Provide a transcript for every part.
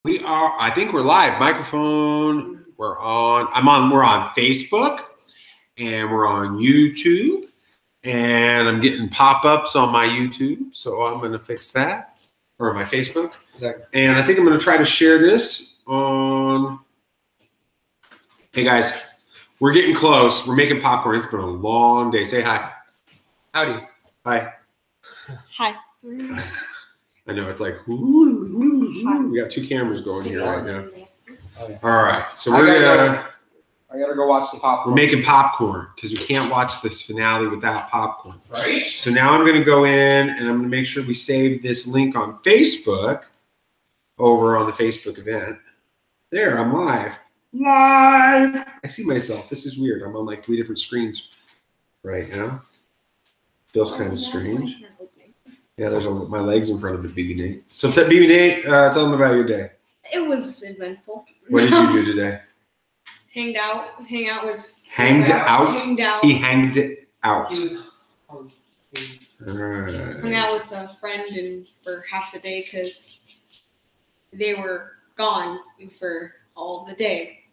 We are, I think we're live. Microphone, we're on Facebook, and we're on YouTube, and I'm getting pop-ups on my YouTube, so I'm going to fix that, or my Facebook. Exactly. And I think I'm going to try to share this on, hey guys, we're getting close. We're making popcorn. It's been a long day. Say hi. Howdy. Hi. Hi. I know, it's like, we got two cameras going here right now. Oh, yeah. All right, so I we're gotta go watch the popcorn. we're making popcorn because we can't watch this finale without popcorn. Right? So now I'm going to go in and I'm going to make sure we save this link on Facebook over on the Facebook event. There, I'm live. Live! I see myself. This is weird. I'm on like 3 different screens right now. Feels kind of strange. Yeah, there's my legs in front of it, BB Nate. So, BB Nate, tell them about your day. It was eventful. What did you do today? Hang out with. Hanged out? Hanged out. He hanged out. He was, All right. Hung out with a friend for half the day because they were gone for all the day.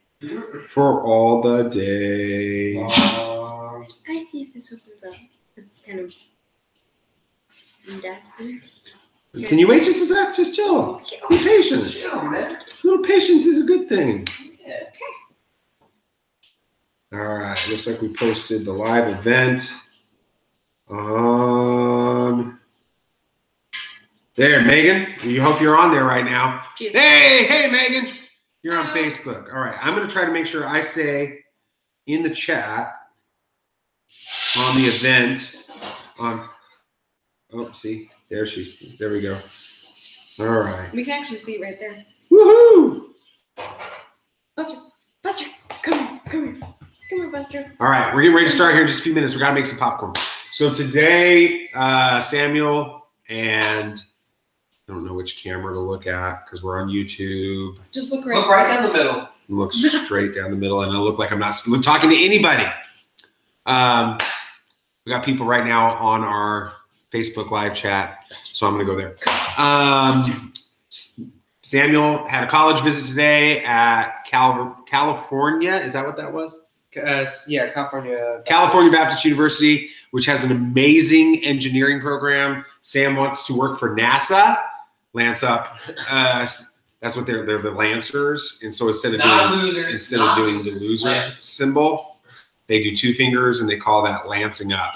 For all the day. I see if this opens up. It's kind of. Can you wait just a sec? Just chill. Be patient. chill, man. A little patience is a good thing. Yeah. All right. Looks like we posted the live event. There, Megan. We hope you're on there right now. Cheers. Hey, Megan. You're on Facebook. All right. I'm going to try to make sure I stay in the chat on the event. Oh, see, there we go. All right. We can actually see it right there. Woohoo! Buster, come here, Buster. All right, we're getting ready to start here in just a few minutes. We got to make some popcorn. So today, Samuel and I don't know which camera to look at because we're on YouTube. Just look right. Look right down the middle. Look straight down the middle, and I look like I'm not talking to anybody. We got people right now on our Facebook live chat, so I'm going to go there. Samuel had a college visit today at California. Is that what that was? Yeah, California. California Baptist University, which has an amazing engineering program. Sam wants to work for NASA. Lance up. That's what they're the Lancers. And so instead of doing the loser symbol, they do 2 fingers and they call that lancing up.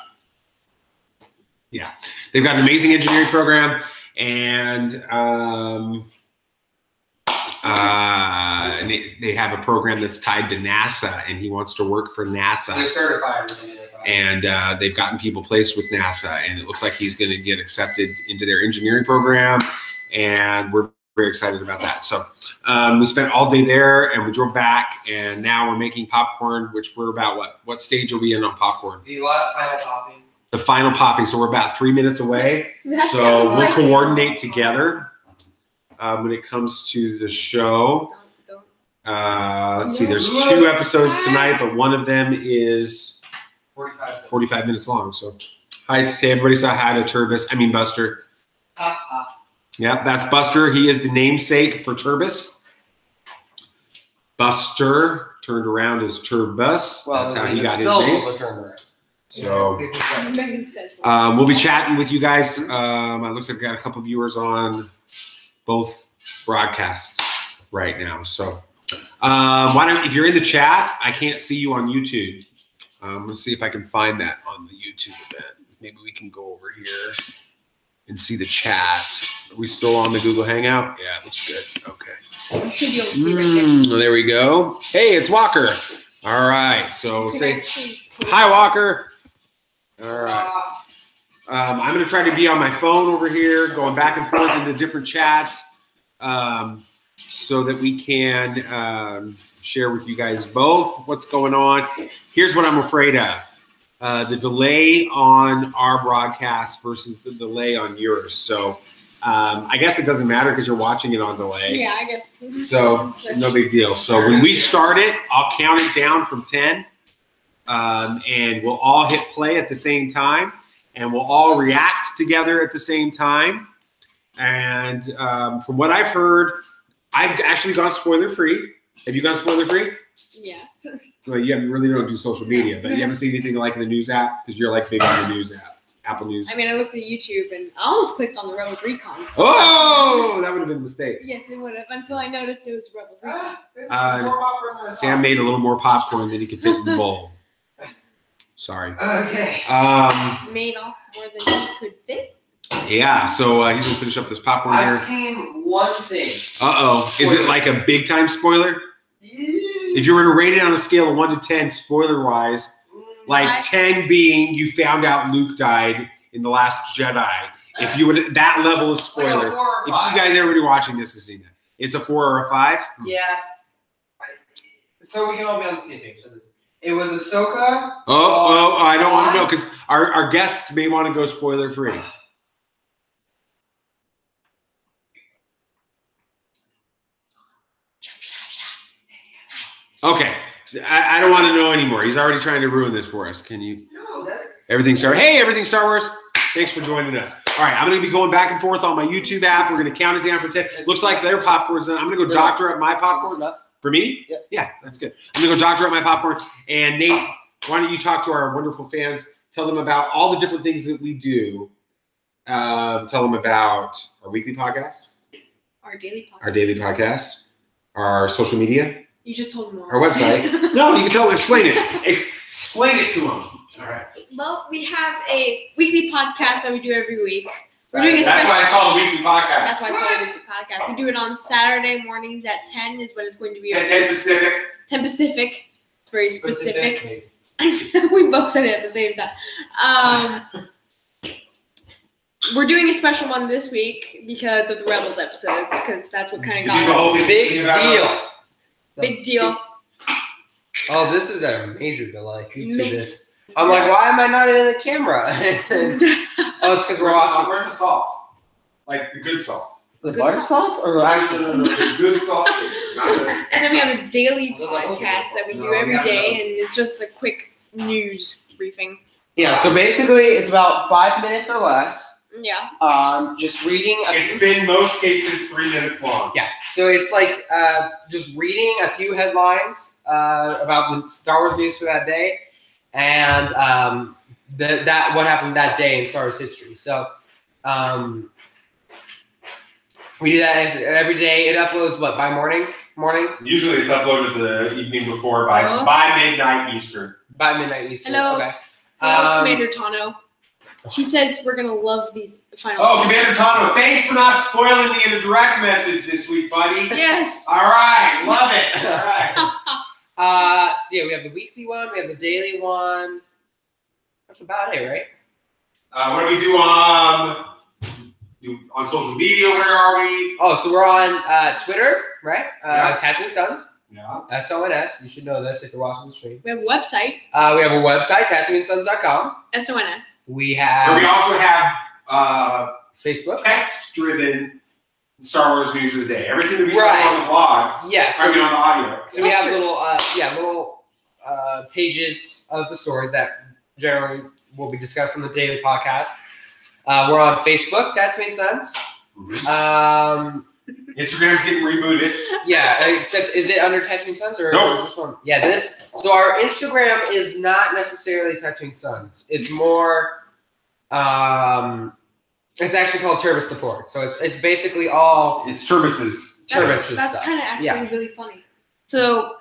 Yeah, they've got an amazing engineering program, and they have a program that's tied to NASA, and he wants to work for NASA. They're certified. And they've gotten people placed with NASA, and it looks like he's going to get accepted into their engineering program, and we're very excited about that. So we spent all day there, and we drove back, and now we're making popcorn, which we're about what stage are we in on popcorn? The final topping. The final popping, so we're about 3 minutes away. That So sounds we'll like coordinate together when it comes to the show. Let's see, there's 2 episodes tonight, but one of them is 45 minutes long. So hi, say everybody say hi to Buster. Yeah, that's Buster. He is the namesake for Turbis. Buster turned around as Turbus. Well, that's how he got his syllables name. are turned around. So we'll be chatting with you guys. It looks like I've got a couple viewers on both broadcasts right now. So why don't, if you're in the chat, I can't see you on YouTube. Let's see if I can find that on the YouTube event. Maybe we can go over here and see the chat. Are we still on the Google Hangout? Yeah, it looks good. Okay. Should be able to see right there. There we go. Hey, it's Walker. All right. So say hi, Walker. All right. I'm going to try to be on my phone over here, going back and forth into different chats so that we can share with you guys both what's going on. Here's what I'm afraid of. The delay on our broadcast versus the delay on yours. So I guess it doesn't matter because you're watching it on delay. Yeah, I guess. So no big deal. So when we start it, I'll count it down from 10. And we'll all hit play at the same time, and we'll all react together at the same time. And from what I've heard, I've actually gone spoiler free. Have you gone spoiler free? Yeah. Well, you really don't do social media, but you haven't seen anything like in the news app because you're like big on the news app, Apple News. I mean, I looked at YouTube and I almost clicked on the Rebels Recon. Oh, that would have been a mistake. Yes, it would have until I noticed it was Rebels Recon. Sam made a little more popcorn than he could fit in the bowl. Sorry. Okay. Made off more than he could fit. Yeah, so he's gonna finish up this popcorn here. I've seen one thing. Is it like a big time spoiler? If you were to rate it on a scale of 1 to 10, spoiler wise, like 10 being you found out Luke died in The Last Jedi. If you would that level of spoiler, Like a 4 or if 5. you guys everybody watching this has seen that, it's a 4 or a 5. Yeah. So we can all be on the same page. It was Ahsoka. I don't want to know because our guests may want to go spoiler free. Okay, I don't want to know anymore. He's already trying to ruin this for us. Can you? No, that's Everything Star. Hey, Everything Star Wars. Thanks for joining us. All right, I'm going to be going back and forth on my YouTube app. We're going to count it down from 10. Looks like their popcorn's done. I'm going to go doctor up my popcorn. For me? Yep. Yeah, that's good. I'm going to go doctor up my popcorn. And Nate, why don't you talk to our wonderful fans? Tell them about all the different things that we do. Tell them about our weekly podcast. Our daily podcast. Our daily podcast. Our social media. You just told them all. Our website. No, you can tell them. Explain it. Explain it to them. All right. Well, we have a weekly podcast that we do every week. We're Right. doing a That's special. why it's called a weekly podcast. That's why it's called a weekly podcast. We do it on Saturday mornings at 10 is when it's going to be. At 10 Pacific. 10 Pacific. It's very specific. We both said it at the same time. We're doing a special one this week because of the Rebels episodes, because that's what kind of got us. Big deal. Big deal. Oh, this is a major delay. You see this? I'm like, why am I not in the camera? Oh, it's because we're watching. Where's the salt? Like the good salt. The Good butter salt or actually? The good salt. And then we have a daily podcast that we do every day, and it's just a quick news briefing. Yeah. So basically, it's about 5 minutes or less. Yeah. Just reading. It's been most cases 3 minutes long. Yeah. So it's like just reading a few headlines about the Star Wars news for that day, and that what happened that day in Star Wars history. So we do that every day. It uploads by morning. Usually it's uploaded the evening before by midnight Eastern. By midnight Eastern. Hello. Okay. Hello, Commander Tano. She says we're gonna love these final. Oh, Commander Tano, thanks for not spoiling me in a direct message this week, buddy. Yes. All right, love it. All right. So yeah, we have the weekly one. We have the daily one. That's about it, right? What do we do on social media? Where are we? Oh, so we're on Twitter, right? Yeah. Attachment Sons. Yeah. SONS. You should know this if you're watching the stream. We have a website. We have a website, attachmentsons.com. SONS. We And have we also have Facebook. text-driven Star Wars news of the day. Everything that we Right. talk on the blog. Yeah, I mean, on the audio. So we have little pages of the stories that generally will be discussed on the daily podcast. We're on Facebook, Tatooine Sons. Instagram's getting rebooted. Yeah, except is it under Tatooine Sons or No. is this one? Yeah, this. So our Instagram is not necessarily Tatooine Sons. It's more. It's actually called Turbis the Port. So it's basically all It's Turbis's. Turbis That's stuff. kind of actually Yeah. really funny. So,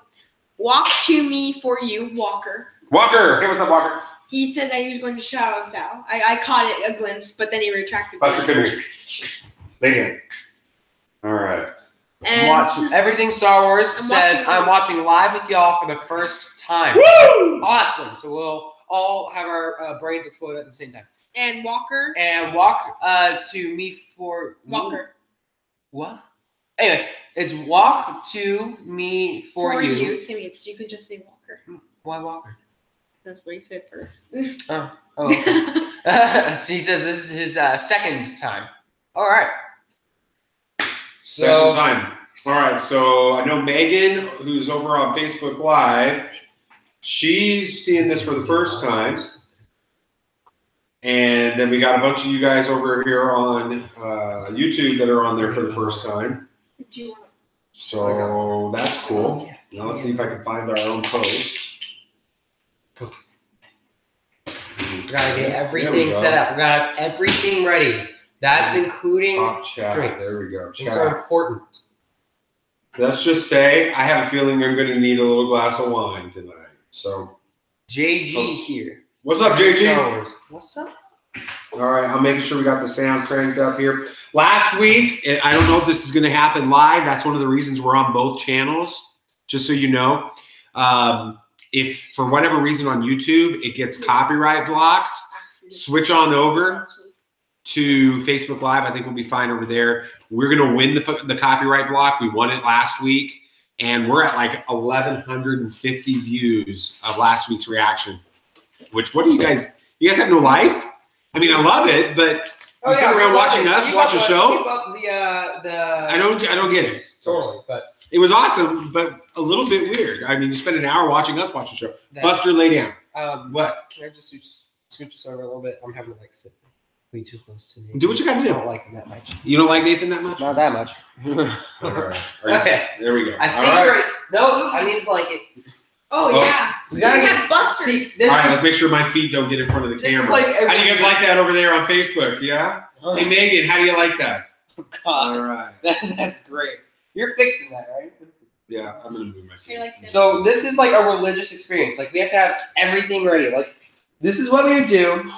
walk to me for you, Walker. Walker. Hey, what's up, Walker? He said that he was going to shout us out. I caught it a glimpse, but then he retracted. Buster, come here. Lay down. All right. And Watch Everything Star Wars I'm says watching- I'm watching live with y'all for the first time. Woo! Awesome. So we'll all have our brains explode at the same time. and Walker. And walk to me for Walker. What? Anyway, it's walk to me for you. Timmy, you could just say Walker. Why Walker? That's what he said first. Oh, okay. So he says this is his second time. All right. Second time. All right. So I know Megan, who's over on Facebook Live, she's seeing this for the first time. And then we got a bunch of you guys over here on YouTube that are on there for the first time. Do you want So that's cool. Now let's see if I can find our own post. We gotta get everything set up. We gotta have everything ready. That's including Top chat. drinks. There we go. Drinks are important. Let's just say I have a feeling I'm going to need a little glass of wine tonight. So, JG here. What's up, JG? What's up? All right, I'm making sure we got the sound cranked up here. Last week, I don't know if this is going to happen live. That's one of the reasons we're on both channels, just so you know. If for whatever reason on YouTube it gets copyright blocked, switch on over to Facebook Live. I think we'll be fine over there. We're going to win the copyright block. We won it last week, and we're at like 1,150 views of last week's reaction. Which, what do you guys have no life? I mean, I love it, but you sit around watching us watch a show. Keep up the I don't get it. Totally, but it was awesome, but a little bit weird. I mean, you spend an hour watching us watch a show. Buster, lay down. What? Can I just switch this over a little bit? I'm having to like sit way too close to me. Do what you got to do. I don't like him that much. You don't like Nathan that much? Not that much. All right. Okay. There we go. I think no, I need a blanket. Oh yeah. We gotta get Buster. See, all right, let's make sure my feet don't get in front of the camera. Like how do you guys like that over there on Facebook? Yeah? Hey, Megan, how do you like that? Oh, God. All right. That's great. You're fixing that, right? Yeah, I'm going to move my feet. So this is like a religious experience. Like, we have to have everything ready. Like, this is what we would do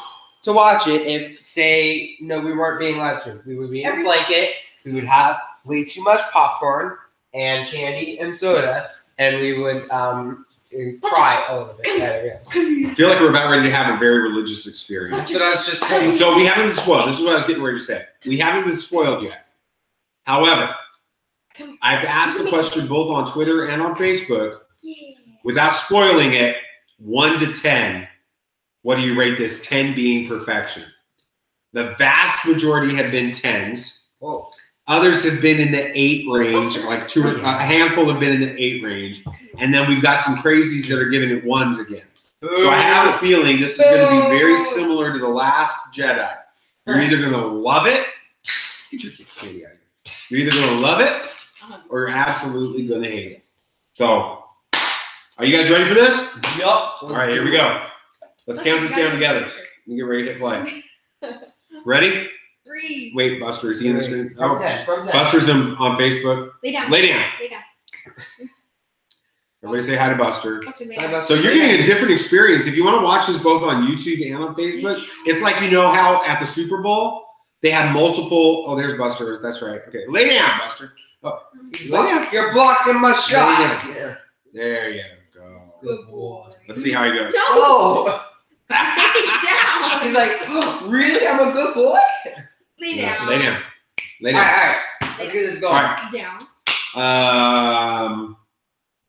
to watch it if, say, we weren't being live streamed. We would be in a blanket. We would have way too much popcorn and candy and soda. And we would cry a little bit. I feel like we're about ready to have a very religious experience. That's what I was just saying. So we haven't been spoiled. This is what I was getting ready to say. We haven't been spoiled yet. However, I've asked the question both on Twitter and on Facebook. Without spoiling it, 1 to 10, what do you rate this? 10 being perfection. The vast majority have been 10s. Whoa. Others have been in the 8 range, like a handful have been in the 8 range. And then we've got some crazies that are giving it 1s again. So I have a feeling this is going to be very similar to The Last Jedi. You're either going to love it. Get your candy out of here. You're either going to love it or you're absolutely going to hate it. So, are you guys ready for this? Yup. All right, here we go. Let's count this down together. And get ready to hit play. Ready? 3. Wait, Buster, is he in the screen? From 10. Buster's on Facebook. Lay down. Lay down. Lay down. Everybody say hi to Buster. Buster, lay down. So you're getting a different experience. If you want to watch this both on YouTube and on Facebook, it's like how at the Super Bowl, they have multiple. Oh, there's Buster. That's right. Okay, lay down, Buster. Oh, lay down. You're blocking my shot. Yeah. There you go. Good boy. Let's see how he goes. No. Oh. Lay down. He's like, oh, really? I'm a good boy? Lay down. Lay down. Lay down. All right. Let's get this going. All right. Down.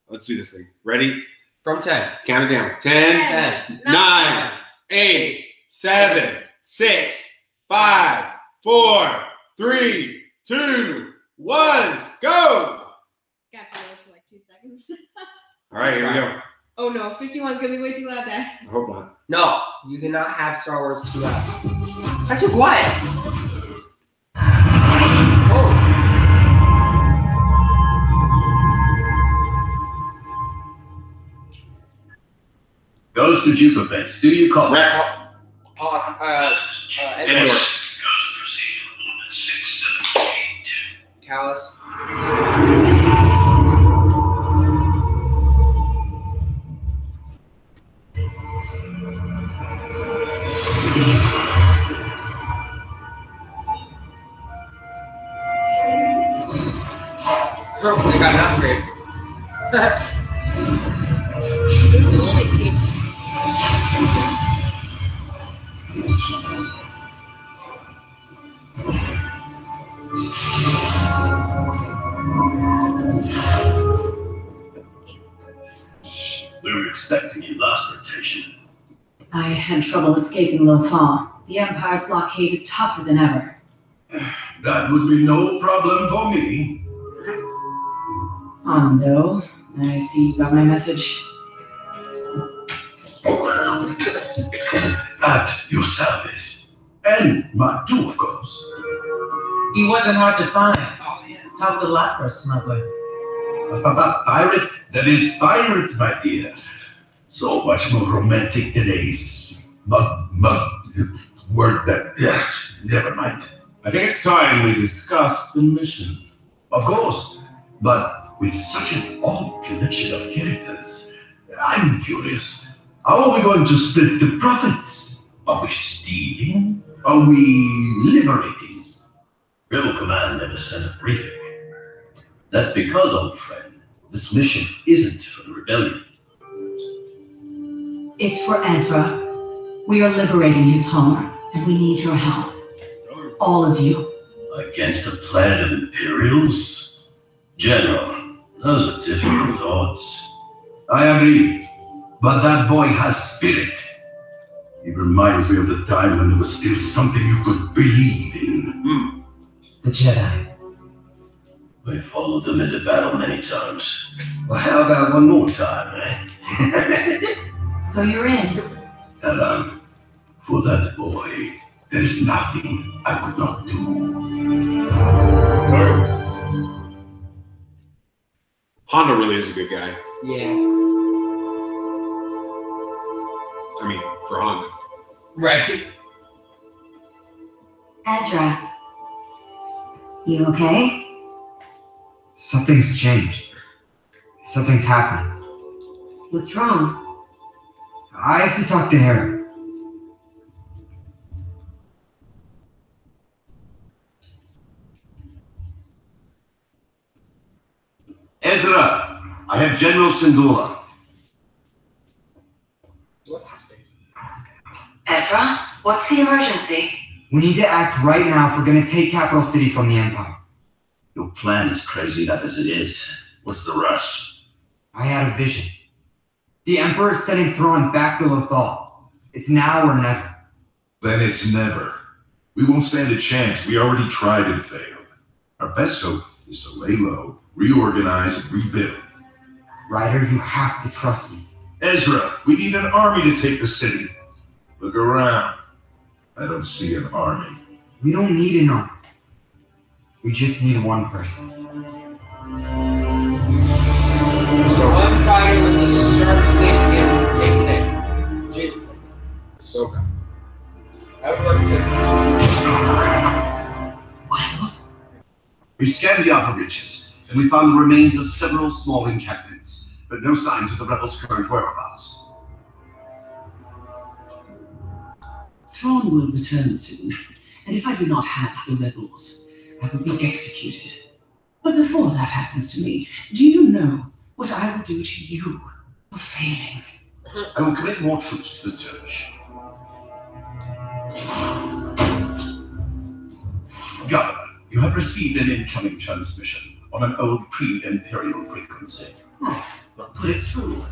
Let's do this thing. Ready? From 10. Count it down. 10, 9, 8, 7, 6, 5, 4, 3, 2, 1, go! Got to for like 2 seconds. All right, here we go. Oh no, 51 is gonna be way too loud, Dad. I hope not. No, you cannot have Star Wars too loud. That's too quiet. Oh. Goes to Jupiter base. Do you call Rex. Endor. Callus. Oh, they got an upgrade. We were expecting you last rotation. I had trouble escaping Lothal. The Empire's blockade is tougher than ever. That would be no problem for me. Oh no. I see you got my message. At your service. And mine too, of course. He wasn't hard to find. Oh, yeah. Talks a lot for a smuggler. Pirate? That is pirate, my dear. So much more romantic than ace. Word that. Yeah, never mind. I think it's time we discuss the mission. Of course, but with such an odd collection of characters, I'm curious. How are we going to split the profits? Are we stealing? Are we liberating? Rebel Command never sent a briefing. That's because, old friend, this mission isn't for the rebellion. It's for Ezra. We are liberating his home, and we need your help. All of you. Against a planet of Imperials? General, those are difficult odds. I agree, but that boy has spirit. He reminds me of the time when there was still something you could believe in. The Jedi. We followed them into battle many times. Well, how about one more time, eh? So you're in. And for that boy, there is nothing I would not do. Hondo really is a good guy. Yeah. I mean, for Hondo. Right. Ezra. You okay? Something's changed. Something's happened. What's wrong? I have to talk to Harry. Ezra, I have General Syndulla. What's his face? Ezra, what's the emergency? We need to act right now if we're going to take Capital City from the Empire. Your plan is crazy enough as it is. What's the rush? I had a vision. The Emperor is sending Thrawn back to Lothal. It's now or never. Then it's never. We won't stand a chance. We already tried and failed. Our best hope is to lay low, reorganize, and rebuild. Ryder, you have to trust me. Ezra, we need an army to take the city. Look around. I don't see an army. We don't need an army. We just need one person. So one fighter with a sharp stick can take name. Jinsen. Ahsoka. That would work good. We scanned the upper reaches, and we found the remains of several small encampments, but no signs of the rebels' current whereabouts. Thrawn will return soon, and if I do not have the rebels, I will be executed. But before that happens to me, do you know what I will do to you for failing? I will commit more troops to the search. Governor, you have received an incoming transmission on an old pre-Imperial frequency. Put it through.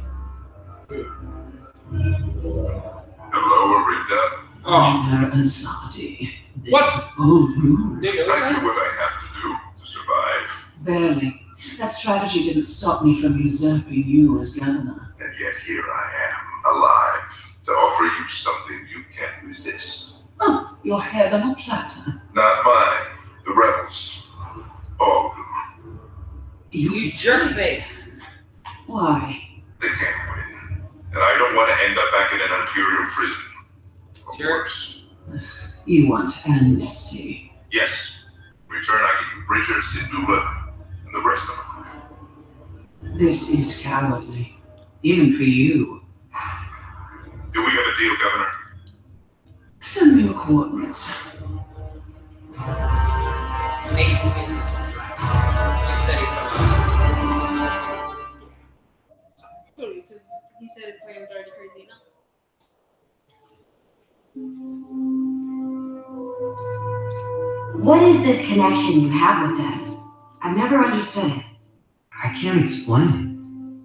Hello, Arinda. Commander Azadi. This What? is a bold move. I do what I have to do to survive, Barely. That strategy didn't stop me from usurping you as governor. and yet here I am, alive, to offer you something you can't resist. Oh, your head on a platter. Not mine, the rebels. All of them. You jerk face. Why? They can't win. And I don't want to end up back in an Imperial prison. Or Sure. worse. You want amnesty. Yes. In return, I give you Bridger, Syndulla, and the rest of them. This is cowardly. Even for you. Do we have a deal, Governor? Send me your coordinates. Nate wins a contract. He said Because he said his plan was already crazy enough. What is this connection you have with them? I've never understood it. I can't explain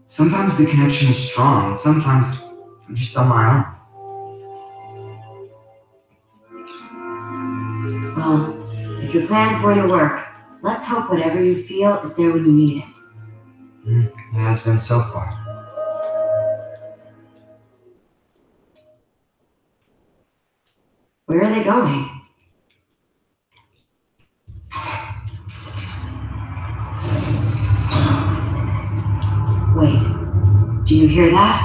it. Sometimes the connection is strong, and sometimes I'm just on my own. Well, if your plan's going to work, let's hope whatever you feel is there when you need it. It has been so far. Where are they going? Wait. Do you hear that?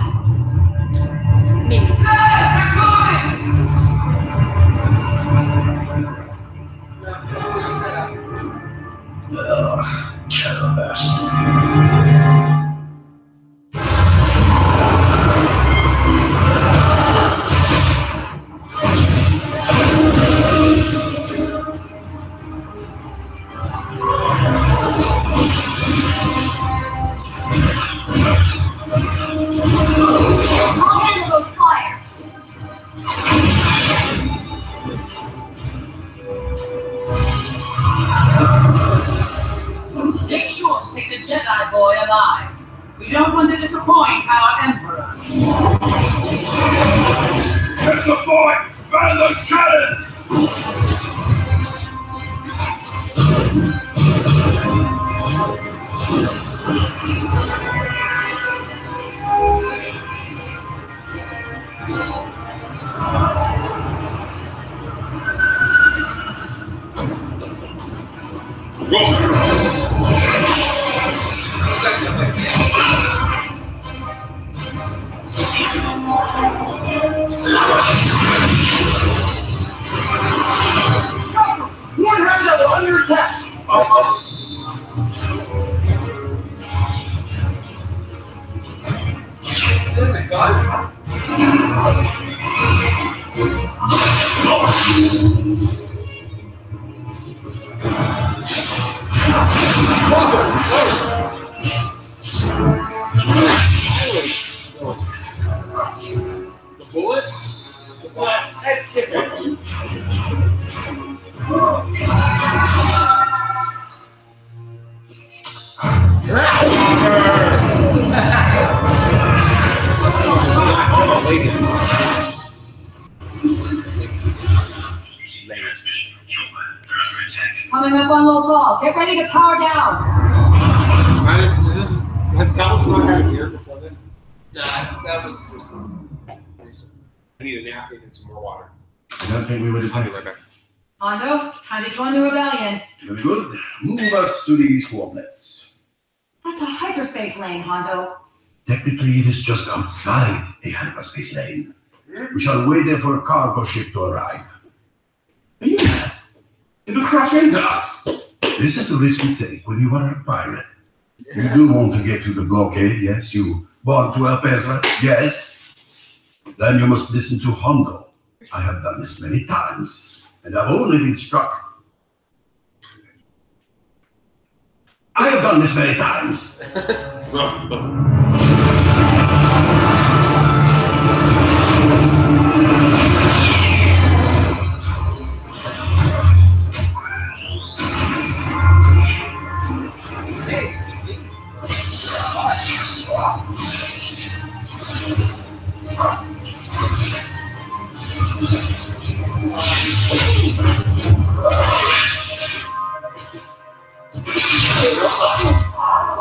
Maybe. Cannabis. I'll handle those flyers. Make sure to take the Jedi boy alive. We don't want to disappoint our Emperor. That's the boy! Burn those cannons! One handle under attack. There's a gun? The bullet? That's different. Oh, lady. Coming up on local. Get ready to power down. Has Pablo not had a beer before then? Nah, that was just recent. I need a napkin and some more water. I don't think we were I'll be detected. right back. Hondo, time to join the rebellion. Very good. Move us to these coordinates. That's a hyperspace lane, Hondo. Technically, it is just outside a hyperspace lane. We shall wait there for a cargo ship to arrive. Are you mad? It'll crash into us. This is the risk you take when you are a pirate. You do want to get through the blockade, yes? You want to help Ezra, yes? Then you must listen to Hondo. I have done this many times, and I've only been struck. I have done this many times.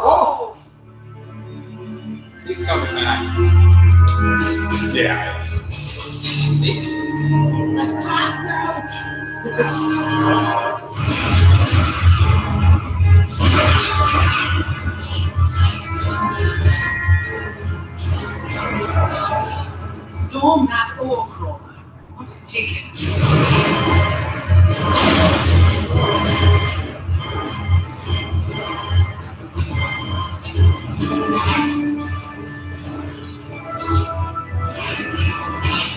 Oh! He's coming back. Yeah. See? It's the cockroach. Storm that ore crawler. What a ticket.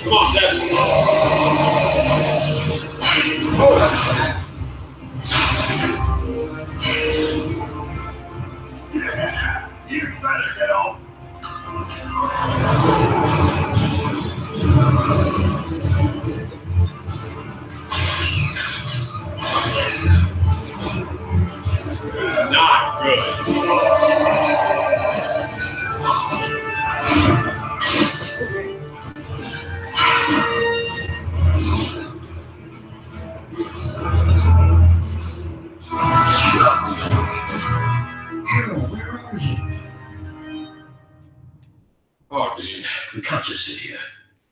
Come on, Dad. Oh, that's bad. Yeah, you better get off. Not good. Harold, where are you? Oh, dude. We can't just sit here.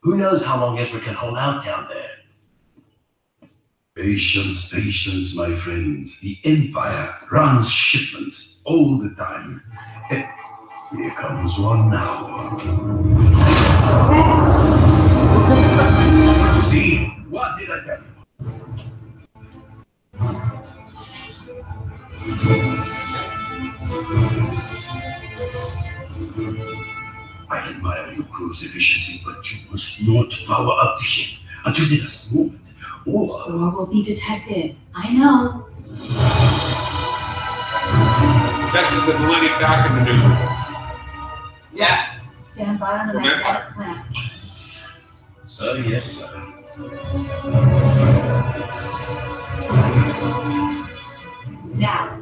Who knows how long Ezra can hold out down there? Patience, patience, my friend. The Empire runs shipments all the time. Here comes one now. See, what did I tell you? I admire your crew's efficiency, but you must not power up the ship until the last moment, or we'll be detected. I know. This is the Millennium Falcon maneuver. Yes. Stand by on the From magnetic clamp. Sir, yes, sir. Now.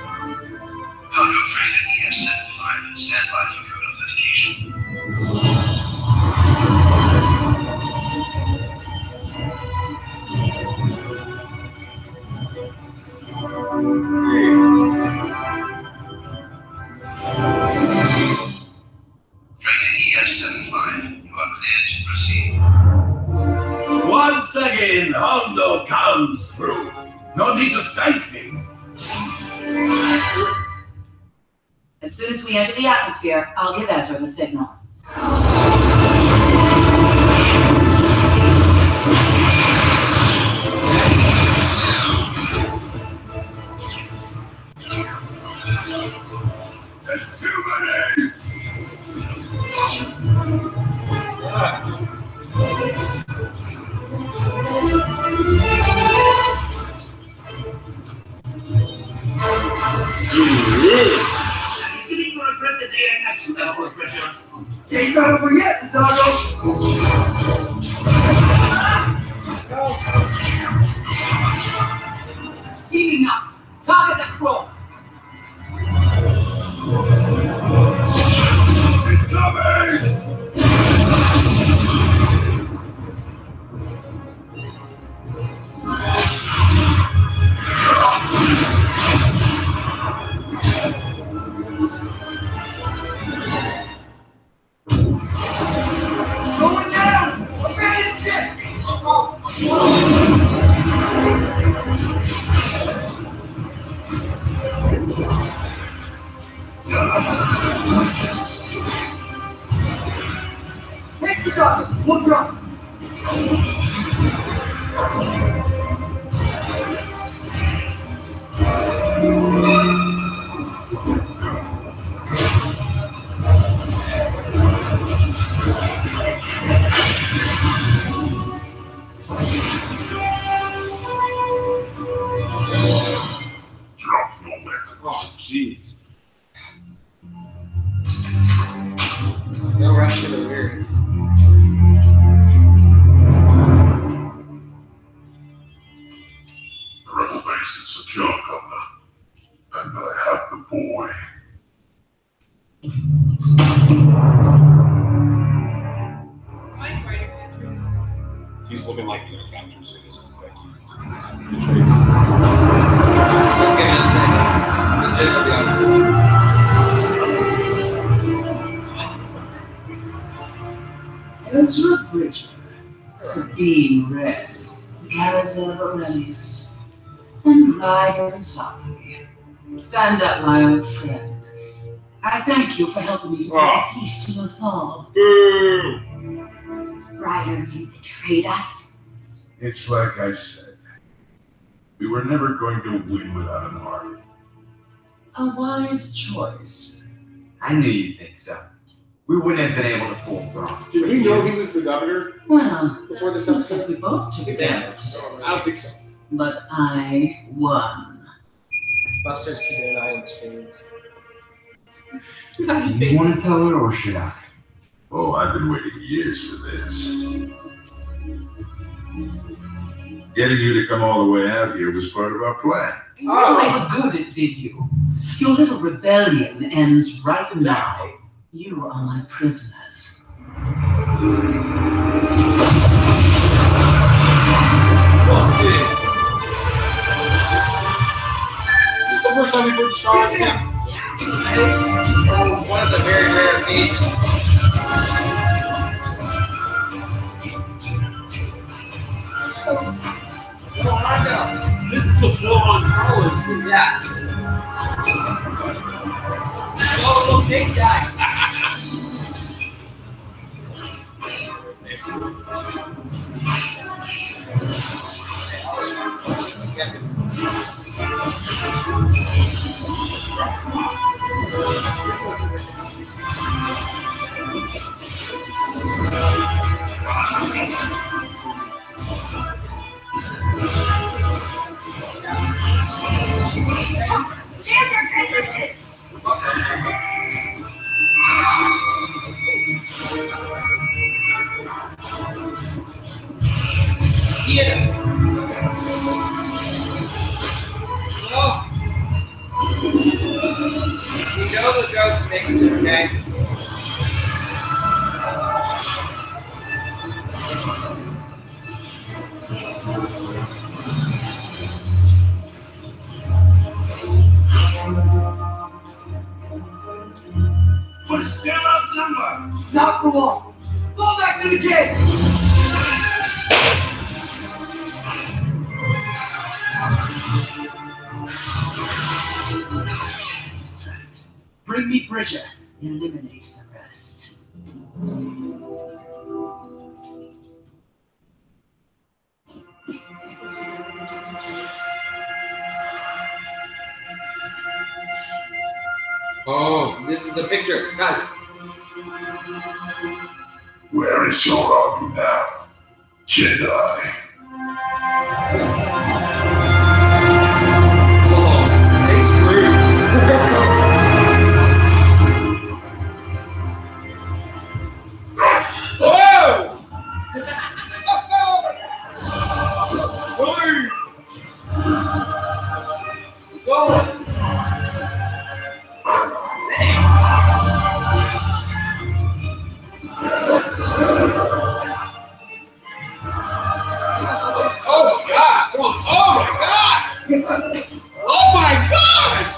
Pablo Fraser EF-75, stand by for code authentication. Fraser EF-75, you are cleared to proceed. Once again, Hondo comes through. No need to thank me. As soon as we enter the atmosphere, I'll give Ezra the signal. That's too many. Day's not over yet, Zardo. Seen enough. Target the crow. Incoming! Going down! Abandoned ship! Take the target. We'll drop. Drop your weapons. Oh, jeez. No rush to the rear. The rebel base is secure, Governor. And I have the boy. He's looking like he's gonna capture cities. Thank you. The trade. Give me a second. The jig will be on. Ezra Bridger, Sabine Red, Garazella Aurelius, and Ryder Zaki. Stand up, my old friend. I thank you for helping me to bring peace to us all. Boo! Ryder, you betrayed us. It's like I said. We were never going to win without an army. A wise choice. I knew you'd think so. We wouldn't have been able to fool Thrawn. Did we know he was the governor Well, before this looks like episode? we both took damage today. I don't think so. But I won. Buster's keeping an eye on the streams. Do you want to tell her or should I? Oh, I've been waiting years for this. Getting you to come all the way out here was part of our plan. What good it did you? Your little rebellion ends right now. You are my prisoners. Is this the first time we've heard the Star Wars thing? I think it's one of the very rare occasions. This is the full-on Star Wars movie. Yeah. Oh, little big guy. You know the ghost makes it, okay? We're still outnumbered. Not for long. Fall back to the cave. Bring me Bridger. Eliminate the rest. Oh, this is the picture. Guys, Where is your army now, Jedi? oh, they screwed. Whoa! Go! Oh my gosh! Come on! Oh my god! Oh my gosh!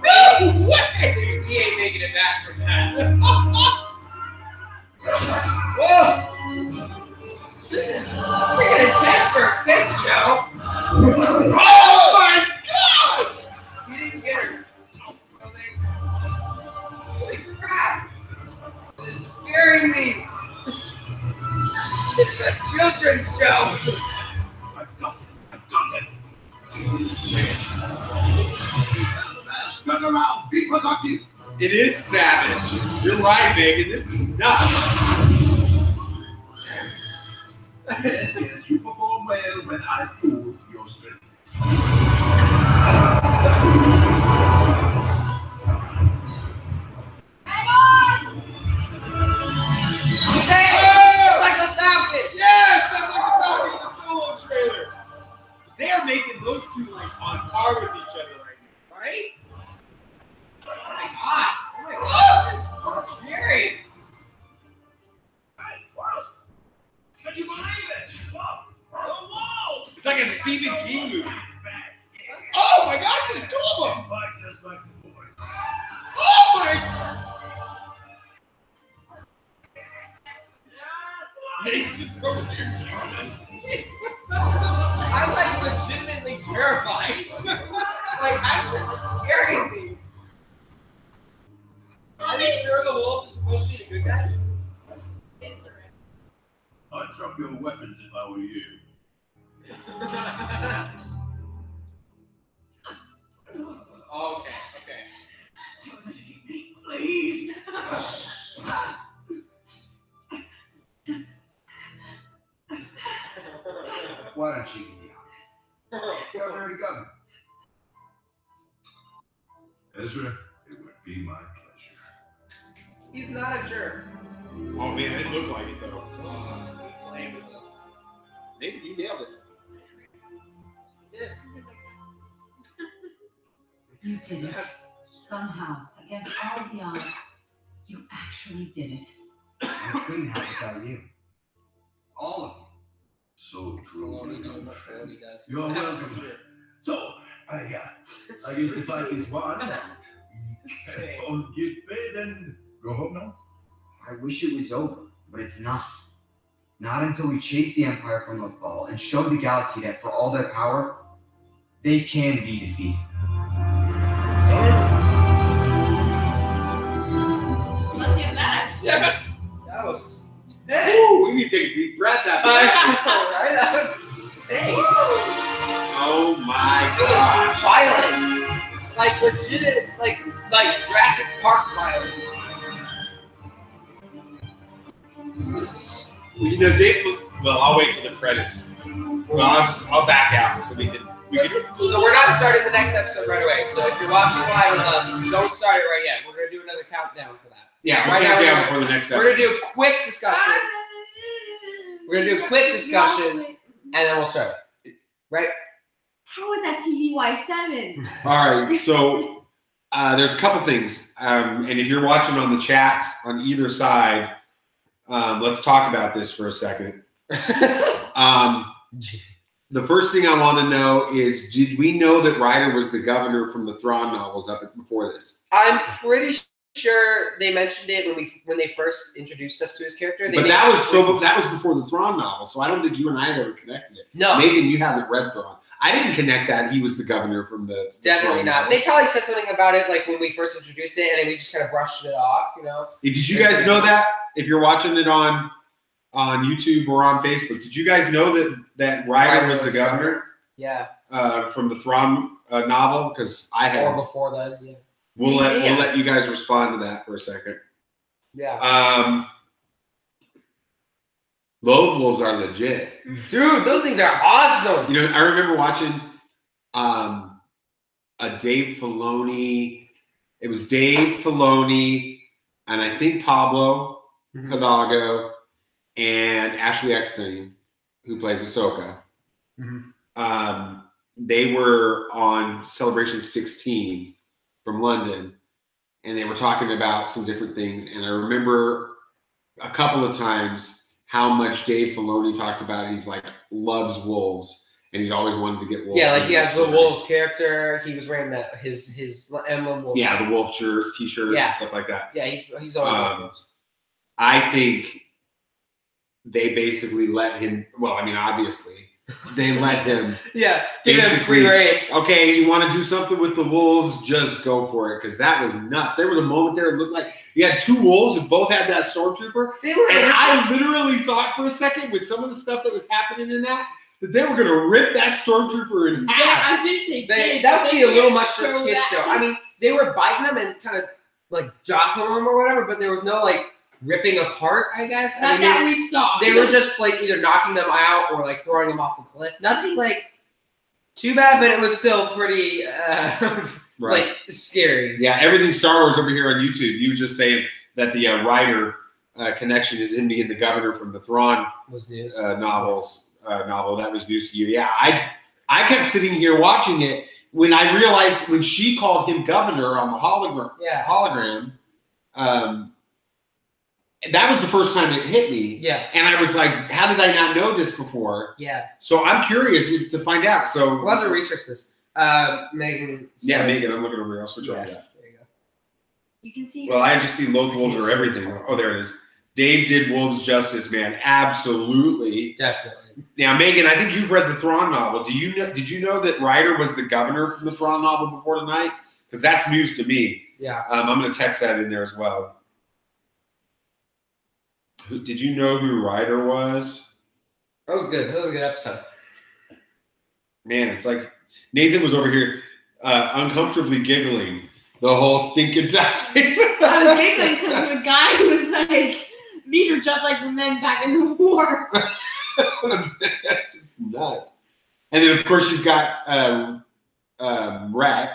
No way! He ain't making it back from that. Whoa! This is freaking intense for a kids show. Oh my god! He didn't get her. Holy crap! This is scaring me. This is a children's show. I've got it. Stand around. Be productive. It is savage. You're right, Megan. This is nuts. Yes, you perform well when I pull your strength. Hang on! Hey, it's like a falcon. Yes, that's like the Falcon in the Solo trailer. They are making those two like on par with each other right now, right? Oh my gosh! Oh my gosh! This is scary. Can you believe it? Look, the wall. It's like a Stephen King movie. Oh my gosh, there's two of them. Fight just like the boys. Oh my! Nathan's over here. I'm like legitimately terrified. Like, this is scaring me. Are we sure the wolves are supposed to be the good guys? I'd drop your weapons if I were you. Okay. Don't let it eat me, please. Why don't you be honest? You're already gone. Ezra, it would be my pleasure. He's not a jerk. Oh man, it looked like it though. He's playing with us. Nathan, you nailed it. You did it. Somehow, against all the odds, you actually did it. I couldn't have without you. All of you. So true. Filoni doing what Filoni does. You're That's welcome. for sure. So, I guess the fight is won. Same. Or get paid and go home now. I wish it was over, but it's not. Not until we chase the Empire from the fall and show the galaxy that for all their power, they can be defeated. Let's get that episode. That was Ooh, we need to take a deep breath after that. right? That was insane. Oh my gosh. Violent. Like legit, like Jurassic Park violent. You know, Dave. Well, I'll wait till the credits. Well, I'll back out so we can. So we're not starting the next episode right away. So if you're watching live with us, don't start it right yet. We're gonna do another countdown for that. Yeah, right we'll now count down before the next episode. We're gonna do a quick discussion. We're gonna do a quick discussion, and then we'll start it. Right? How was that TVY7? All right, so there's a couple things, and if you're watching on the chats on either side, let's talk about this for a second. The first thing I want to know is, did we know that Ryder was the governor from the Thrawn novels up before this? I'm pretty sure they mentioned it when they first introduced us to his character. But that was before the Thrawn novel, so I don't think you and I had ever connected it. No. Megan, you haven't read Thrawn. I didn't connect that he was the governor from the Definitely Thrawn not. novels. They probably said something about it like when we first introduced it, and then we just kind of brushed it off, you know? Did you guys know that? If you're watching it on YouTube or on Facebook, did you guys know that Ryder was the governor? Yeah. From the Thrawn novel? Because I had. Or before then, yeah. We'll let you guys respond to that for a second. Yeah. Lone wolves are legit. Dude, those things are awesome. You know, I remember watching a Dave Filoni. It was Dave Filoni and I think Pablo Hidalgo and Ashley Eckstein, who plays Ahsoka. They were on Celebration 16 from London, and they were talking about some different things. And I remember a couple of times how much Dave Filoni talked about. He's like loves wolves, and he's always wanted to get wolves. Yeah, like he has the wolves character. He was wearing that his emblem. Wolf the wolf shirt, t-shirt, and stuff like that. Yeah, he's always loved wolves. I think they basically let him. Well, I mean, obviously, they let him. Give him free reign. Okay, you want to do something with the wolves? Just go for it, because that was nuts. There was a moment there. It looked like you had two wolves who both had that stormtrooper, and I literally thought for a second, with some of the stuff that was happening in that they were going to rip that stormtrooper in half. Yeah, I think they did. That would be a little much for a kid's show. I mean, they were biting them and kind of like jostling them or whatever, but there was no like ripping apart, I guess. Not that we saw. They were just like either knocking them out or like throwing them off the cliff. Nothing like too bad, but it was still pretty like scary. Yeah, everything Star Wars over here on YouTube. You just saying that the Ryder connection is him being the governor from the Thrawn novel. That was news to you. Yeah, I kept sitting here watching it when I realized when she called him governor on the hologram. That was the first time it hit me. Yeah. And I was like, how did I not know this before? Yeah. So I'm curious to find out. So we'll have to research this. Megan. Yeah, Megan, I'm looking over here. I'll switch over to that. There you go. You can see. Well, I just see loath wolves or everything. Oh, there it is. Dave did wolves justice, man. Absolutely. Definitely. Now, Megan, I think you've read the Thrawn novel. Did you know that Ryder was the governor from the Thrawn novel before tonight? Because that's news to me. Yeah. I'm going to text that in there as well. Did you know who Ryder was? That was good. That was a good episode. Man, it's like Nathan was over here uncomfortably giggling the whole stinking time. I was giggling because the guy was like, these are just like the men back in the war. It's nuts. And then, of course, you've got Rex.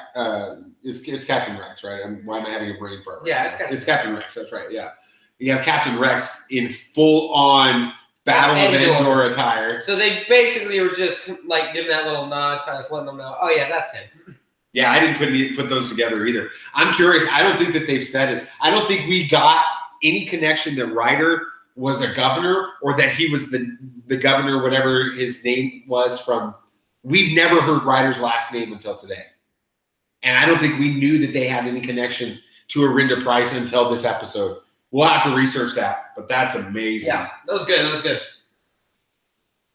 It's Captain Rex, right? Why am I having a brain fart? Yeah, it's Captain Rex. That's right. Yeah, you have Captain Rex in full-on Battle of Endor attire. So they basically were just like giving that little nod, trying to let them know, oh yeah, that's him. Yeah, I didn't put those together either. I'm curious. I don't think that they've said it. I don't think we got any connection that Ryder was a governor or that he was the governor, whatever his name was from. We've never heard Ryder's last name until today. And I don't think we knew that they had any connection to Arinda Price until this episode. We'll have to research that, but that's amazing. Yeah, that was good. That was good.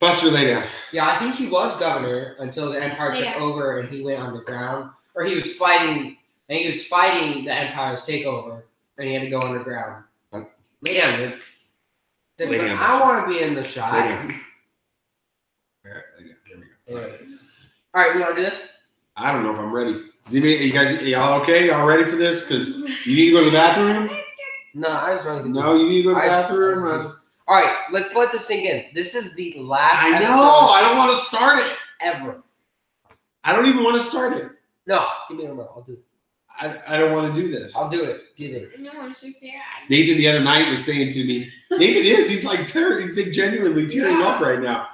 Buster, lay down. Yeah, I think he was governor until the Empire took over and he went underground. Or he was fighting, I think he was fighting the Empire's takeover and he had to go underground. Lay down, dude. Lay down, I want to be in the shot. Lay down. All right, lay down. There we go. All right, we want to do this? I don't know if I'm ready. Y'all okay? Y'all ready for this? Because you need to go to the bathroom? No, I just want to. No, you need to go to the bathroom. All right, let's let this sink in. This is the last episode. I know. I don't want to start it. Ever. I don't even want to start it. No, give me a remote. I'll do it. I don't want to do this. I'll do it. Do it. No, I'm so sad. Nathan the other night was saying to me, Nathan he's like genuinely tearing up right now.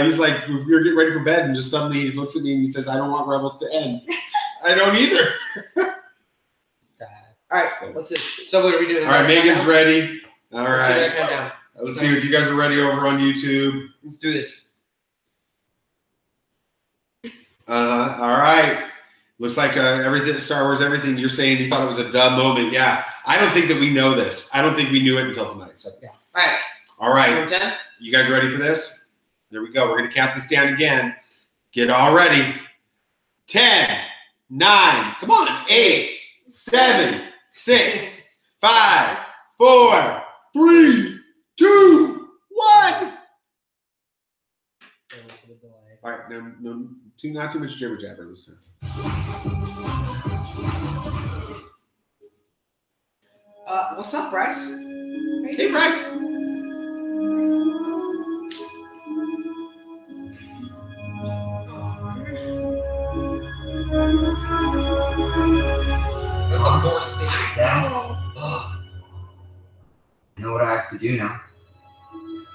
He's like, we were getting ready for bed, and just suddenly he looks at me and he says, I don't want Rebels to end. I don't either. Sad. All right, let's see. So what are we doing? All right, Megan's ready. All right. Down. Let's see if you guys are ready over on YouTube. Let's do this. All right. Looks like everything, Star Wars, everything you're saying, you thought it was a dumb moment. Yeah. I don't think that we know this. I don't think we knew it until tonight. So yeah. All right. All right. You guys ready for this? There we go. We're going to count this down again. Get all ready. 10, 9, come on. 8, 7, 6, 5, 4, 3, 2, 1. All right, not too much jibber jabber this time. What's up, Bryce? Hey, Bryce. That's a force thing. Dad? I know what I have to do now.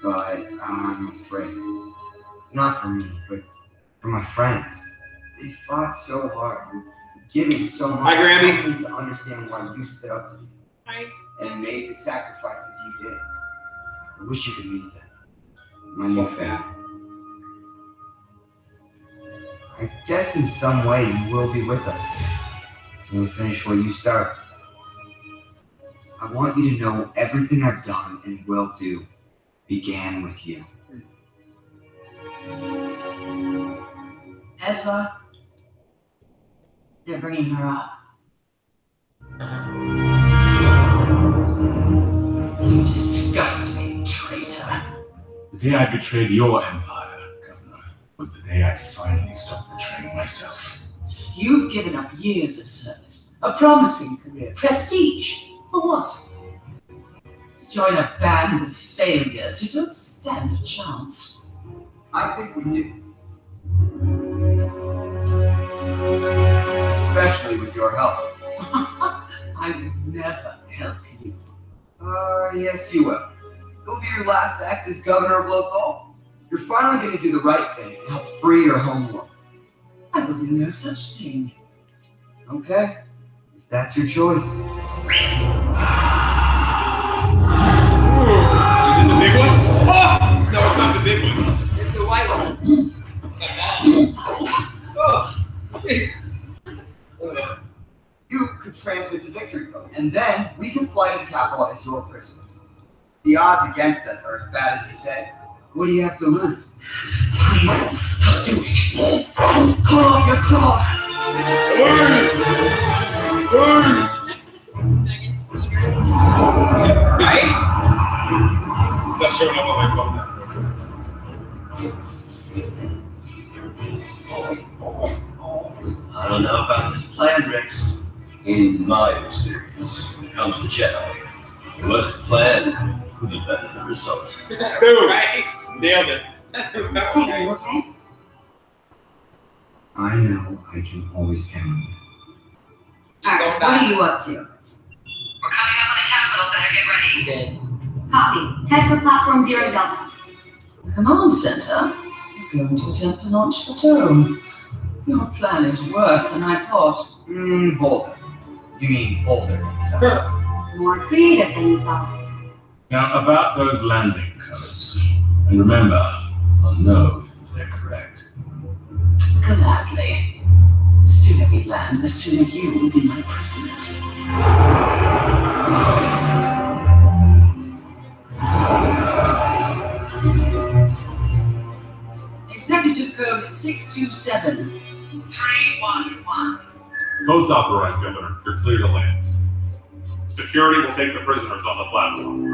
But I'm afraid. Not for me, but for my friends. They fought so hard, giving so much. Hi, Grammy. I need to understand why you stood up to me. Hi. And made the sacrifices you did. I wish you could meet them. My new family. I guess in some way you will be with us when we finish where you start. I want you to know everything I've done and will do began with you. Ezra, they're bringing her up. You disgust me, traitor. The day I betrayed your empire, Governor, was the day I finally stopped betraying myself. You've given up years of service, a promising career, prestige. For what? To join a band of failures who don't stand a chance. I think we do. Especially with your help. I will never help you. Yes you will. It'll be your last act as governor of Lothal. You're finally going to do the right thing and help free your homeworld. I will do no such thing. Okay, if that's your choice. Is it the big one? Oh! No, it's not the big one. It's the white one. You could transmit the victory code, and then we can fly to the capital as your prisoners. The odds against us are as bad as you say. What do you have to lose? Fine, I'll do it. Just call off your dog. It's not showing up on my phone now. I don't know about this plan, Rex. In my experience, when it comes to Jedi, the worse the plan, the better the result. Dude, right? Nailed it. That's the Hey, are you okay? I know I can always count on you. Alright, what are you up to? We're coming up on the capital. Better get ready. Dead. Copy. Head for platform 0 Delta. The command center? You're going to attempt to launch the dome. Your plan is worse than I thought. Bolder. You mean bolder. More creative than you thought. Now, about those landing codes. And remember, I'll know if they're correct. Gladly. The sooner we land, the sooner you will be my prisoners. Executive Code 627. 311. Code's authorized, Governor. You're clear to land. Security will take the prisoners on the platform.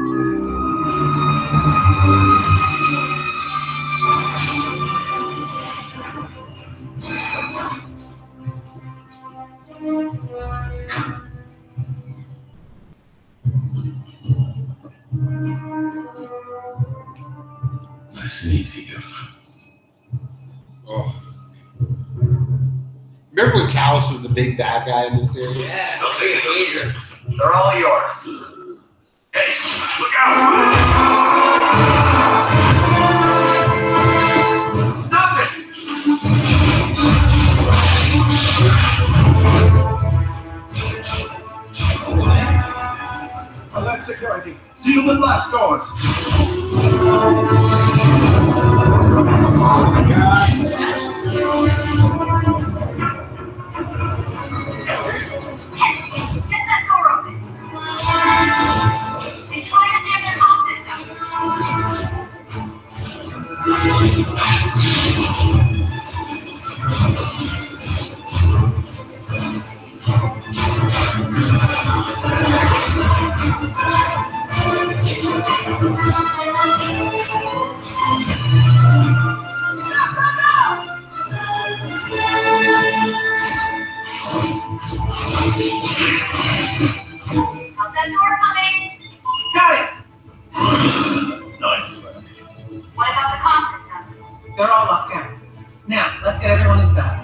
Nice and easy, Governor. Oh. Remember when Callus was the big bad guy in this series? Yeah. Don't take it, Adrian. They're all yours. Hey, look out! Stop it! Alert security. Seal the blast doors. Oh my God. Get that door open. And try to jam their comm system. How's that door coming? Got it! Nice. What about the comm systems? They're all locked down. Now, let's get everyone inside.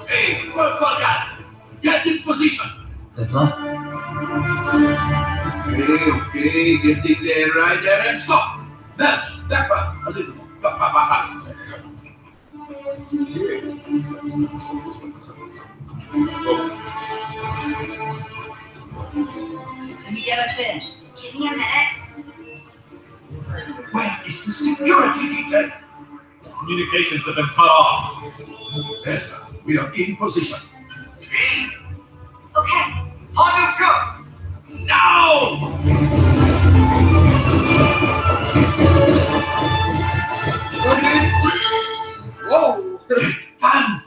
Hey, good guy! Get in position! Good luck. Okay, getting there, right there, and stop! That one, a little more. Can you get us in? Give me a minute. Where is the security detail? Communications have been cut off. Yes, sir. We are in position. Speed! Okay. On your go! Now! Whoa! Gunfire!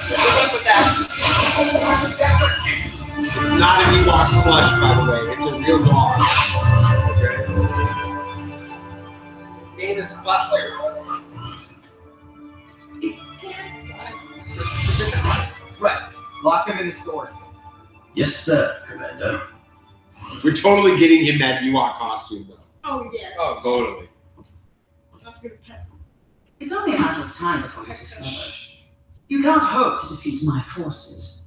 Good luck with that. It's not an Ewok plush, by the way. It's a real dog. His name is Buster. Rex, lock him in his stores. Yes, sir, Commander. We're totally getting him that Ewok costume, though. Oh, yes. Oh, totally. That's good peasants. It's only a matter of time before you discover. You can't hope to defeat my forces.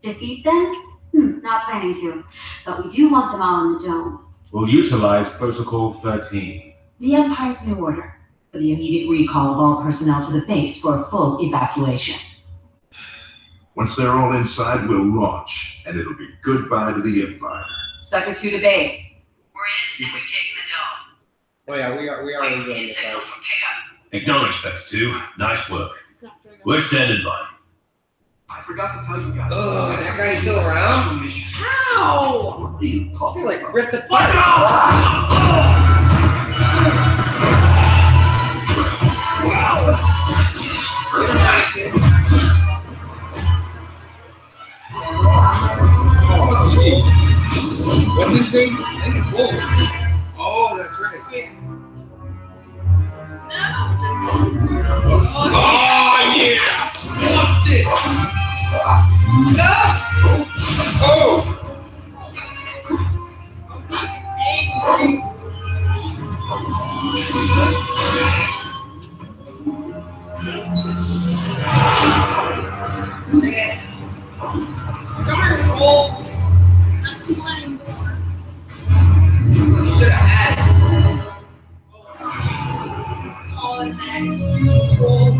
Defeat them? Not planning to. But we do want them all in the dome. We'll utilize Protocol 13. The Empire's new order for the immediate recall of all personnel to the base for a full evacuation. Once they're all inside, we'll launch, and it'll be goodbye to the Empire. Spectre 2 to base. We're in and we've taken the dome. Oh yeah, we are Wait for enjoying your this, signals guys. to pick up. Acknowledge, Spectre 2. Nice work. Not very good. We're standing by. I forgot to tell you guys. Oh, that guy's still around? How? He like ripped the Oh, jeez. What's his name? I think it's Wolves. Oh, that's right. Oh yeah! Loved it! No! Oh! Darn, Wolf. I'm playing. You should have had it. Calling that Wolf.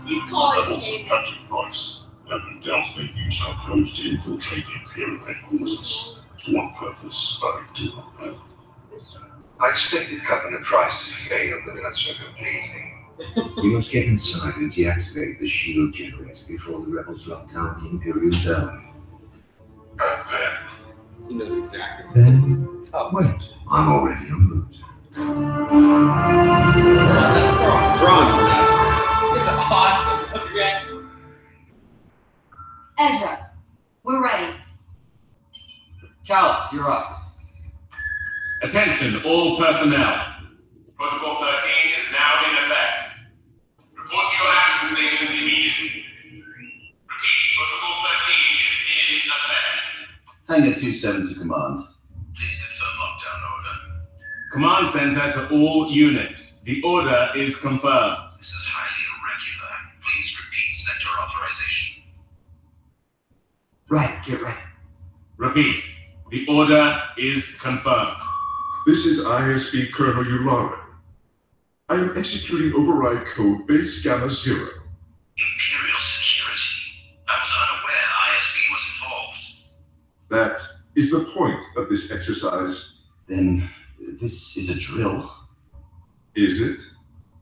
He's calling Rebels, me. Captain Price, and we doubt they used our codes to infiltrate Imperial headquarters. For what purpose, I do not know. I expected Governor Price to fail, but not so completely. We must get inside and deactivate the shield generator before the rebels lock down the Imperial Dome. And then, He knows exactly what's going on. Then, wait, I'm already en route. Thrawn's nuts. It's awesome. Okay. Ezra, we're ready. Callus, you're up. Attention, all personnel. Protocol 13 is now in effect. Report to your action stations immediately. Repeat, Protocol 13 is in effect. Hangar 27 to command. Please confirm lockdown order. Command center to all units. The order is confirmed. This is highly irregular. Please repeat sector authorization. Right, get ready. Repeat, the order is confirmed. This is ISB Colonel Yularen. I am executing override code base Gamma 0. Imperial security. I was unaware ISB was involved. That is the point of this exercise. Then this is a drill. Is it?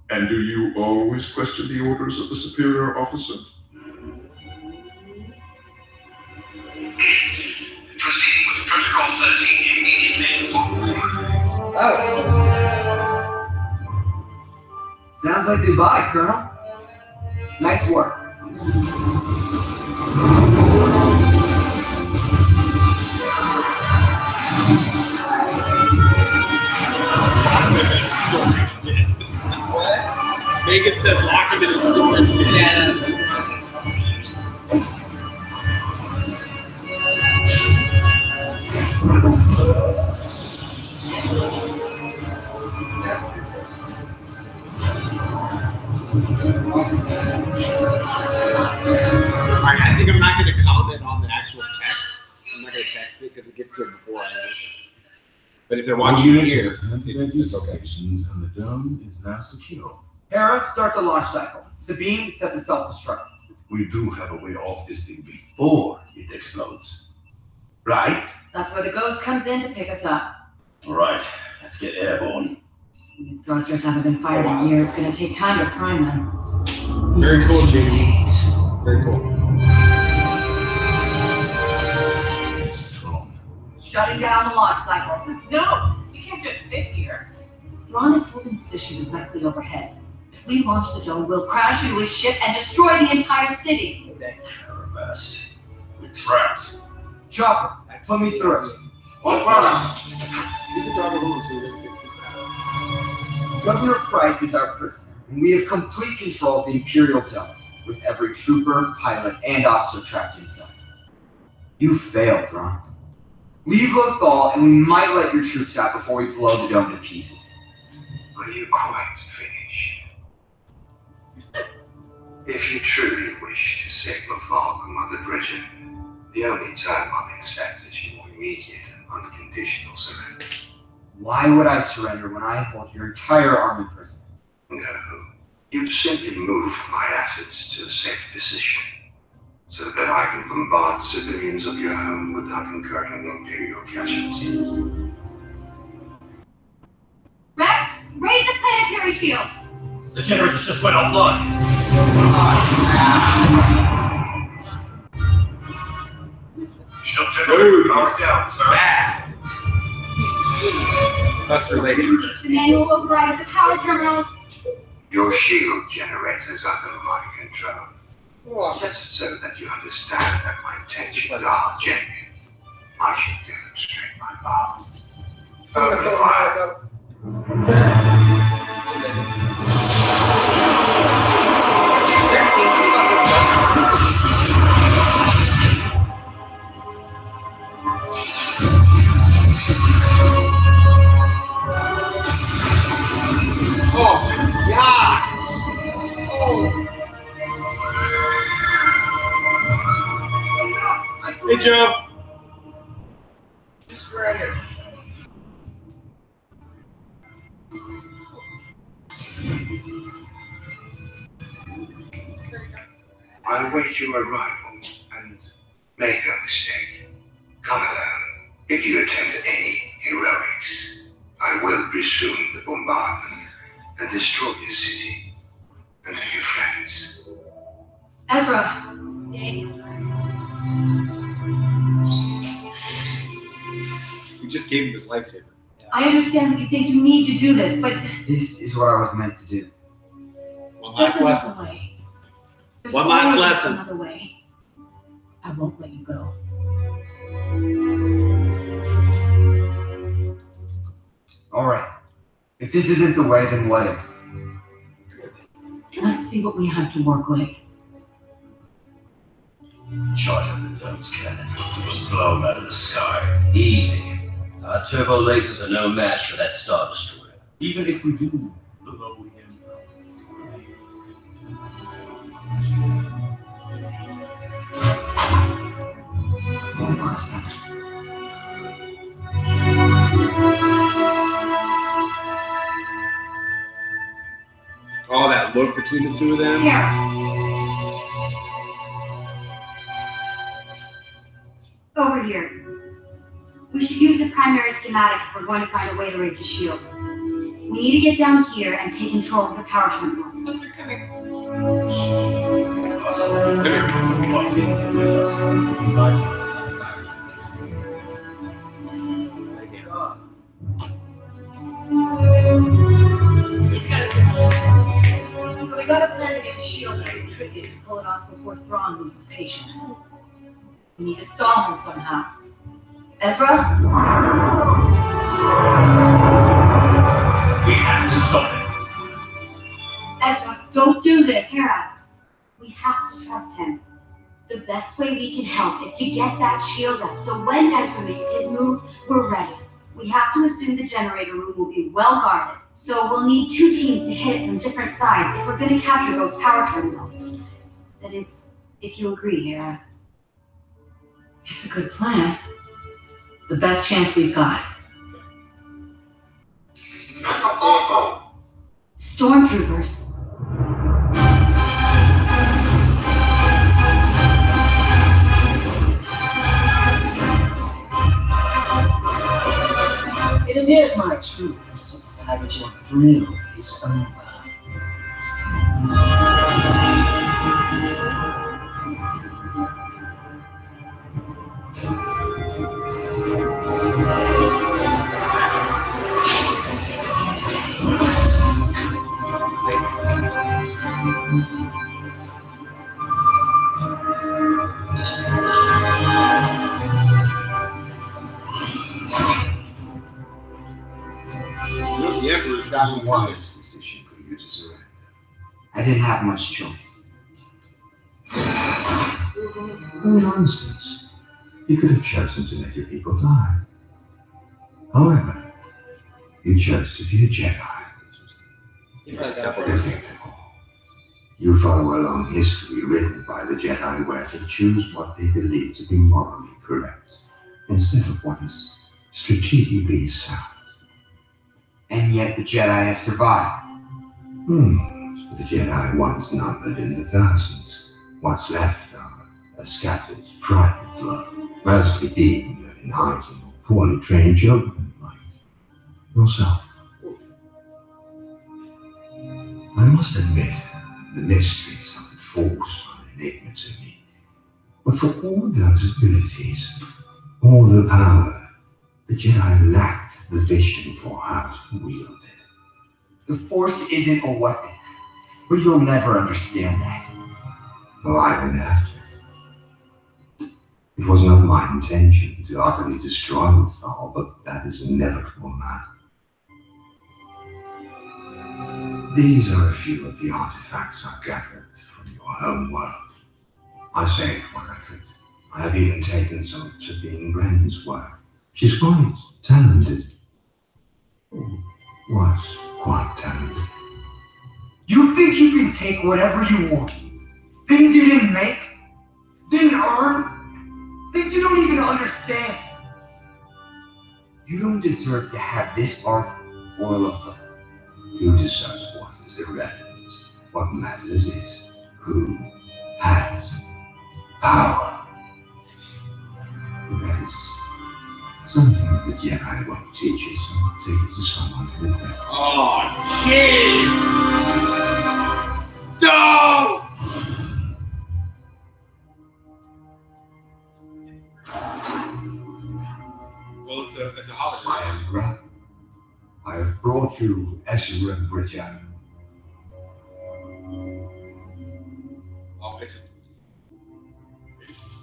And do you always question the orders of the superior officer? Proceeding with Protocol 13 immediately. Sounds like goodbye, Colonel. Nice work. What? Megan said lock him in a storage bin. Yeah. Alright, I think I'm not going to comment on the actual text. I'm not going to text it because it gets to it before I answer. But if they're watching it here, it's okay. Stations and the dome is now secure. Hera, start the launch cycle. Sabine, set the self-destruct. We do have a way off this thing before it explodes. Right? That's where the ghost comes in to pick us up. All right, let's get airborne. These thrusters haven't been fired in years. It's gonna take time to prime them. Very cool, Jamie. Very cool. It's Thrawn. Shutting down the launch cycle. No, you can't just sit here. Thrawn is holding position directly overhead. If we launch the dome, we'll crash into his ship and destroy the entire city. Caravast. We're trapped. Chopper, put me through. One problem. You can drive along so he doesn't get kicked out. Governor Price is our prisoner, and we have complete control of the Imperial Dome, with every trooper, pilot, and officer trapped inside. You failed, Thrawn. Leave Lothal, and we might let your troops out before we blow the dome to pieces. Are you quite finished? If you truly wish to save Lothal and Mother Bridget, the only term I'll accept is your immediate and unconditional surrender. Why would I surrender when I hold your entire army prisoner? No, you've simply moved my assets to a safe position, so that I can bombard civilians of your home without incurring Imperial casualties. Rex, raise the planetary shields. The generators just went offline. Shield generator powered down, sir. Bad. Buster lady. The manual override of the power terminals. Your shield generators under my control. Just so that you understand that my intentions are genuine, I should demonstrate my power. Open fire. Oh, yeah. Oh. Hey, Joe. Surrender. I await your arrival, and make no mistake. Come alone. If you attempt any heroics, I will resume the bombardment and destroy your city and your friends. Ezra, We just gave him his lightsaber. Yeah. I understand that you think you need to do this, but This is what I was meant to do. One there's last another lesson. way. There's One last always lesson. Another way. I won't let you go. All right. If this isn't the way, then what is? Let's see what we have to work with. Charge up the Dome's cannon. We'll blow him out of the sky. Easy. Our turbo lasers are no match for that Star Destroyer. Even if we do blow him out of the sky. One last time. Oh, that look between the two of them. Here. Over here. We should use the primary schematic if we're going to find a way to raise the shield. We need to get down here and take control of the power terminals. Sister, come here. So we got a plan to get the shield very tricky to pull it off before Thrawn loses patience. We need to stall him somehow. Ezra? We have to stop him. Ezra, don't do this! Hera, we have to trust him. The best way we can help is to get that shield up, so when Ezra makes his move, we're ready. We have to assume the generator room will be well guarded, so we'll need 2 teams to hit it from different sides if we're going to capture both power terminals. That is, if you agree, Hera. It's a good plan. The best chance we've got. Stormtroopers. It appears my troops have decided your drill is over. The Emperor's got me wise. Decision for you to surrender. I didn't have much choice. Oh, nonsense. You could have chosen to let your people die. However, you chose to be a Jedi. Predictable. You follow a long history written by the Jedi where they choose what they believe to be morally correct, instead of what is strategically sound. And yet the Jedi have survived. The Jedi once numbered in the thousands. What's left are a scattered, frightened blood, mostly beaten and hiding or poorly trained children like yourself. I must admit, the mysteries of the Force are an enigma to me. But for all those abilities, all the power, the Jedi lacked the vision for how to wield it. The Force isn't a weapon, but you'll never understand that. Oh, I don't have to. It was not my intention to utterly destroy Thal, but that is inevitable now. These are a few of the artifacts I've gathered from your home world. I saved what I could. I have even taken some of Sabine Wren's work. She's quite talented. Was quite talented. You think you can take whatever you want? Things you didn't make? Didn't earn? Things you don't even understand? You don't deserve to have this art or of them. Who decides what is irrelevant? What matters is who has power. That is something that Jedi won't teach you, so I'll take it to someone who will. Oh, jeez! No! Well, it's a hologram. My Emperor, Won't you Ezra and Bridger? Oh, it's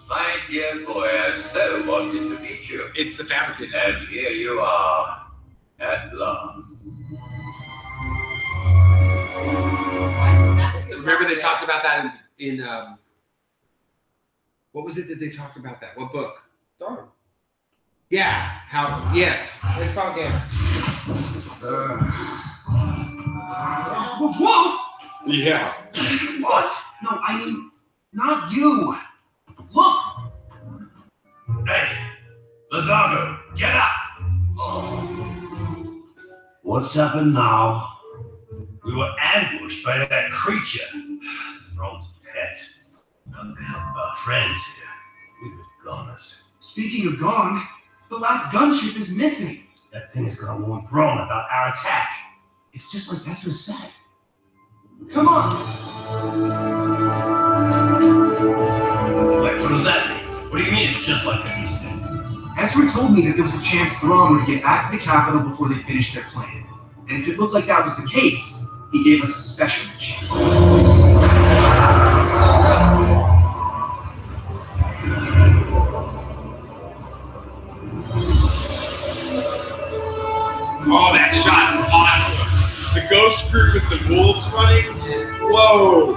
My dear boy, I so wanted to meet you. the fabricator. And here you are, at last. Remember they talked about that in what was it that they talked about that? What book? Darn. Yeah. How? Yes. It's called game. Whoa! Yeah. What? No, I mean, not you. Look! Hey, Lazago, get up! What's happened now? We were ambushed by that creature. Throne's pet. None of our friends here. We were goners. Speaking of gone, the last gunship is missing. That thing is gonna warn Throne about our attack. It's just like Ezra said. Come on! Wait, what does that mean? What do you mean it's just like Ezra said? Ezra told me that there was a chance Thrawn would get back to the capital before they finished their plan. And if it looked like that was the case, he gave us a special mission. Oh, that shot's awesome. The ghost group with the wolves running. Whoa.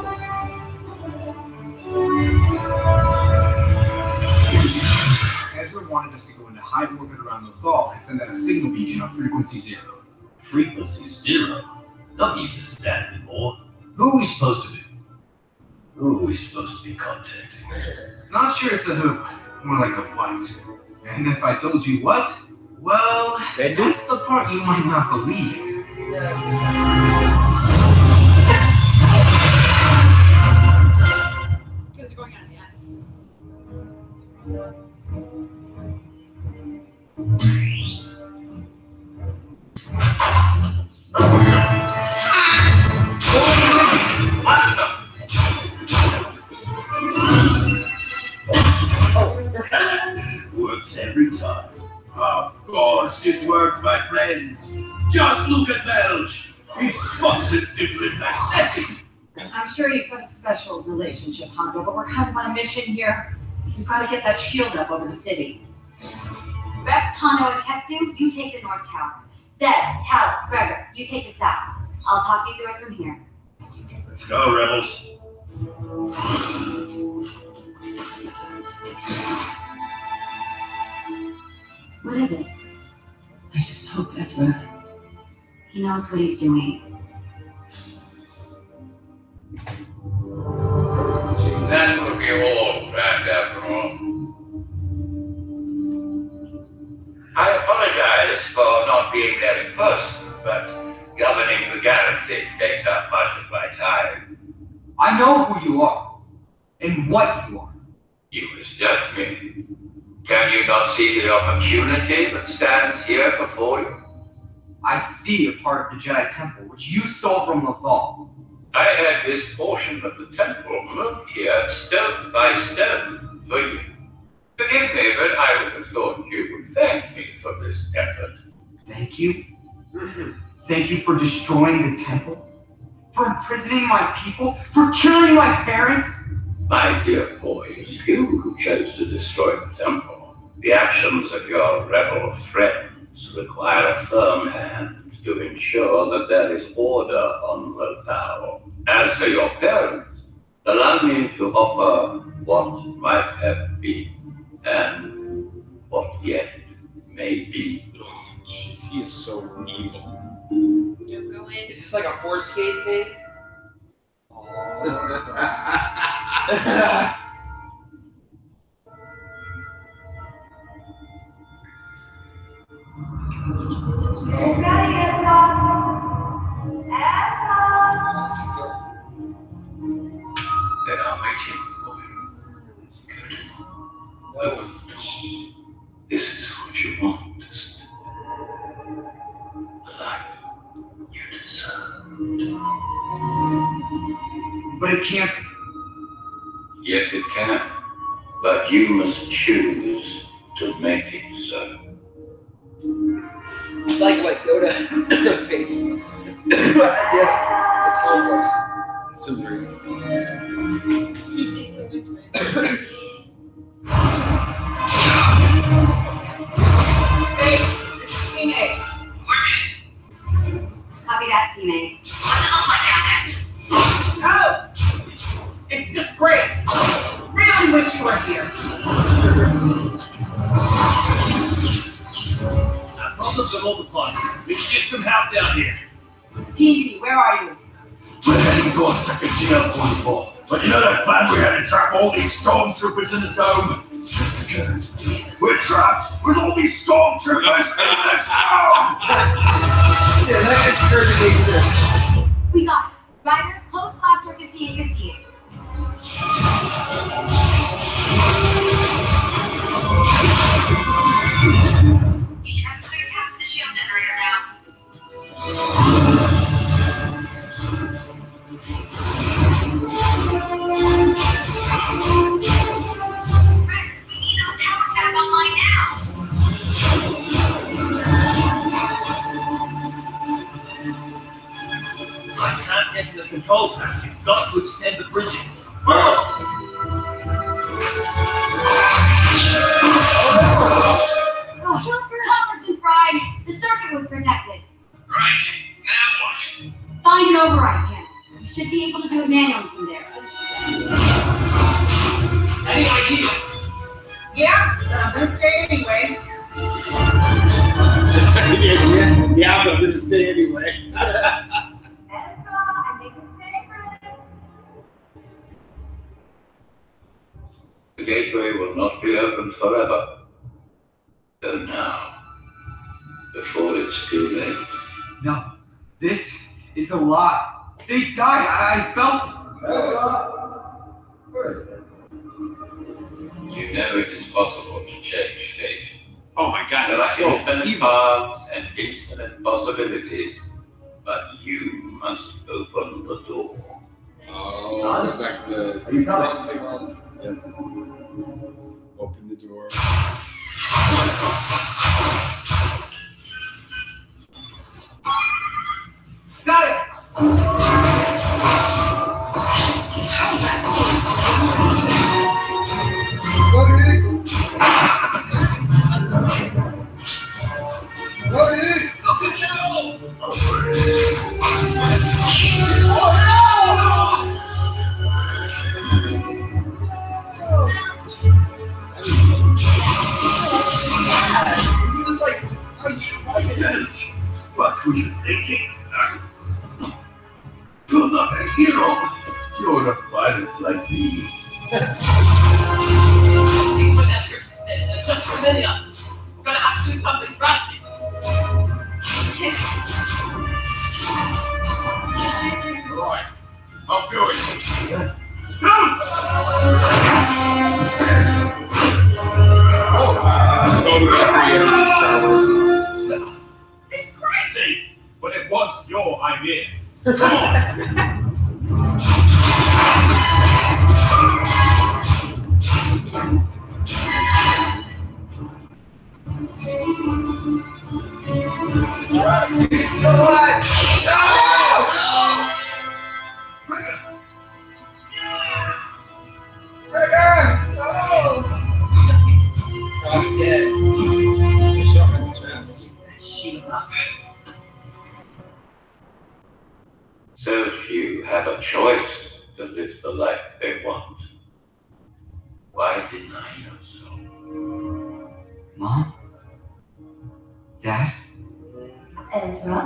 Ezra wanted us to go into high orbit around Lothal and send out a signal beacon on frequency 0. Frequency 0? Don't use a stat anymore. Who are we supposed to be? Who are we supposed to be contacting? Not sure it's a who, more like a what. And if I told you what, well, that's the part you might not believe. Because you're going out of the attic. Works every time. Of course it worked, my friends. Just look at Belch. He's positively magnetic. I'm sure you've got a special relationship, Hondo, but we're kind of on a mission here. We've got to get that shield up over the city. Rex, Hondo, and Ketsu, you take the north tower. Zed, Callus, Gregor, you take the south. I'll talk you through it from here. Let's go, rebels. What is it? I just hope Ezra. He knows what he's doing. That's looking all bad after all. I apologize for not being there in person, but governing the galaxy takes up much of my time. I know who you are, and what you are. You misjudge me. Can you not see the opportunity that stands here before you? I see a part of the Jedi Temple, which you stole from Lothal. I had this portion of the temple moved here stone by stone for you. Forgive me, but I would have thought you would thank me for this effort. Thank you? Thank you for destroying the temple? For imprisoning my people? For killing my parents? My dear boy, it was you who chose to destroy the temple. The actions of your rebel friends require a firm hand to ensure that there is order on Lothal. As for your parents, allow me to offer what might have been and what yet may be. Oh, jeez, he is so evil. Don't go in. Is this like a horse cave thing? They are waiting for you. Good. This is what you want, isn't it? The life you deserved. But it can't be. Yes, it can. But you must choose to make it so. It's like what Yoda faced at the end of the Clone Wars. Similar. He did go into it. Hey, this is Team A. Copy that, Team A. What's it look like down there? Oh, it's just great. Really wish you were here. Our problems are multiplying. We can get some help down here. Team B, where are you? We're heading towards Sector GL44. But you know that plan we had to trap all these stormtroopers in the dome? Just occurred. We're trapped with all these stormtroopers in this dome! Yeah, that just occurred to me too. We got it. Ryder, close cluster 5858. You should have a clear path to the shield generator now. Rex, we need those towers back online now. I can't get to the control panel. It's got to extend the bridges. Chopper's been fried. The circuit was protected. Right. Now what? Find an override panel. You should be able to do it manually from there. Any ideas? Yeah, but I'm gonna stay anyway. Yeah, but I'm gonna stay anyway. The gateway will not be open forever. Go now, before it's too late. No, this is a lot. They died. I felt You know it is possible to change fate. Oh my God, There it's are so infinite evil. paths and infinite possibilities, but you must open the door. Oh, goes back to the. Are you coming? 2 months. Yep. Open the door. Got it. What were you thinking? You're not a hero. You're a pilot like me. Think with Esther's extended. There's just too many of them. We're gonna have to do something drastic. Right. I'll do it. Totally creative in Star Wars. It's crazy, but it was your idea. Come on. So what? No! Trigger! No! Probably dead. They shot him in the chest. Shield up. So few have a choice to live the life they want. Why deny yourself? Mom? Dad? Ezra?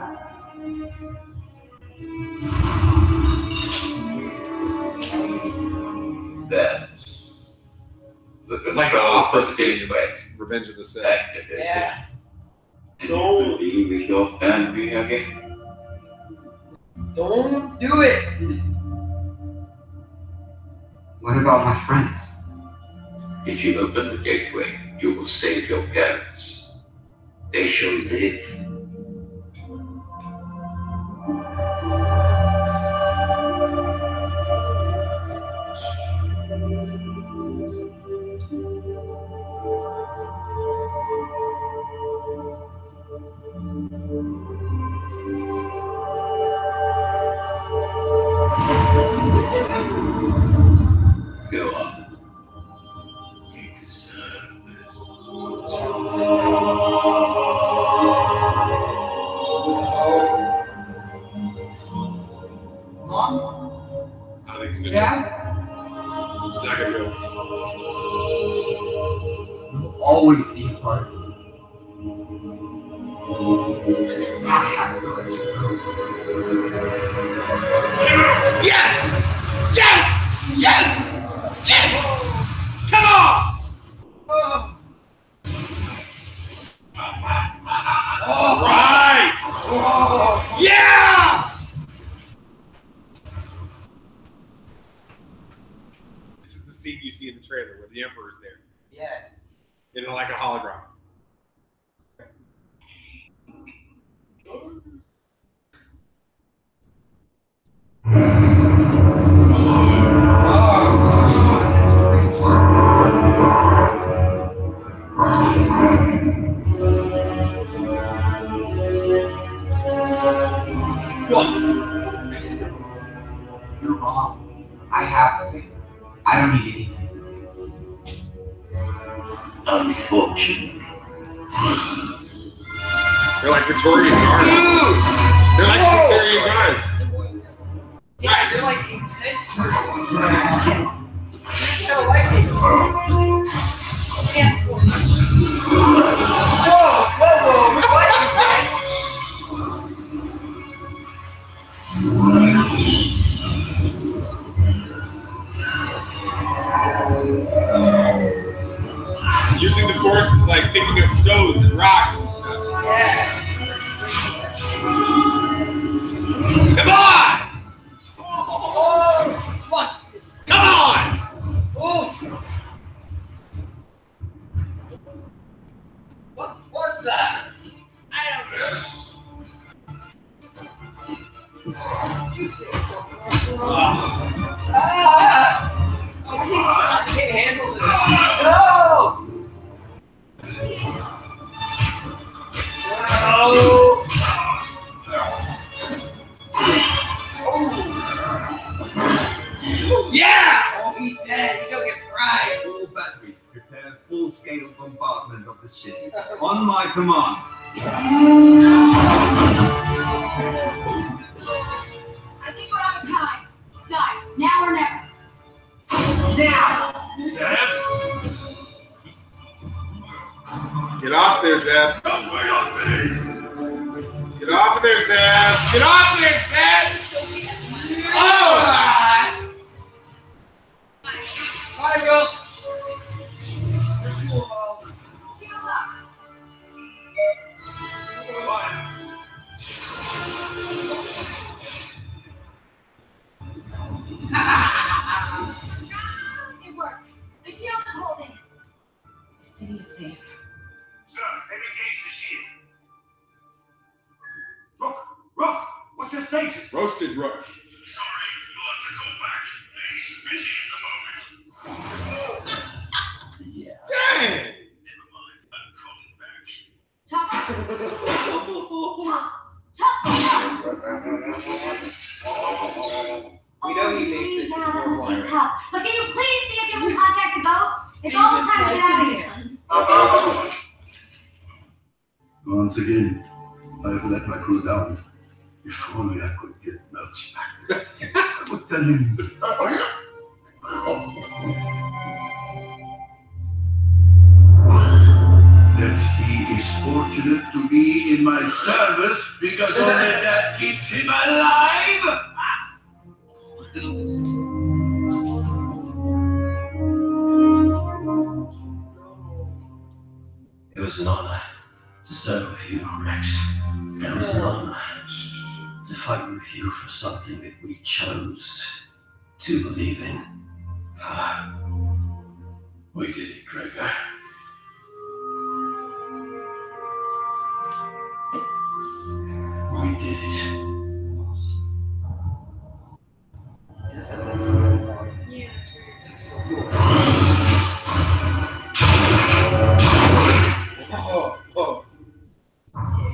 That's the It's like the control opera of the scene in gateway. Revenge of the Sith. Activated. Yeah. And you will be with your family again. Don't do it. What about my friends? If you open the gateway, you will save your parents. They shall live. It's gonna Yeah. It's not gonna go. You'll always be a part of me. I have to let you go. Yes! Yes! Yes! Yes! Come on! All right! Yeah! This is the scene you see in the trailer where the Emperor's there. Yeah. In like a hologram. You're wrong. I have the thing. I don't need anything from you. Unfortunately. They're like Praetorian guards. They're like Praetorian guards. Yeah, they're like intense for kind of like it. Yeah. Whoa, what is this? Using the force is like picking up stones and rocks and stuff. Yeah. Come on! Oh, what? Come on! Oh. What was that? I don't know. I can't handle this. No! Yeah! Oh, he's dead. He's gonna get fried. All batteries, prepare full-scale bombardment of the city. On my command. I think we're out of time. Guys, now or never. Now! Get off there, Zeb. Don't wait on me. Get off of there, Zeb. Get off there, Zeb! Oh! Bye, girl. It worked. The shield is holding. The city is safe. Sir, they've engaged the shield. Rook, what's your status? Roasted Rook. Sorry, you'll have to go back. He's busy at the moment. Yeah. Dang! Never mind, I'm coming back. Chop. We know he makes it. Yeah, that must be tough. But can you please see if you can contact the ghost? It's almost time to get out of here. Once again, I've let my crew down. If only I could get Melch back. I would tell him that he is fortunate to be in my service because only that keeps him alive. It was an honor to serve with you, Rex. It was an honor to fight with you for something that we chose to believe in. We did it, Gregor. We did it. Yeah, it's weird.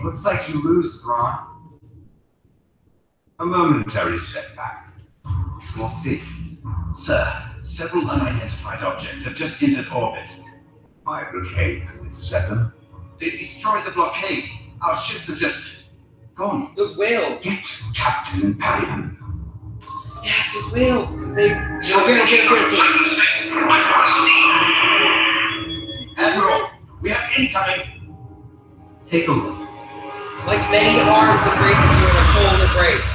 Looks like you lose, Thrawn. A momentary setback. We'll see. Sir, several unidentified objects have just entered orbit. My blockade could intercept them. They destroyed the blockade. Our ships are just gone. Those whales. Get Captain Imperium. Yes, it whales, because they. Okay. Admiral, we have incoming. Take a look. Like many arms embracing you in a cold embrace.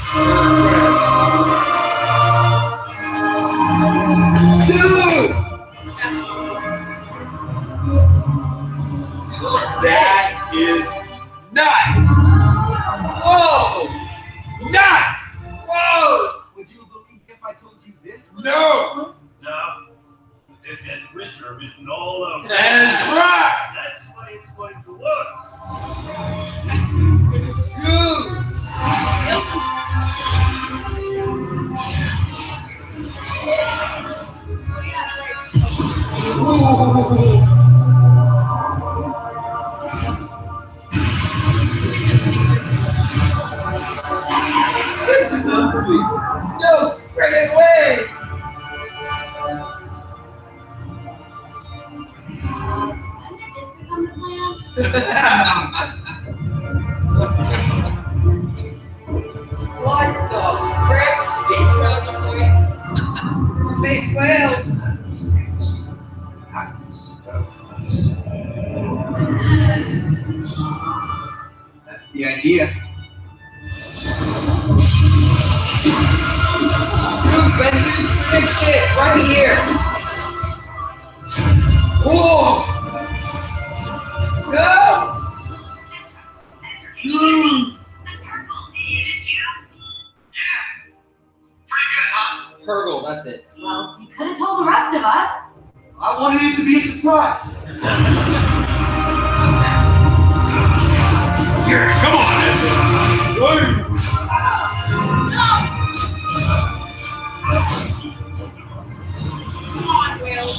Dude! That is nuts! Whoa! Nuts! Whoa! Would you believe if I told you this? No! No. This has Bridger written all over it. That's right! That's why it's going to work. This is unbelievable. No friggin' way! When did this become the plan? What the frick? Space whales are going. Space whales! That's the idea. Dude, Ben, do big shit right here. Whoa! No! Dude! Purgle, that's it. Well, you could have told the rest of us. I wanted it to be a surprise. Here, come on, Ezra. Come on, whales.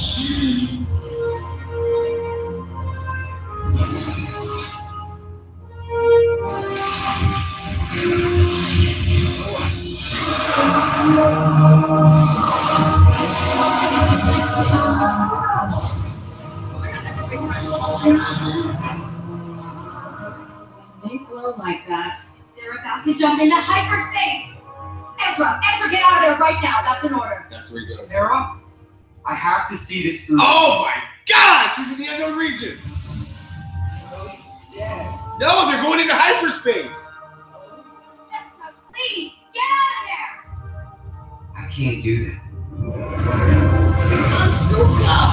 They glow like that. They're about to jump into hyperspace. Ezra, get out of there right now. That's an order. That's where he goes. Era, I have to see this through. Oh my gosh! He's in the unknown regions. Yeah. No, they're going into hyperspace. Ezra, please, get out of there. I can't do that. I'm so dumb.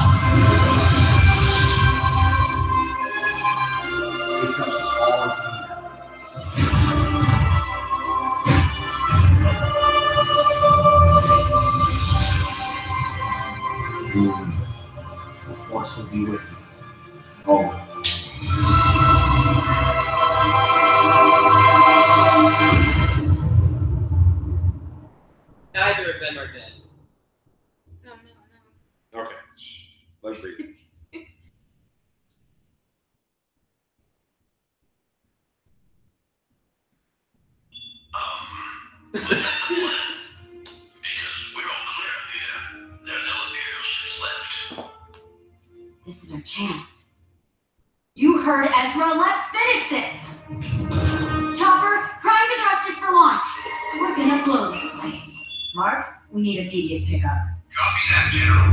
It's up to all of you. The Force will be with you. Always. Neither of them are dead. No. Okay, shh. Let him breathe. Because we're all clear here. There are no Imperial ships left. This is our chance. You heard Ezra. Let's finish this. Chopper, prime the thrusters for launch. We're gonna blow this place. Mark, we need immediate pickup. Copy that, General.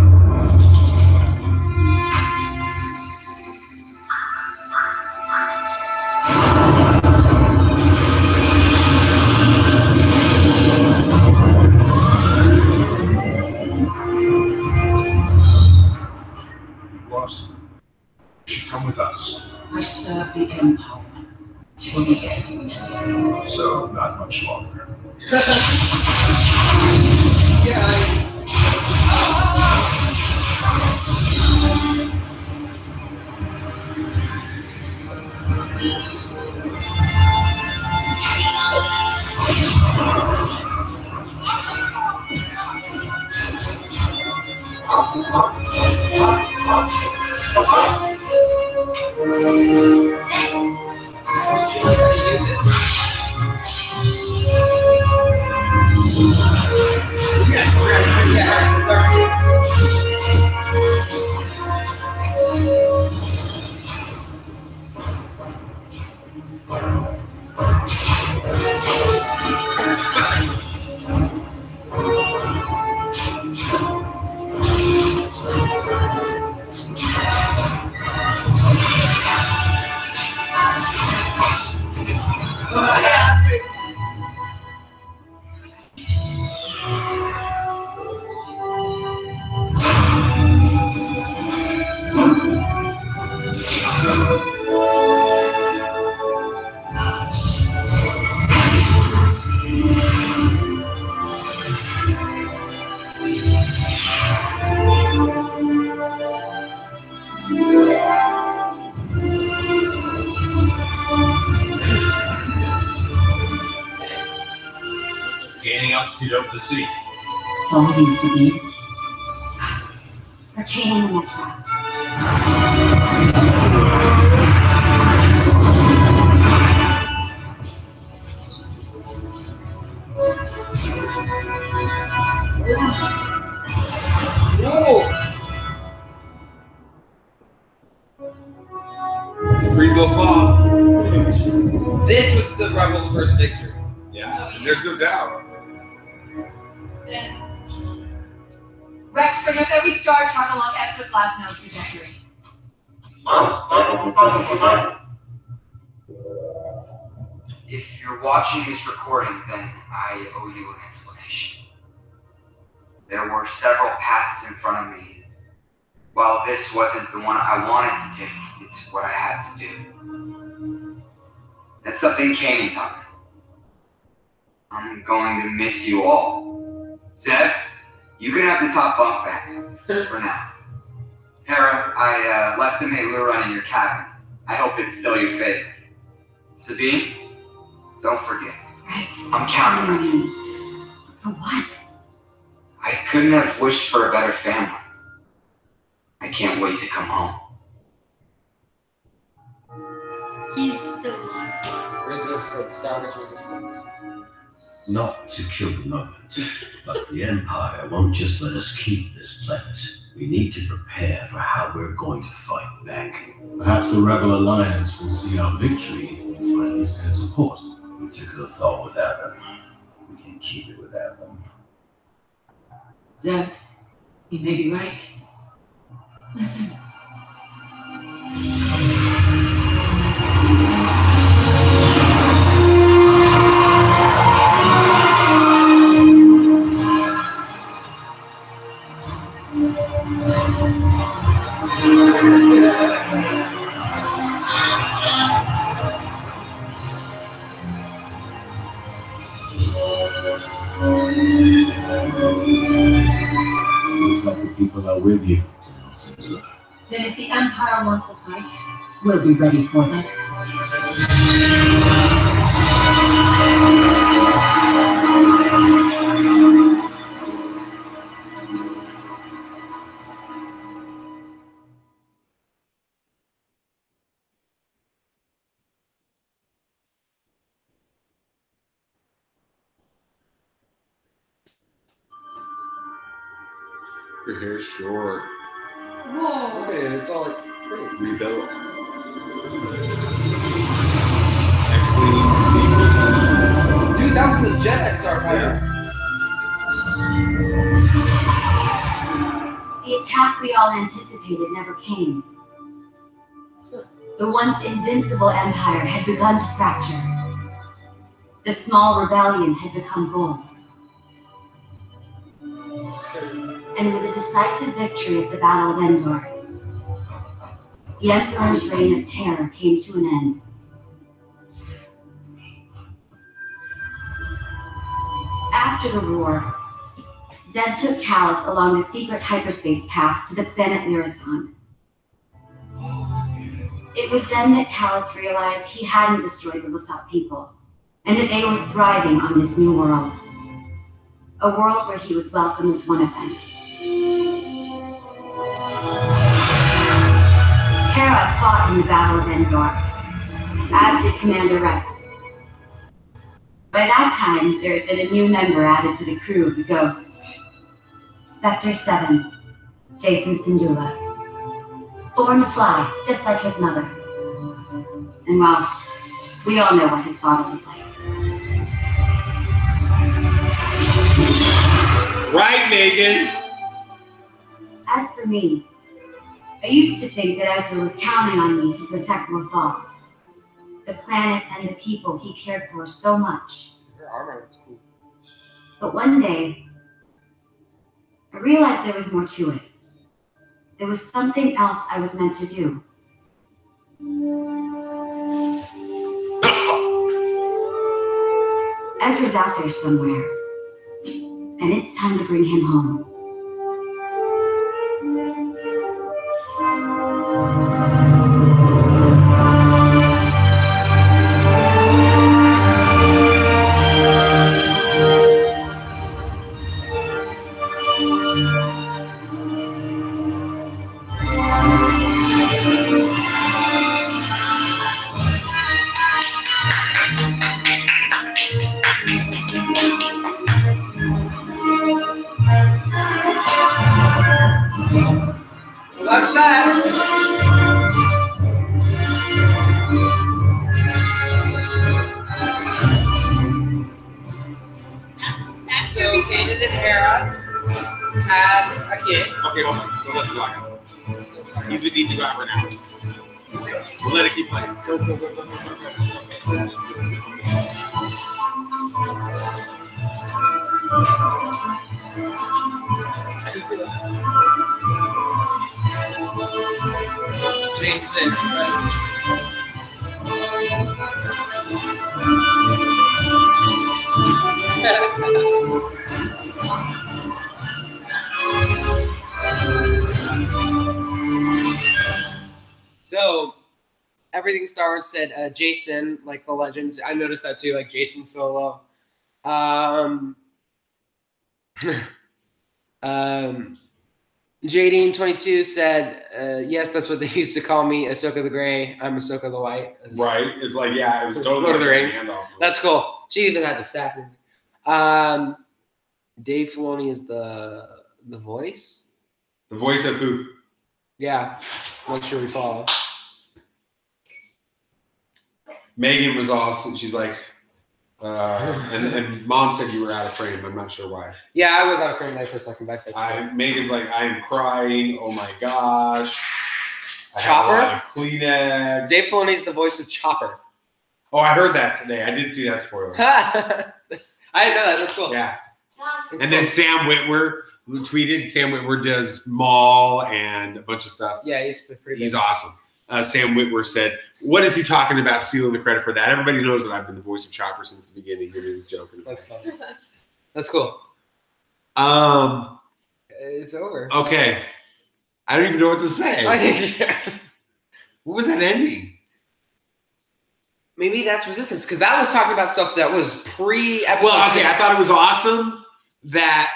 Lost him. You should come with us. I serve the Empire till the end. So, not much longer. gaining altitude over the sea. It's all you, Sabine. We're Kane in this rock. Freed the fog. This was the rebels' first victory. Yeah, and there's no doubt. Rex, bring up every star chart along Ezra's last known trajectory. If you're watching this recording, then I owe you an explanation. There were several paths in front of me. While this wasn't the one I wanted to take, it's what I had to do. That's something Kanan taught me. I'm going to miss you all. Zeb, you can have the top bunk back for now. Hera, I left a Maelur run in your cabin. I hope it's still your favorite. Sabine, don't forget. Right. I'm counting on you. For what? I couldn't have wished for a better family. I can't wait to come home. He's still alive. Resistance, Star Wars resistance. Not to kill the moment, but the Empire won't just let us keep this planet. We need to prepare for how we're going to fight back. Perhaps the Rebel Alliance will see our victory and finally send support. We took Lothal without them. We can keep it without them. Zeb, you may be right. Listen. Looks like the people are with you. Then if the Empire wants a fight, We'll be ready for them. Your hair's short. Whoa. Look at it, it's all like pretty. Rebuilt. X-Wings, B-Wings. Dude, that was the Jedi Starfighter. The attack we all anticipated never came. The once invincible empire had begun to fracture. The small rebellion had become bold. And with a decisive victory at the Battle of Endor, the Emperor's reign of terror came to an end. After the war, Zeb took Callus along the secret hyperspace path to the planet Lyrasan. It was then that Callus realized he hadn't destroyed the Lasat people, and that they were thriving on this new world. A world where he was welcome as one of them. Hera fought in the Battle of Endor, as did Commander Rex. By that time, there had been a new member added to the crew of the Ghost. Spectre 7, Jason Syndulla. Born to fly, just like his mother. And well, we all know what his father was like. Right, Megan. As for me, I used to think that Ezra was counting on me to protect Lothal, the planet and the people he cared for so much. Her armor looks cool. But one day, I realized there was more to it. There was something else I was meant to do. Ezra's out there somewhere, and it's time to bring him home. that? That's So Kaden and Hera had a kid. Okay, hold on. Don't let the clock go. He's with DT right now. We'll let it keep playing. Go, go, go, go, go, go, Jason. So, everything Star Wars said, Jason, like the legends. I noticed that too, like Jason Solo. Jadine22 said, yes, that's what they used to call me, Ahsoka the Grey. I'm Ahsoka the White. Right. It's like, yeah, it was totally Lord of the like Rings. Gandalf. That's cool. She even had the staff in. Dave Filoni is the voice. The voice of who? Yeah. Make sure we follow. Megan was awesome. She's like, and Mom said you were out of frame. I'm not sure why. Yeah, I was out of frame there for a second, but I fixed it. Megan's like, I am crying. Oh my gosh. I Chopper? have a lot of Kleenex. Dave Filoni's the voice of Chopper. Oh, I heard that today. I did see that spoiler. I didn't know that. That's cool. Yeah. That's And then cool. Sam Witwer tweeted. Sam Witwer does Maul and a bunch of stuff. Yeah, he's pretty He's big. awesome. Sam Witwer said, what is he talking about stealing the credit for that? Everybody knows that I've been the voice of Chopper since the beginning. And he was joking. That's fun. That's cool. It's over. Okay. I don't even know what to say. What was that ending? Maybe that's Resistance, because that was talking about stuff that was pre-episode Well, okay, 6. I thought it was awesome that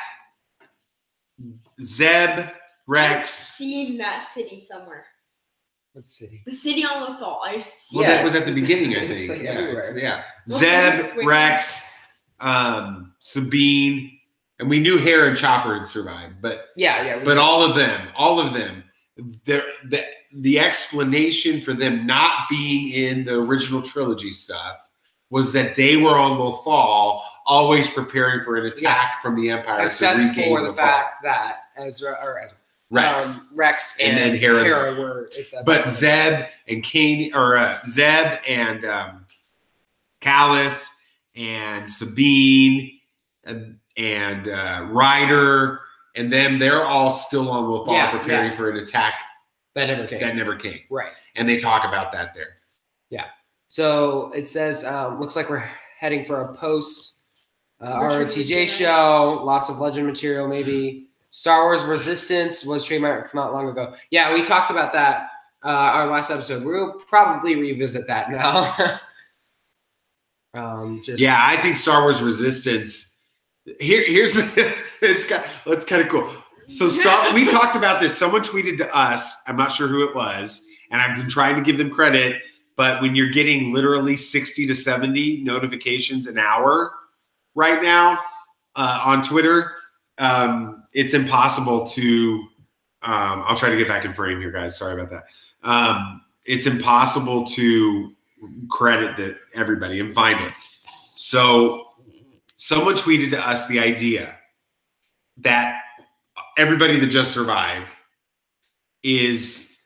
Zeb, Rex. Seen that city somewhere. What city? The city on Lethal. I've seen. Well, that was at the beginning, I It's think. like everywhere. Yeah. Well, Zeb, it's weird. Rex, Sabine, and we knew Hera and Chopper had survived, but Yeah. but all of them, the explanation for them not being in the original trilogy stuff was that they were on Lothal, always preparing for an attack from the Empire Except to regain for the Lothal. fact that Rex And then and Hera were. But Zeb and Kane, or Zeb and Callus and Sabine and Ryder and them, they're all still on Lothal preparing for an attack that never came. Right. And they talk about that there. Yeah. So it says, looks like we're heading for a post ROTJ show, lots of legend material, maybe. Star Wars Resistance was trademarked not long ago. Yeah, we talked about that our last episode. We'll probably revisit that now. Yeah, I think Star Wars Resistance. Here's the it's kind of cool. So we talked about this. Someone tweeted to us. I'm not sure who it was, and I've been trying to give them credit. But when you're getting literally 60 to 70 notifications an hour right now on Twitter, it's impossible to. I'll try to get back in frame here, guys. Sorry about that. It's impossible to credit everybody and find it. So someone tweeted to us the idea that everybody that just survived is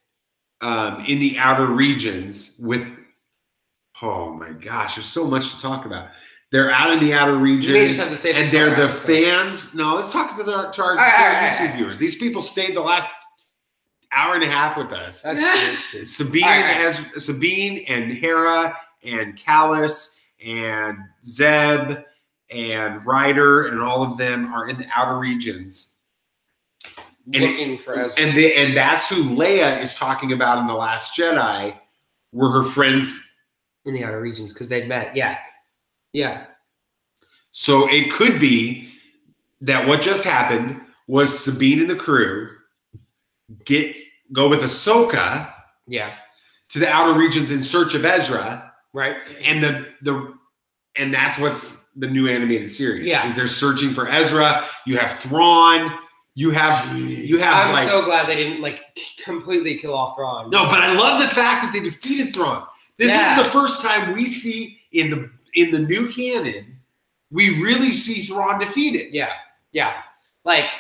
in the outer regions with, oh my gosh, there's so much to talk about. They're out in the outer regions, You may just have to say this and they're for the us, so. fans. No, let's talk to our YouTube viewers. These people stayed the last hour and a half with us. That's true. Sabine and Hera and Callus and Zeb and Ryder and all of them are in the outer regions. Looking for Ezra. And that's who Leia is talking about in The Last Jedi, were her friends in the outer regions because they'd met. Yeah. Yeah. So it could be that what just happened was Sabine and the crew go with Ahsoka to the outer regions in search of Ezra. Right. And and that's what's the new animated series. Yeah. Is they're searching for Ezra. You have Thrawn. You have I'm like so glad they didn't like completely kill off Thrawn. no, but I love the fact that they defeated Thrawn. This is the first time we see in the new canon we really see Thrawn defeated. Yeah. Like,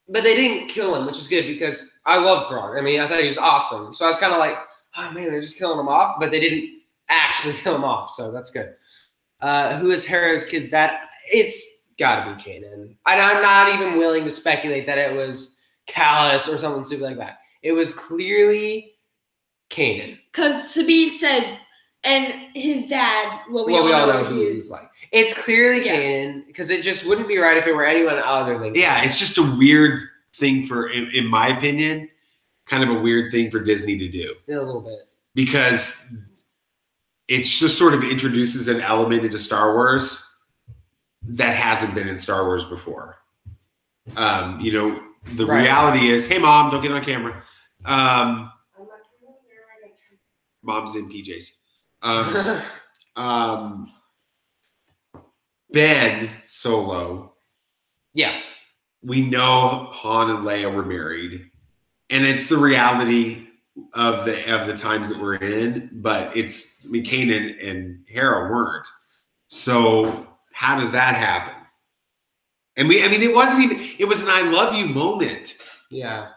but they didn't kill him, which is good because I love Thrawn. I mean, I thought he was awesome. So I was kind of like, oh man, they're just killing him off, but they didn't actually kill him off. So that's good. Who is Hera's kid's dad? It's got to be Kanan. And I'm not even willing to speculate that it was Callus or something stupid like that. It was clearly Kanan. Because Sabine said, and his dad, well, we all know who he's like. It's clearly Kanan because it just wouldn't be right if it were anyone other than Kanan. Yeah, it's just a weird thing for, in my opinion, kind of a weird thing for Disney to do. Yeah, a little bit. Because it just sort of introduces an element into Star Wars that hasn't been in Star Wars before. You know, the reality is, hey, Mom, don't get on camera. Mom's in PJs. Ben Solo. Yeah. We know Han and Leia were married. And it's the reality of the times that we're in, but Kanan and Hera weren't. So how does that happen? And it was an I love you moment. Yeah.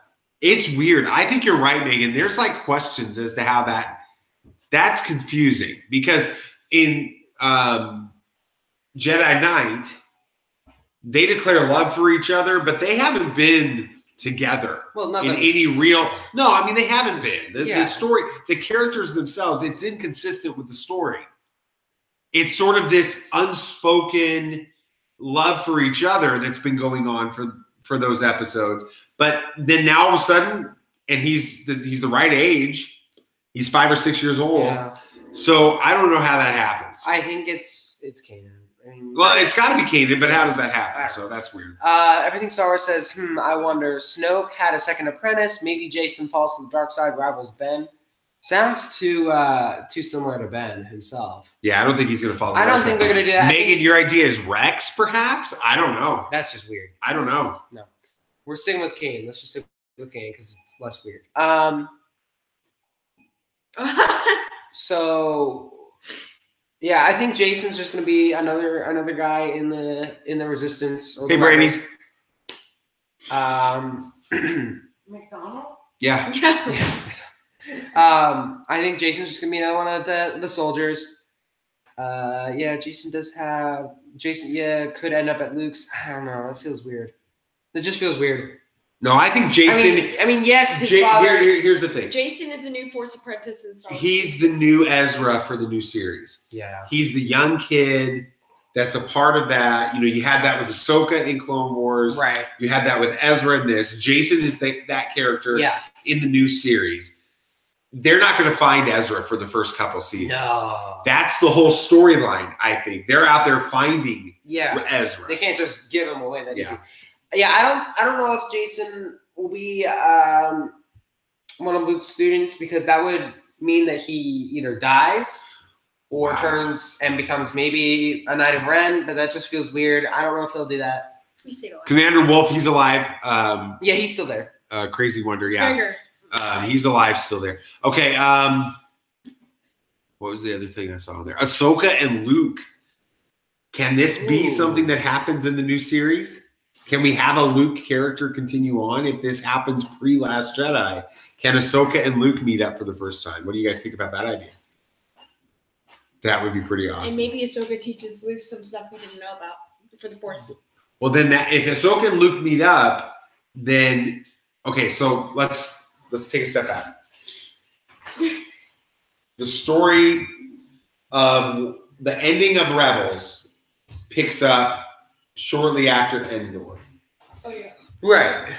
It's weird. I think you're right, Megan. There's like questions as to how that's confusing because in Jedi Knight, they declare love for each other, but they haven't been together in any real. No, I mean they haven't been. The story, the characters themselves, it's inconsistent with the story. It's sort of this unspoken love for each other that's been going on for those episodes. But then now all of a sudden, and he's the right age. He's 5 or 6 years old. Yeah. So I don't know how that happens. I think it's Kanan. I mean, well, it's got to be Kanan, but how does that happen? So that's weird. Everything Star Wars says, I wonder. Snoke had a second apprentice. Maybe Jason falls to the dark side, rivals Ben. Sounds too similar to Ben himself. Yeah, I don't think he's going to follow. I don't think they're going to do that. Megan, your idea is Rex, perhaps? I don't know. That's just weird. I don't know. No, we're sticking with Kanan. Let's just stick with Kanan because it's less weird. So. Yeah, I think Jason's just going to be another guy in the Resistance. Or hey, Brady. McDonald? Yeah. I think Jason's just going to be another one of the soldiers. Jason does have... Jason, could end up at Luke's. I don't know. It feels weird. It just feels weird. No, I think Jason... I mean yes, his father... Here's the thing. Jason is a new Force apprentice in Star Wars. He's the new Ezra for the new series. Yeah. He's the young kid that's a part of that. You know, you had that with Ahsoka in Clone Wars. Right. You had that with Ezra in this. Jason is that character in the new series. They're not going to find Ezra for the first couple seasons. No. That's the whole storyline, I think. They're out there finding Ezra. They can't just give him away that easy. Yeah, I don't know if Jason will be one of Luke's students because that would mean that he either dies or turns and becomes maybe a Knight of Ren, but that just feels weird. I don't know if he'll do that. Commander Wolf, he's alive. Yeah, he's still there. Crazy Wonder, he's alive, still there. Okay, what was the other thing I saw there? Ahsoka and Luke. Can this be something that happens in the new series? Can we have a Luke character continue on if this happens pre-Last Jedi? Can Ahsoka and Luke meet up for the first time? What do you guys think about that idea? That would be pretty awesome. And maybe Ahsoka teaches Luke some stuff we didn't know about for the Force. Well, then if Ahsoka and Luke meet up, then okay. So let's take a step back. The story of the ending of Rebels picks up shortly after Endor. Oh yeah. Right.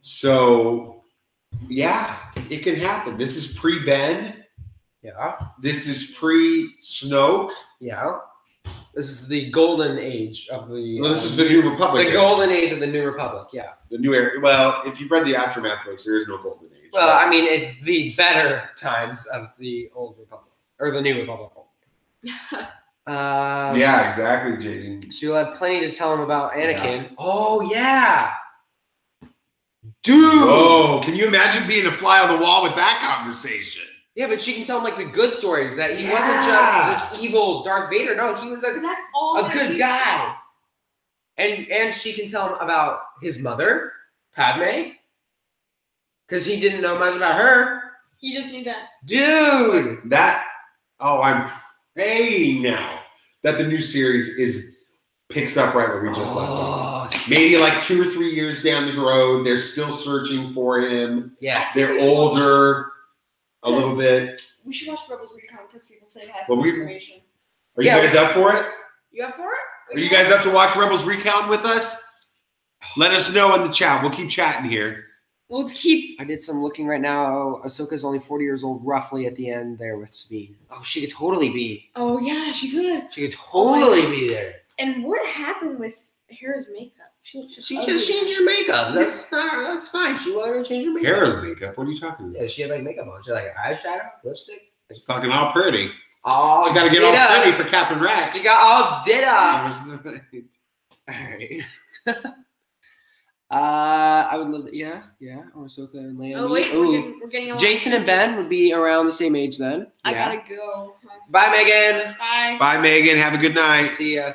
So yeah, it can happen. This is pre-Ben. Yeah. This is pre-Snoke. Yeah. This is the golden age of the... Well, this is the New Republic. The golden age of the New Republic, yeah. The new era. Well, if you've read the Aftermath books, there is no golden age. Well, I mean, it's the better times of the Old Republic. Or the New Republic. Yeah, exactly, Jaden. She'll have plenty to tell him about Anakin. Yeah. Oh yeah, dude. Whoa! Can you imagine being a fly on the wall with that conversation? Yeah, but she can tell him like the good stories that he wasn't just this evil Darth Vader. No, he was That's all a good guy. And she can tell him about his mother, Padme, because he didn't know much about her. You just knew that. Dude! I'm praying now that the new series picks up right where we just left off. Maybe like 2 or 3 years down the road, they're still searching for him. Yeah. They're older a little bit. We should watch Rebels Recon because people say it has Well, some we- information. Are you guys up for it? You up for it? Are you guys up to watch Rebels Recon with us? Let us know in the chat. We'll keep chatting here. We'll keep. I did some looking right now. Ahsoka's only 40 years old, roughly at the end there with Sabine. Oh, she could totally be. Oh yeah, she could. She could totally be there. And what happened with Hera's makeup? She looks just. She ugly. just changed her makeup. That's fine. She wanted to change her makeup. Hera's makeup? What are you talking about? Yeah, she had like makeup on. She had like eyeshadow, lipstick. She's talking all pretty. Oh, She got to get all pretty for Captain Rex. She got all did up. All right. I would love that. Yeah, or Ahsoka and Leia. Oh wait, we're getting a lot. Jason and Ben would be around the same age then. I Yeah. gotta go. Bye, Megan. Bye. Bye, Megan. Have a good night. See ya.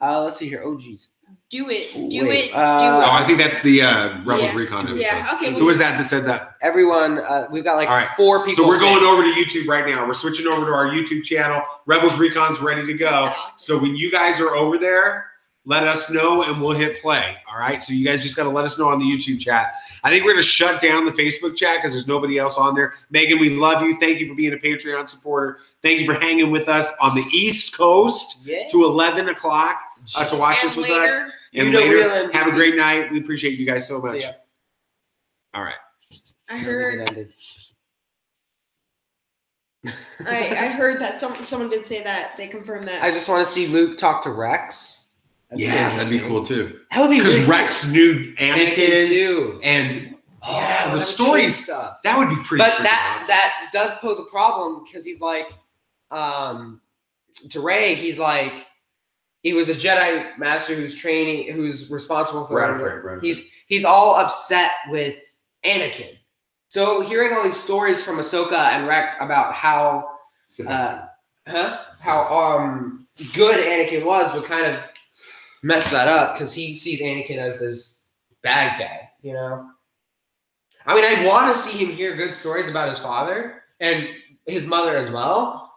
Let's see here. Oh, geez. Do it. Wait, Do it. Oh, I think that's the Rebels Recon episode. Yeah. Okay. Who was that said that? Everyone, we've got like All right. 4 people. So we're saying- going over to YouTube right now. We're switching over to our YouTube channel. Rebels Recon's ready to go. So when you guys are over there, let us know and we'll hit play. All right. So you guys just got to let us know on the YouTube chat. I think we're going to shut down the Facebook chat because there's nobody else on there. Megan, we love you. Thank you for being a Patreon supporter. Thank you for hanging with us on the East Coast to 11 o'clock to watch us with us. And later, have a great night. We appreciate you guys so much. All right. I heard. I heard that someone did say that they confirmed that. I just want to see Luke talk to Rex. Yeah, that'd be cool too. That would be because really Rex knew Anakin too, and that the would stories change stuff. That would be pretty. But freaking that awesome. that does pose a problem because he's like, to Rey, he's like, he was a Jedi master who's responsible for. Right. He's all upset with Anakin. So hearing all these stories from Ahsoka and Rex about how good Anakin was would kind of mess that up because he sees Anakin as this bad guy, you know? I mean, I want to see him hear good stories about his father and his mother as well,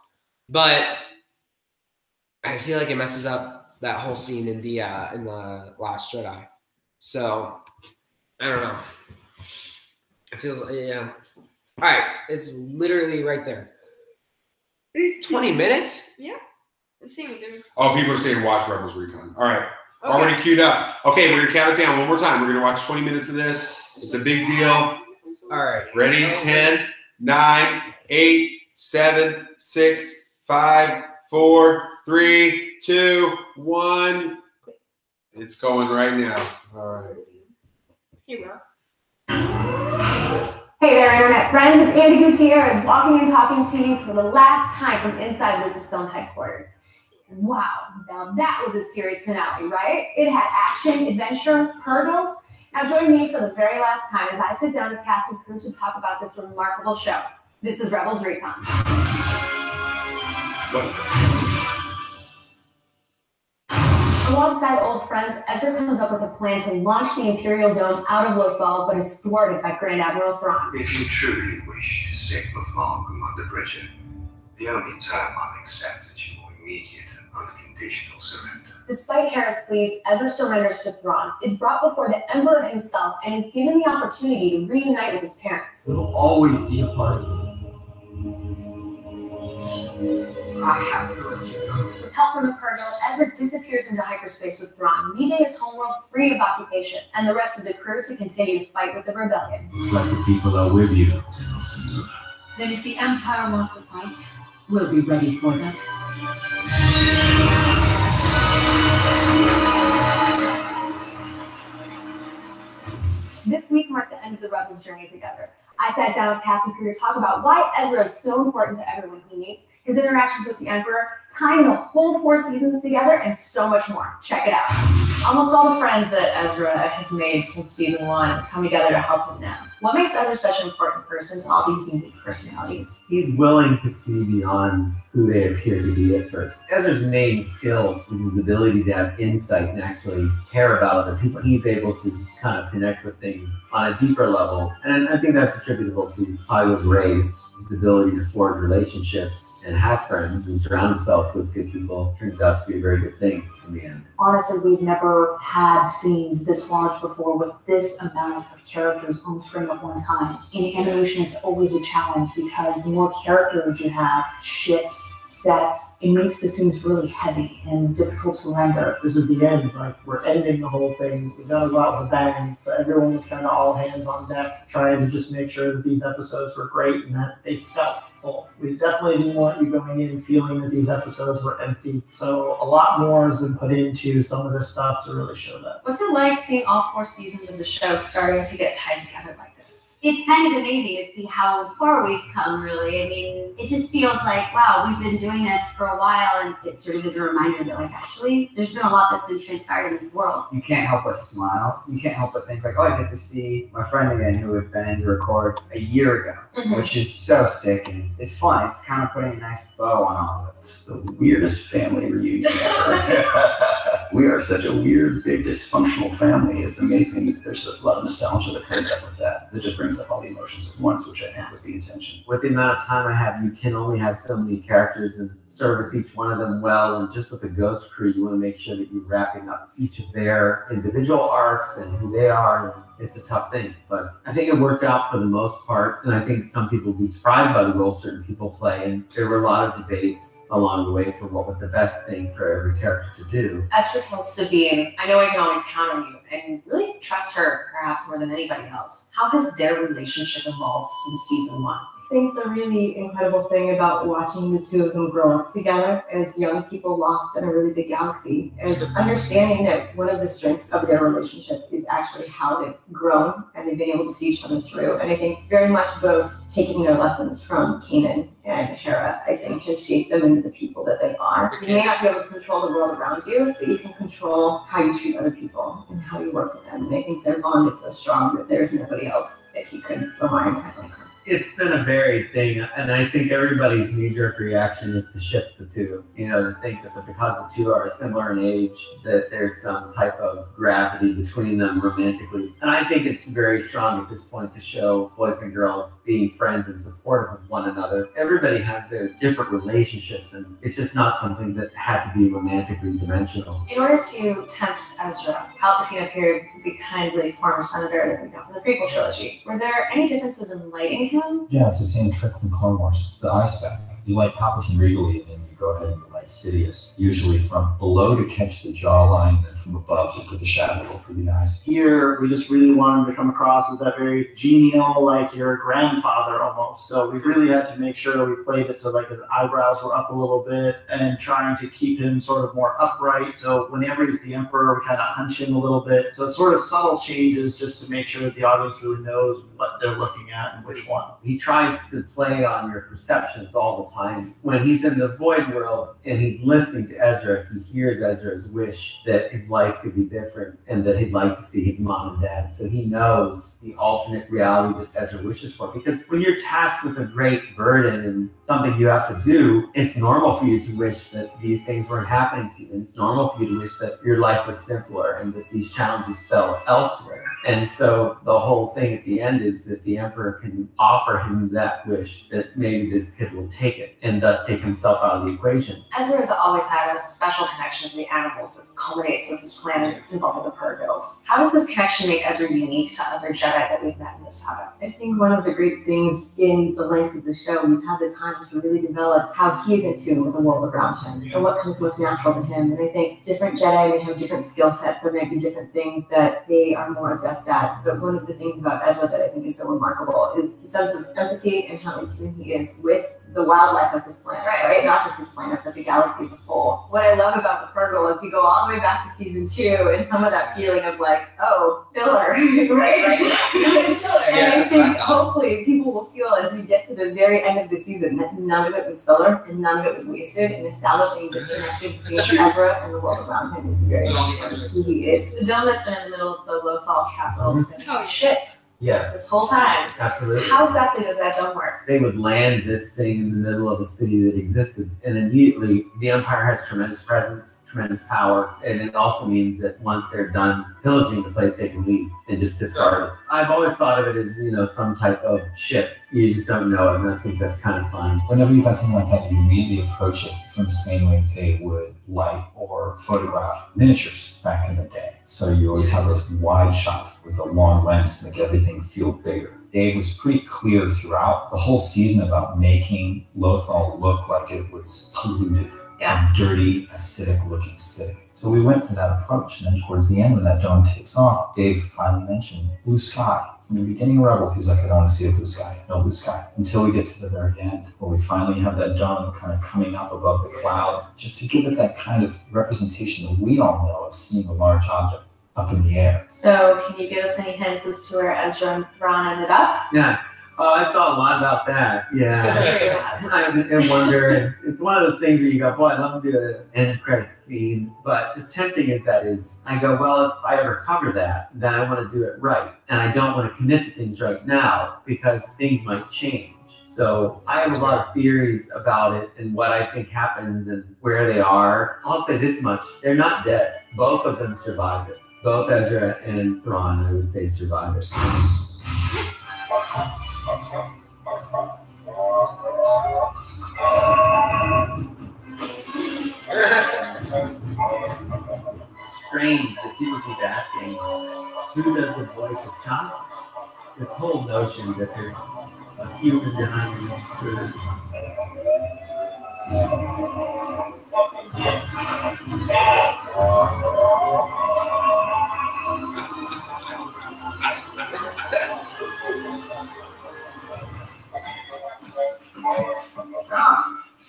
but I feel like it messes up that whole scene in the Last Jedi. So I don't know. It feels yeah. All right, it's literally right there. 20 minutes? Yeah. I'm saying there's. Oh, people are saying watch Rebels Recon. All right. Already queued up. Okay, we're going to count it down one more time. We're going to watch 20 minutes of this. It's a big deal. All right. Ready? 10, 9, 8, 7, 6, 5, 4, 3, 2, 1. It's going right now. All right. Here we are. Hey there, Internet friends. It's Andy Gutierrez walking and talking to you for the last time from inside Lucasfilm headquarters. Wow, now that was a series finale, right? It had action, adventure, hurdles. Now join me for the very last time as I sit down with cast and crew to talk about this remarkable show. This is Rebels Recon. Alongside old friends, Ezra comes up with a plan to launch the Imperial Dome out of Lothal, but is thwarted by Grand Admiral Thrawn. If you truly wish to save Lothal from under Bridger, the only term I'll accept is your immediate and unconditional surrender. Despite Hera's pleas, Ezra surrenders to Thrawn, is brought before the Emperor himself, and is given the opportunity to reunite with his parents. It'll always be a part of you. I have to let you go. With help from the Purrgil, Ezra disappears into hyperspace with Thrawn, leaving his homeworld free of occupation, and the rest of the crew to continue to fight with the rebellion. Looks like the people are with you, General Syndulla. Then if the Empire wants a fight, we'll be ready for them. This week marked the end of the Rebels' journey together. I sat down with cast and crew to talk about why Ezra is so important to everyone he meets, his interactions with the Emperor, tying the whole 4 seasons together, and so much more. Check it out. Almost all the friends that Ezra has made since season 1 come together to help him now. What makes Ezra such an important person to all these unique personalities? He's willing to see beyond who they appear to be at first. Ezra's main skill is his ability to have insight and actually care about other people. He's able to just kind of connect with things on a deeper level. And I think that's attributable to how he was raised. His ability to forge relationships and have friends and surround himself with good people turns out to be a very good thing in the end. Honestly, we've never had scenes this large before with this amount of characters on screen at one time. In animation, it's always a challenge because the more characters you have, ships, sets, it makes the scenes really heavy and difficult to render. This is the end, like we're ending the whole thing. We've got to go out with a bang. So everyone was kind of all hands on deck, trying to just make sure that these episodes were great and that they felt full. We definitely didn't want you going in feeling that these episodes were empty. So a lot more has been put into some of this stuff to really show that. What's it like seeing all 4 seasons of the show starting to get tied together like this? It's kind of amazing to see how far we've come, really. I mean, it just feels like, wow, we've been doing this for a while, and it sort of is a reminder that, like, actually, there's been a lot that's been transpired in this world. You can't help but smile. You can't help but think, like, oh, I get to see my friend again who had been in to record a year ago, which is so sick, and it's fun. It's kind of putting a nice bow on all of it. It's the weirdest family reunion ever. We are such a weird, big, dysfunctional family. It's amazing. There's a lot of nostalgia that comes up with that. It just brings up all the emotions at once, which I think was the intention. With the amount of time I have, you can only have so many characters and service each one of them well. And just with the Ghost crew, you want to make sure that you're wrapping up each of their individual arcs and who they are. And it's a tough thing, but I think it worked out for the most part. And I think some people will be surprised by the role certain people play. And there were a lot of debates along the way for what was the best thing for every character to do. Ezra tells Sabine, I know I can always count on you, and really trust her perhaps more than anybody else. How has their relationship evolved since season 1? I think the really incredible thing about watching the two of them grow up together as young people lost in a really big galaxy is understanding that one of the strengths of their relationship is actually how they've grown and they've been able to see each other through. And I think very much both taking their lessons from Kanan and Hera, I think, has shaped them into the people that they are. You may not be able to control the world around you, but you can control how you treat other people and how you work with them. And I think their bond is so strong that there's nobody else that you could rely on like her. It's been a varied thing, and I think everybody's knee-jerk reaction is to ship the two. You know, to think that because the two are similar in age, that there's some type of gravity between them romantically. And I think it's very strong at this point to show boys and girls being friends and supportive of one another. Everybody has their different relationships, and it's just not something that had to be romantically dimensional. In order to tempt Ezra, Palpatine appears the kindly former senator that we know from the prequel trilogy. Were there any differences in lighting him? Yeah, it's the same trick from Clone Wars. It's the eye spec. You light Palpatine regally, and then you go ahead and light Sidious, usually from below to catch the jawline, and then from above to put the shadow over the eyes. Here, we just really wanted him to come across as that very genial, like your grandfather almost. So we really had to make sure we played it so like his eyebrows were up a little bit and trying to keep him sort of more upright. So whenever he's the Emperor, we kind of hunch him a little bit. So it's sort of subtle changes just to make sure that the audience really knows what they're looking at and which one. He tries to play on your perceptions all the time. When he's in the void world and he's listening to Ezra, he hears Ezra's wish that his life could be different and that he'd like to see his mom and dad. So he knows the alternate reality that Ezra wishes for. Because when you're tasked with a great burden and something you have to do, it's normal for you to wish that these things weren't happening to you. And it's normal for you to wish that your life was simpler and that these challenges fell elsewhere. And so the whole thing at the end is that the Emperor can offer him that wish, that maybe this kid will take it and thus take himself out of the equation. Ezra has always had a special connection to the animals that culminates with his planet involving the Purgils. How does this connection make Ezra unique to other Jedi that we've met in this saga? I think one of the great things in the length of the show, we've had the time to really develop how he's in tune with the world around him and what comes most natural to him. And I think different Jedi may have different skill sets. There may be different things that they are more adept at. But one of the things about Ezra that I think is so remarkable is the sense of empathy and how in tune he is with the wildlife of his planet, right? Not just his planet, but the galaxy as a whole. What I love about the Purgle, if you go all the way back to season 2, and some of that feeling of like, oh, filler, right? And I think hopefully people will feel as we get to the very end of the season that none of it was filler and none of it was wasted, and establishing this connection between Ezra and the world around him is very much who he is. The dome that's been in the middle of the Lothal capital has been shit Yes. this whole time. Absolutely. So how exactly does that dome work? They would land this thing in the middle of a city that existed, and immediately the Empire has tremendous presence, tremendous power, and it also means that once they're done pillaging the place, they can leave and just discard it. I've always thought of it as, you know, some type of ship. You just don't know it, and I think that's kind of fun. Whenever you got something like that, you immediately approach it from the same way they would light or photograph miniatures back in the day. So you always have those wide shots with a long lens to make everything feel bigger. Dave was pretty clear throughout the whole season about making Lothal look like it was polluted, a dirty, acidic looking city. So we went for that approach, and then towards the end when that dome takes off, Dave finally mentioned blue sky. From the beginning of Rebels, he's like, I don't want to see a blue sky, no blue sky. Until we get to the very end, where we finally have that dome kind of coming up above the clouds, just to give it that kind of representation that we all know of seeing a large object up in the air. So can you give us any hints as to where Ezra and Thrawn ended up? Yeah. Oh, I thought a lot about that. Yeah. I wonder, and it's one of those things where you go, boy, I'd love to do an end credits scene, but as tempting as that is, I go, well, if I ever cover that, then I want to do it right. And I don't want to commit to things right now because things might change. So I have a lot of theories about it and what I think happens and where they are. I'll say this much, they're not dead. Both of them survived it. Both Ezra and Thrawn, I would say, survived it. Strange that people keep asking, who does the voice of time? This whole notion that there's a human behind the absurd.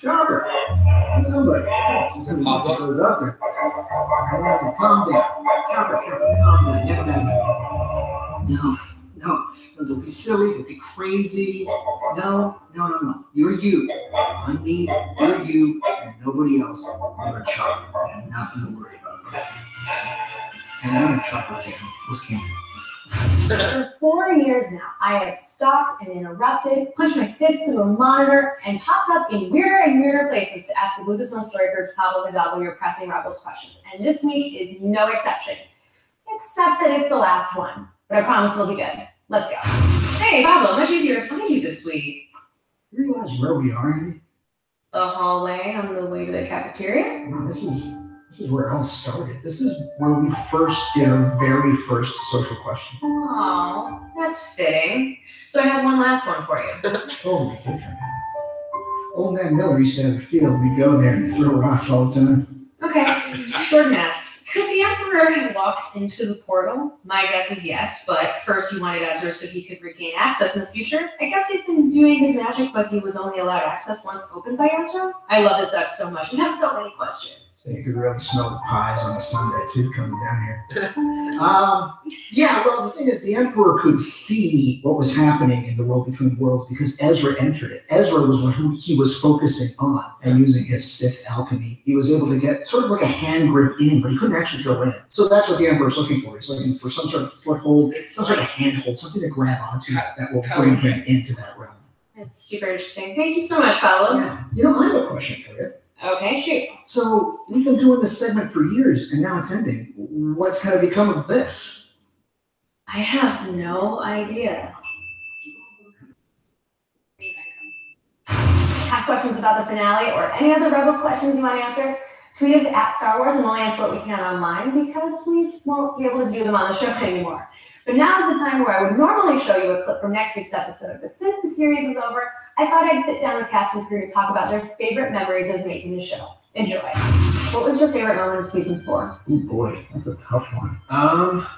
Chopper! Nobody. Pablo? Calm down. Chopper, calm down. Get back. No, don't be silly, don't be crazy. No. You're you. I'm me, you're you, and nobody else. You're a Chopper. You have nothing to worry about. And I'm a Chopper fan. What's Cameron? For 4 years now, I have stalked and interrupted, punched my fist through a monitor, and popped up in weirder and weirder places to ask the Lucasfilm story group's Pablo your pressing Rebels questions. And this week is no exception. Except that it's the last one. But I promise it'll be good. Let's go. Hey, Pablo, much easier to find you this week. You realize where we are, Andy? The hallway on the way to the cafeteria? No, this is where it all started. This is where we first did our very first social question. Oh, that's fitting. So I have one last one for you. Totally different. Old man Miller used to have a field. We'd go there and throw rocks all the time. Okay, Jordan asks, could the Emperor have walked into the portal? My guess is yes, but first he wanted Ezra so he could regain access in the future. I guess he's been doing his magic, but he was only allowed access once opened by Ezra. I love this stuff so much. We have so many questions. So you could really smell the pies on a Sunday too coming down here. Yeah, well, the thing is, the Emperor could see what was happening in the world between worlds because Ezra entered it. Ezra was who he was focusing on, and using his Sith alchemy, he was able to get sort of like a hand grip in, but he couldn't actually go in. So that's what the Emperor's looking for. He's looking for some sort of foothold, some sort of handhold, something to grab onto that will bring him into that realm. That's super interesting. Thank you so much, Pablo. Yeah. You know, I have a question for you. Okay, shoot. So we've been doing this segment for years, and now it's ending. What's going to become of this? I have no idea. Have questions about the finale or any other Rebels questions you want to answer? Tweet them to @StarWars and we'll answer what we can online because we won't be able to do them on the show anymore. But now is the time where I would normally show you a clip from next week's episode, but since the series is over, I thought I'd sit down with cast and crew to talk about their favorite memories of making the show. Enjoy. What was your favorite moment of season 4? Oh boy, that's a tough one.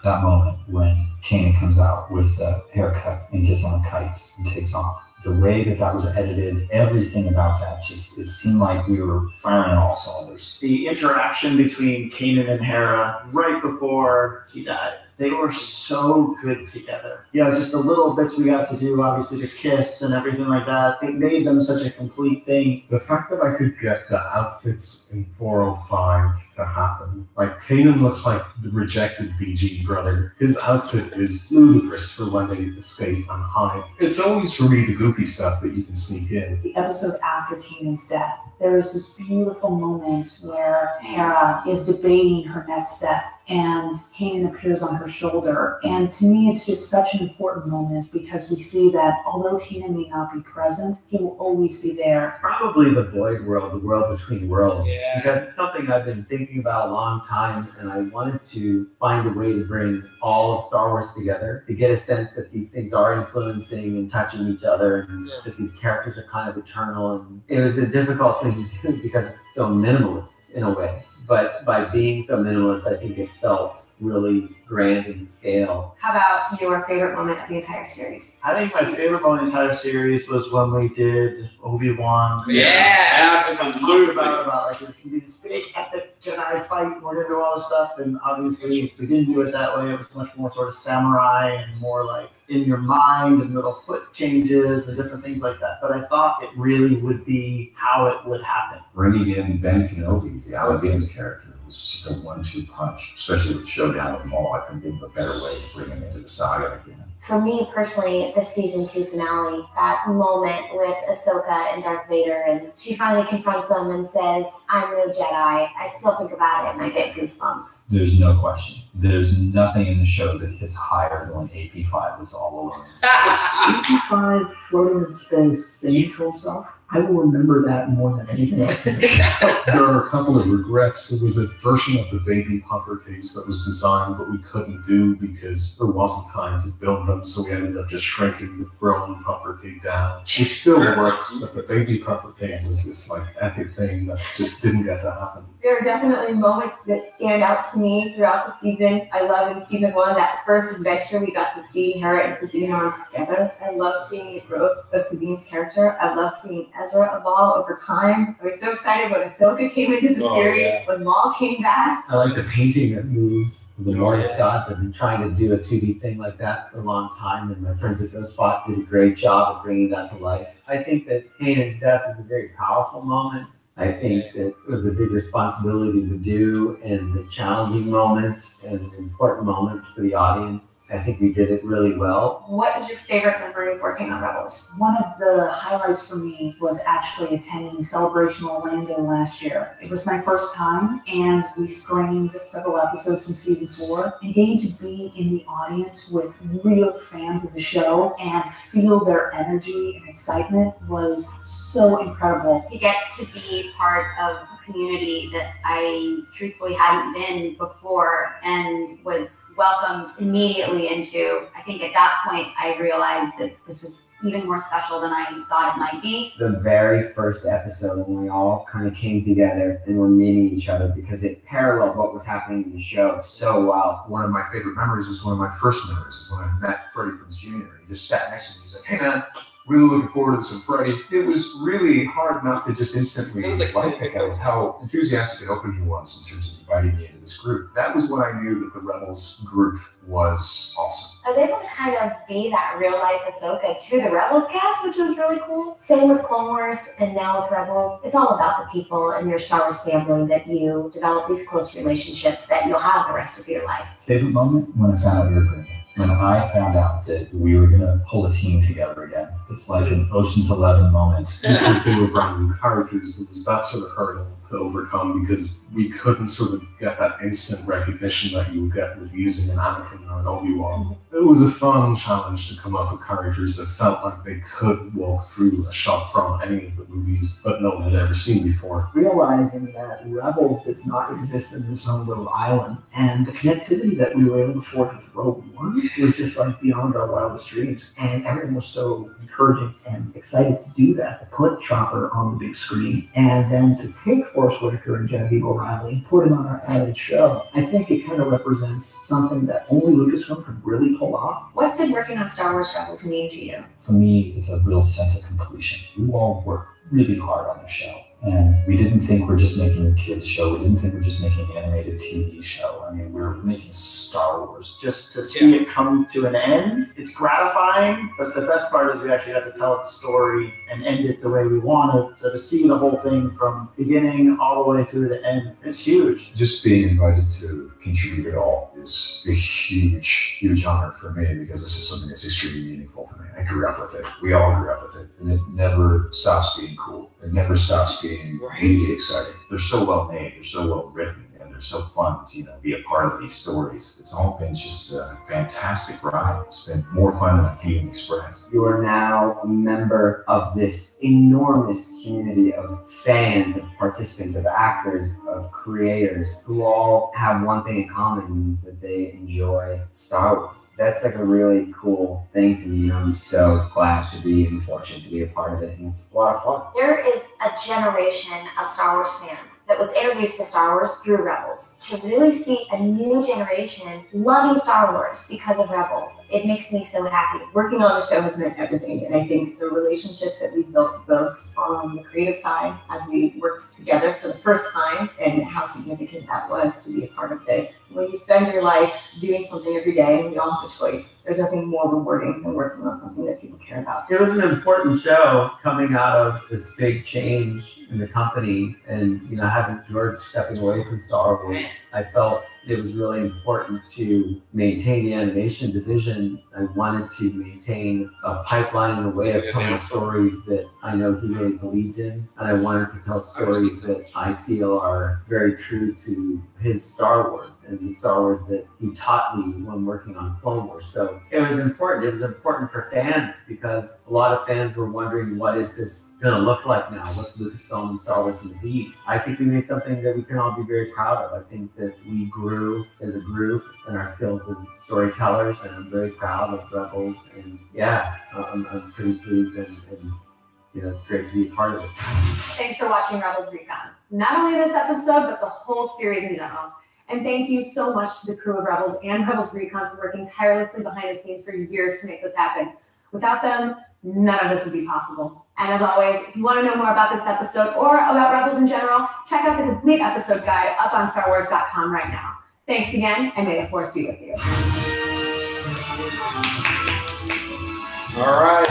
That moment when Kanan comes out with the haircut and gets on the kites and takes off. The way that was edited, everything about that, just it seemed like we were firing on all cylinders. The interaction between Kanan and Hera right before he died, they were so good together. Just the little bits we got to do, obviously the kiss and everything like that, it made them such a complete thing. The fact that I could get the outfits in 405 to happen. Like, Kanan looks like the rejected BG brother. His outfit is ludicrous for when they escape and hide. It's always, for me, the goofy stuff that you can sneak in. The episode after Kanan's death, there was this beautiful moment where Hera is debating her next step and Kanan appears on her shoulder. And to me, it's just such an important moment because we see that although Kanan may not be present, he will always be there. Probably the void world, the world between worlds. Yeah. Because it's something I've been thinking about a long time, and I wanted to find a way to bring all of Star Wars together, to get a sense that these things are influencing and touching each other, and that these characters are kind of eternal. And it was a difficult thing to do because it's so minimalist in a way. But by being so minimalist, I think it felt really grand in scale. How about your favorite moment of the entire series? I think my favorite moment of the entire series was when we did Obi-Wan. Yeah, absolutely. About like it can be this big epic Jedi fight, and we're gonna do all this stuff, and obviously we didn't do it that way. It was much more sort of samurai and more like in your mind and little foot changes and different things like that. But I thought it really would be how it would happen. Bringing in Ben Kenobi, the Alabama's character, was just a 1-2 punch, especially with the showdown with Maul. I couldn't think of a better way to bring him into the saga again. For me personally, the season 2 finale, that moment with Ahsoka and Darth Vader, and she finally confronts them and says, "I'm no Jedi." I still think about it and I get goosebumps. There's no question. There's nothing in the show that hits higher than when AP5 was all alone in space. AP5 floating in space, singing to himself. I will remember that more than anything else in the show. There are a couple of regrets. There was a version of the baby puffer case that was designed, but we couldn't do because there wasn't time to build them, so we ended up just shrinking the grown puffer pig down. Which still works, but the baby puffer pig was this like epic thing that just didn't get to happen. There are definitely moments that stand out to me throughout the season. I love in season 1, that first adventure we got to see Hera and Sabine on together. I love seeing the growth of Sabine's character. I love seeing Ezra evolve over time. I was so excited when Ahsoka came into the series, when Maul came back. I like the painting that moves. The Morris gods. I've been trying to do a 2D thing like that for a long time, and my friends at Ghostbot did a great job of bringing that to life. I think that Kanan's death is a very powerful moment. I think that it was a big responsibility to do, and a challenging moment, and an important moment for the audience. I think we did it really well. What is your favorite memory of working on Rebels? One of the highlights for me was actually attending Celebration Orlando last year. It was my first time, and we screened several episodes from season 4, and getting to be in the audience with real fans of the show and feel their energy and excitement was so incredible. To get to be part of a community that I truthfully hadn't been before and was welcomed immediately into. I think at that point I realized that this was even more special than I thought it might be. The very first episode when we all kind of came together and were meeting each other because it paralleled what was happening in the show so well. One of my favorite memories was one of my first memories when I met Freddie Prinze Jr. He just sat next to me. He's like, "Hey man, really looking forward to this." And Freddie, it was really hard not to just instantly like how enthusiastic and open he was in terms of inviting me into this group. That was when I knew that the Rebels group was awesome. I was able to kind of be that real life Ahsoka to the Rebels cast, which was really cool. Same with Clone Wars and now with Rebels. It's all about the people in your Star Wars family that you develop these close relationships that you'll have the rest of your life. Favorite moment? When I found out you were pregnant. When I found out that we were going to pull a team together again. It's like an Ocean's 11 moment. Because they were brand new characters, there was that sort of hurdle to overcome because we couldn't sort of get that instant recognition that you would get with using an Anakin or an Obi-Wan. It was a fun challenge to come up with characters that felt like they could walk through a shot from any of the movies but no one had ever seen before. Realizing that Rebels does not exist in its own little island, and the connectivity that we were able to forge with Rogue One was just like beyond our wildest dreams. And everyone was so encouraging and excited to do that, to put Chopper on the big screen, and then to take Forrest Whitaker and Genevieve O'Reilly and put him on our added show. I think it kind of represents something that only Lucasfilm could really pull off. What did working on Star Wars Rebels mean to you? For me, it's a real sense of completion. We all worked really hard on the show. And we didn't think we're just making a kids show. We didn't think we're just making an animated TV show. I mean, we're making Star Wars. Just to see it come to an end, it's gratifying, but the best part is we actually got to tell the story and end it the way we want it. So to see the whole thing from beginning all the way through to end, it's huge. Just being invited to contribute at all is a huge, huge honor for me because this is something that's extremely meaningful to me. I grew up with it. We all grew up with it. And it never stops being cool. It never stops being really exciting. They're so well made, they're so well written, and they're so fun to be a part of these stories. It's all been just a fantastic ride. It's been more fun than I can even express. You are now a member of this enormous community of fans, of participants, of actors, of creators who all have one thing in common, is that they enjoy Star Wars. That's like a really cool thing to me, and I'm so glad to be and fortunate to be a part of it, and it's a lot of fun. There is a generation of Star Wars fans that was introduced to Star Wars through Rebels. To really see a new generation loving Star Wars because of Rebels, it makes me so happy. Working on the show has meant everything, and I think the relationships that we've built both on the creative side as we worked together for the first time, and how significant that was to be a part of this. When you spend your life doing something every day and we all have a choice, there's nothing more rewarding than working on something that people care about. It was an important show coming out of this big change in the company, and having George stepping away from Star Wars, I felt it was really important to maintain the animation division. I wanted to maintain a pipeline and a way of telling stories that I know he really believed in, and I wanted to tell stories that I feel are very true to his Star Wars and the Star Wars that he taught me when working on Clone Wars. So it was important. It was important for fans because a lot of fans were wondering, what is this going to look like now? What's Lucasfilm and Star Wars going to be? I think we made something that we can all be very proud of. I think that we grew as a group and our skills as storytellers, and I'm very proud of Rebels, and I'm pretty pleased, and it's great to be a part of it. Thanks for watching Rebels Recon. Not only this episode, but the whole series in general. And thank you so much to the crew of Rebels and Rebels Recon for working tirelessly behind the scenes for years to make this happen. Without them, none of this would be possible. And as always, if you want to know more about this episode or about Rebels in general, check out the complete episode guide up on StarWars.com right now. Thanks again, and may the Force be with you. All right.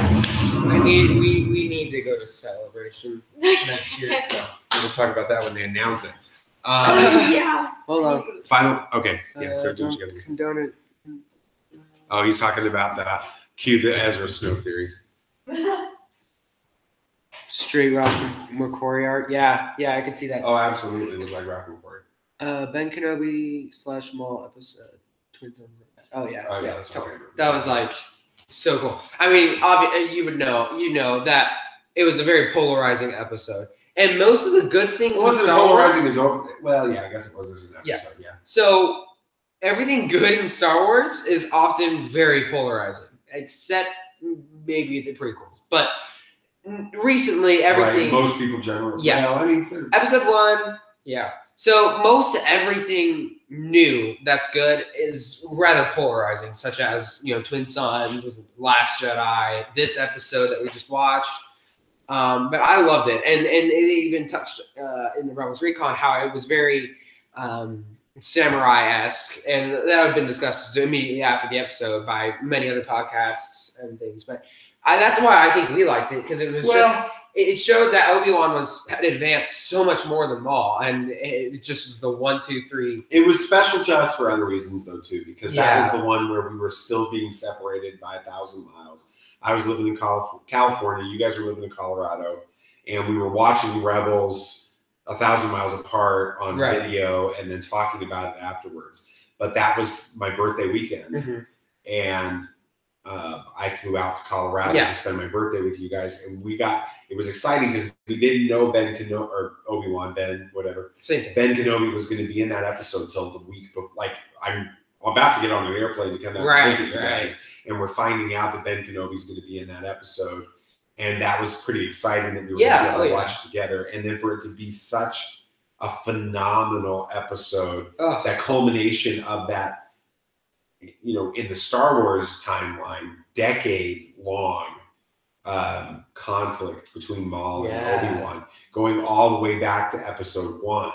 We need to go to Celebration next year. We'll talk about that when they announce it. Yeah. Hold on. Final. Okay. Yeah. Don't condone it. Oh, he's talking about that. Cue the Ezra Snow theories. Straight Ralph McQuarrie art. Yeah, I can see that. Oh, absolutely. Look like Ralph McQuarrie. Ben Kenobi / Maul episode. Twin Sons. Oh yeah. Oh yeah. That's that was like so cool. I mean, you would know. You know that it was a very polarizing episode, and most of the good things. It wasn't polarizing as well. Yeah, I guess it was as an episode. Yeah. So everything good in Star Wars is often very polarizing, except maybe the prequels, but. Recently, everything. Right, most people generally. Yeah. Well, I mean, episode 1. Yeah. So most everything new that's good is rather polarizing, such as Twin Sons, Last Jedi, this episode that we just watched. But I loved it, and it even touched in the Rebels Recon how it was very samurai-esque, and that had been discussed immediately after the episode by many other podcasts and things. But that's why I think we liked it, because it was it showed that Obi-Wan had advanced so much more than Maul, and it just was the 1, 2, 3. It was special to us for other reasons though too, because that was the one where we were still being separated by 1,000 miles. I was living in California, you guys were living in Colorado, and we were watching Rebels 1,000 miles apart on video and then talking about it afterwards. But that was my birthday weekend, and I flew out to Colorado to spend my birthday with you guys, and it was exciting because we didn't know Ben Kenobi was going to be in that episode till the week before. Like, I'm about to get on an airplane to come out Right, and visit you right. guys, and we're finding out that Ben Kenobi's going to be in that episode, and that was pretty exciting that we were going to be able to watch it together, and then for it to be such a phenomenal episode, that culmination of that, you know, in the Star Wars timeline, decade-long conflict between Maul and Obi-Wan, going all the way back to Episode 1,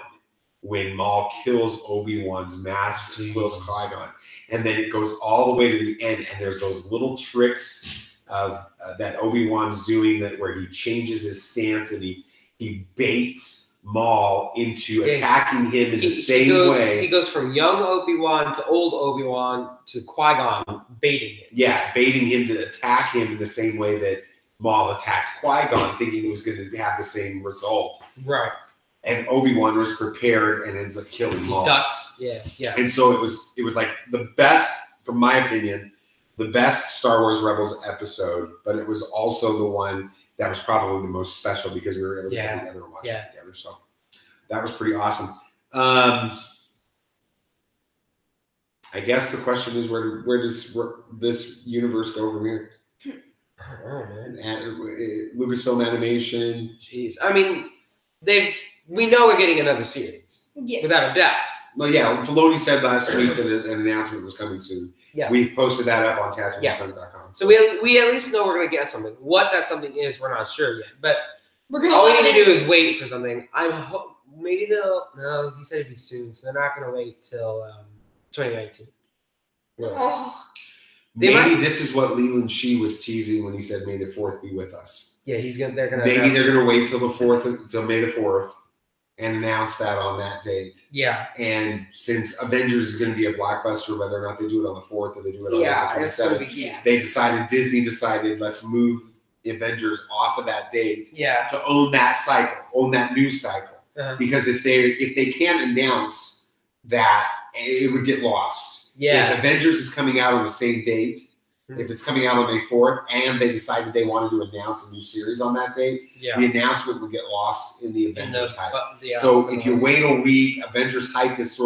when Maul kills Obi-Wan's master, kills Qui-Gon, and then it goes all the way to the end, and there's those little tricks of that Obi-Wan's doing that where he changes his stance and he baits Maul into attacking him in the same way. He goes from young Obi-Wan to old Obi-Wan to Qui-Gon, baiting him. Yeah, baiting him to attack him in the same way that Maul attacked Qui-Gon, thinking it was going to have the same result. Right. And Obi-Wan was prepared and ends up killing Maul. Ducks. Yeah. And so it was like the best, from my opinion, the best Star Wars Rebels episode, but it was also the one that was probably the most special because we were able to get together and watch it together. So that was pretty awesome. I guess the question is, where does this universe go from here? Oh man, Lucasfilm Animation. Jeez, I mean, we know we're getting another series, without a doubt. Well, yeah, Filoni said last week that an announcement was coming soon. Yeah, we posted that up on TattooandSons.com. So we at least know we're gonna get something. What that something is, we're not sure yet. But all we need to do is wait for something. Maybe they'll. No, he said it'd be soon, so they're not gonna wait till 2019. Oh. Maybe this is what Leland Shee was teasing when he said, "May the 4th be with us." Yeah, they're gonna. Maybe they're gonna wait till the 4th, till May the 4th, and announce that on that date. Yeah. And since Avengers is going to be a blockbuster, whether or not they do it on the 4th or they do it on the 27th, Disney decided, let's move Avengers off of that date. Yeah. To own that cycle, own that news cycle. Because if they can't announce that, it would get lost. Yeah. If Avengers is coming out on the same date, if it's coming out on May 4th, and they decided they wanted to announce a new series on that date, the announcement would get lost in the Avengers hype. So if you wait a week, Avengers hype is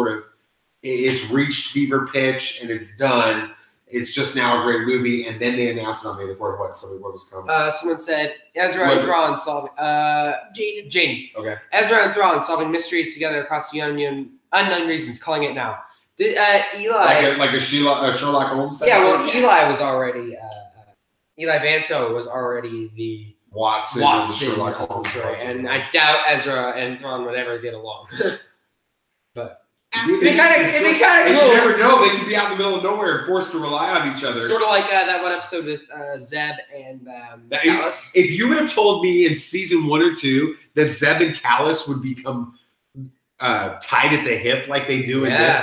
it's reached fever pitch and it's done. It's just now a great movie, and then they announced it on May the 4th. What was coming? Someone said Ezra and Thrawn solving Jaden. Okay. Ezra and Thrawn solving mysteries together across the unknown reasons. Calling it now. Eli, like a Sherlock Holmes. Yeah, well, Eli was already Eli Vanto was already the Watson of the Sherlock Holmes, right? And I doubt Ezra and Thrawn would ever get along. But it'd be kind of cool. You never know; they could be out in the middle of nowhere and forced to rely on each other. Sort of like that one episode with Zeb and Callus. If you would have told me in season 1 or 2 that Zeb and Callus would become tied at the hip like they do in this,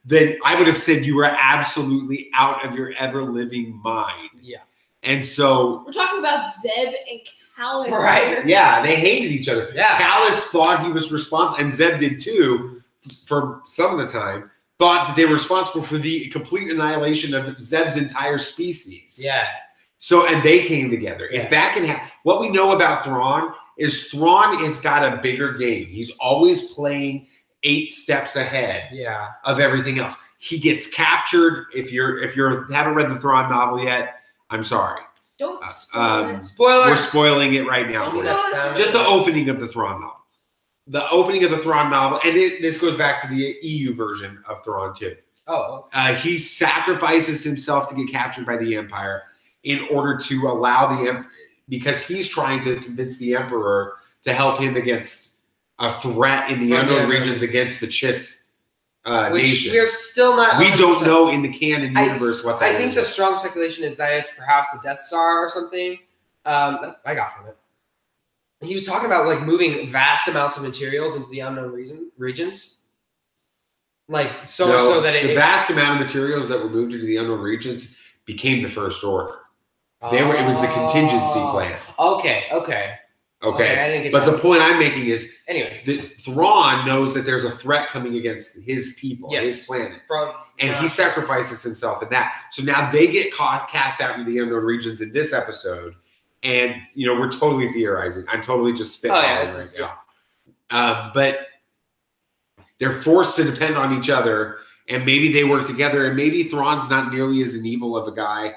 then I would have said you were absolutely out of your ever-living mind. Yeah. And so we're talking about Zeb and Callus. Right. Yeah, they hated each other. Yeah. Callus thought he was responsible, and Zeb did too, for some of the time, thought that they were responsible for the complete annihilation of Zeb's entire species. Yeah. So, and they came together. If that can happen, what we know about Thrawn is Thrawn has got a bigger game. He's always playing 8 steps ahead of everything else. He gets captured. If you haven't read the Thrawn novel yet, I'm sorry. Don't spoil it. We're spoiling it right now. Just the opening of the Thrawn novel. The opening of the Thrawn novel, and this goes back to the EU version of Thrawn too. Oh. He sacrifices himself to get captured by the Empire in order to allow because he's trying to convince the Emperor to help him against a threat in the unknown regions against the Chiss nation. We're still not. We don't know in the canon universe what that is. I think the strong speculation is that it's perhaps the Death Star or something. I got from it. He was talking about like moving vast amounts of materials into the unknown regions. Like so that the vast amount of materials that were moved into the unknown regions became the First Order. It was the contingency plan. Okay. I didn't get but that. the point I'm making is, anyway, that Thrawn knows that there's a threat coming against his people, his planet, and he sacrifices himself in that. So now they get cast out into the unknown regions in this episode, and we're totally theorizing. I'm totally just spitballing right now. But they're forced to depend on each other, and maybe they work together, and maybe Thrawn's not nearly as an evil of a guy.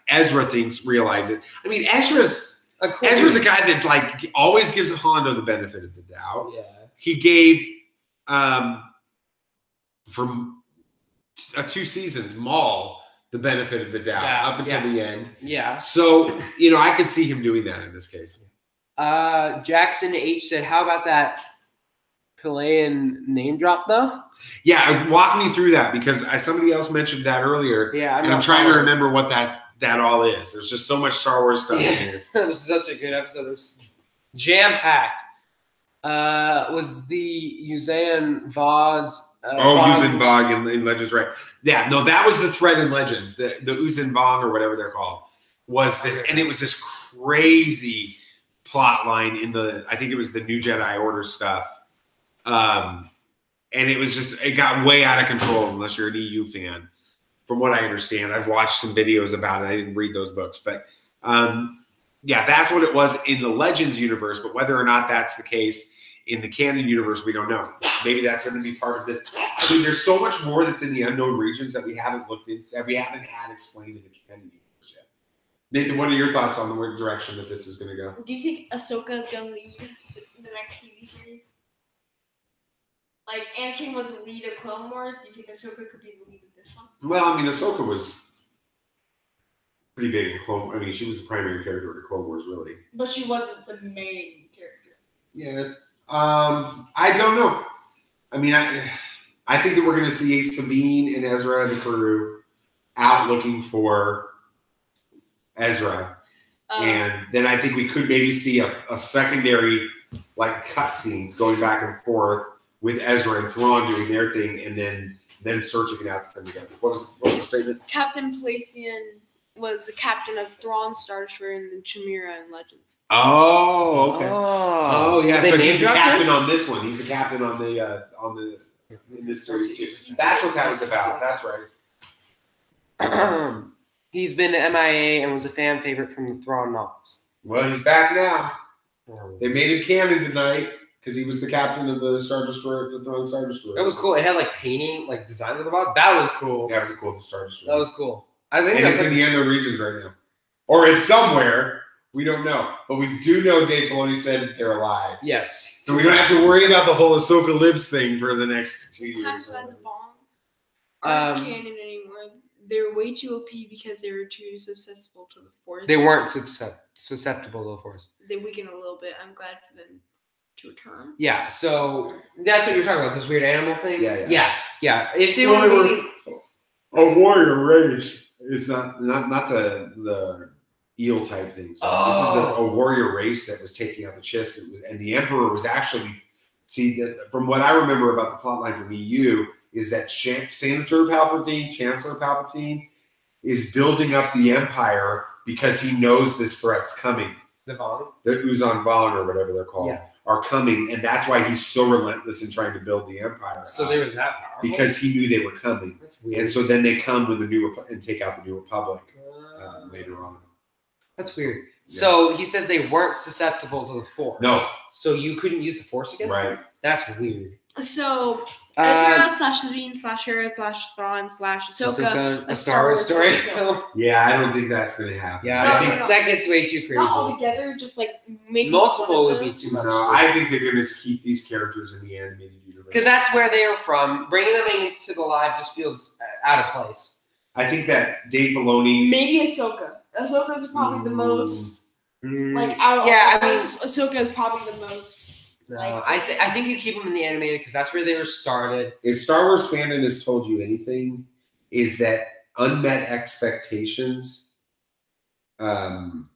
Ezra realize it. I mean, Ezra's a guy that like always gives Hondo the benefit of the doubt. Yeah. He gave from 2 seasons Maul the benefit of the doubt up until the end. Yeah. So, I could see him doing that in this case. Jackson H said, how about that Chilean name drop though? Yeah, walk me through that because somebody else mentioned that earlier. Yeah, I'm trying to remember what that all is. There's just so much Star Wars stuff in here. It was such a good episode. It was jam-packed. Was the Yuuzhan Vog's Yuuzhan Vong in Legends, right? Yeah, no, that was the thread in Legends. The Yuuzhan Vong or whatever they're called was this, and it was this crazy plot line in I think it was the New Jedi Order stuff. And it got way out of control unless you're an EU fan, from what I understand. I've watched some videos about it. I didn't read those books, but yeah, that's what it was in the Legends universe. But whether or not that's the case in the canon universe, we don't know. Maybe that's going to be part of this. I mean, there's so much more that's in the unknown regions that we haven't looked in, that we haven't had explained in the canon universe yet. Nathan, what are your thoughts on the direction that this is going to go? Do you think Ahsoka is going to lead the next TV series? Like, Anakin was the lead of Clone Wars. Do you think Ahsoka could be the lead of this one? Well, I mean, Ahsoka was pretty big in Clone Wars. I mean, she was the primary character in Clone Wars, really. But she wasn't the main character. Yeah. I don't know. I mean, I think that we're going to see Sabine and Ezra and the crew out looking for Ezra. And then I think we could maybe see a secondary, like, cutscenes going back and forth with Ezra and Thrawn doing their thing, and then searching it out to come together. What was the statement? Captain Palacian was the captain of Thrawn's Star Destroyer in the Chimera and Legends. Oh, okay. Oh, yeah. So he's the captain him? on this one. He's the captain on the in this series too. That's what that was about. That's right. He's been MIA and was a fan favorite from the Thrawn novels. Well, he's back now. They made him canon tonight because he was the captain of the Star Destroyer, the Thrawn Star Destroyer. That was cool. It had like painting, like designs on the bottom. That was cool. Yeah, it was a cool Star Destroyer. That was cool. I think and that's it's in the unknown regions right now, or it's somewhere. We don't know, but we do know Dave Filoni said they're alive. Yes. So we don't have to worry about the whole Ahsoka lives thing for the next 2 years. Times by the bomb aren't canon anymore. They're way too OP because they were too susceptible to the Force. They weren't susceptible to the Force. They weakened a little bit. I'm glad for them to return. Yeah, so that's what you're talking about, those weird animal things? Yeah. If they Well, were a warrior race, it's not the eel type things. This is a warrior race that was taking out the Chiss, and the Emperor was actually from what I remember about the plotline from EU is that Chancellor Palpatine is building up the Empire because he knows this threat's coming. The Vong? The Yuuzhan Vong or whatever they're called are coming, and that's why he's so relentless in trying to build the Empire. So they were that powerful? Because he knew they were coming. That's weird. And so then they come with and take out the New Republic later on. That's weird. Yeah. So he says they weren't susceptible to the Force. No. So you couldn't use the Force against them? That's weird. So Ezra /Sabine /Hera /Thrawn /Ahsoka, a Star Wars story. Yeah, I don't think that's going to happen. Yeah, I think that gets way too crazy. Not all together, just like maybe multiple would be too much. No, I think they're going to keep these characters in the animated universe because that's where they are from. Bringing them into the live just feels out of place. I think that Dave Filoni, maybe Ahsoka. Ahsoka is probably the most like out of Ahsoka is probably the most. No, I think you keep them in the animated because that's where they were started. If Star Wars fandom has told you anything, is that unmet expectations can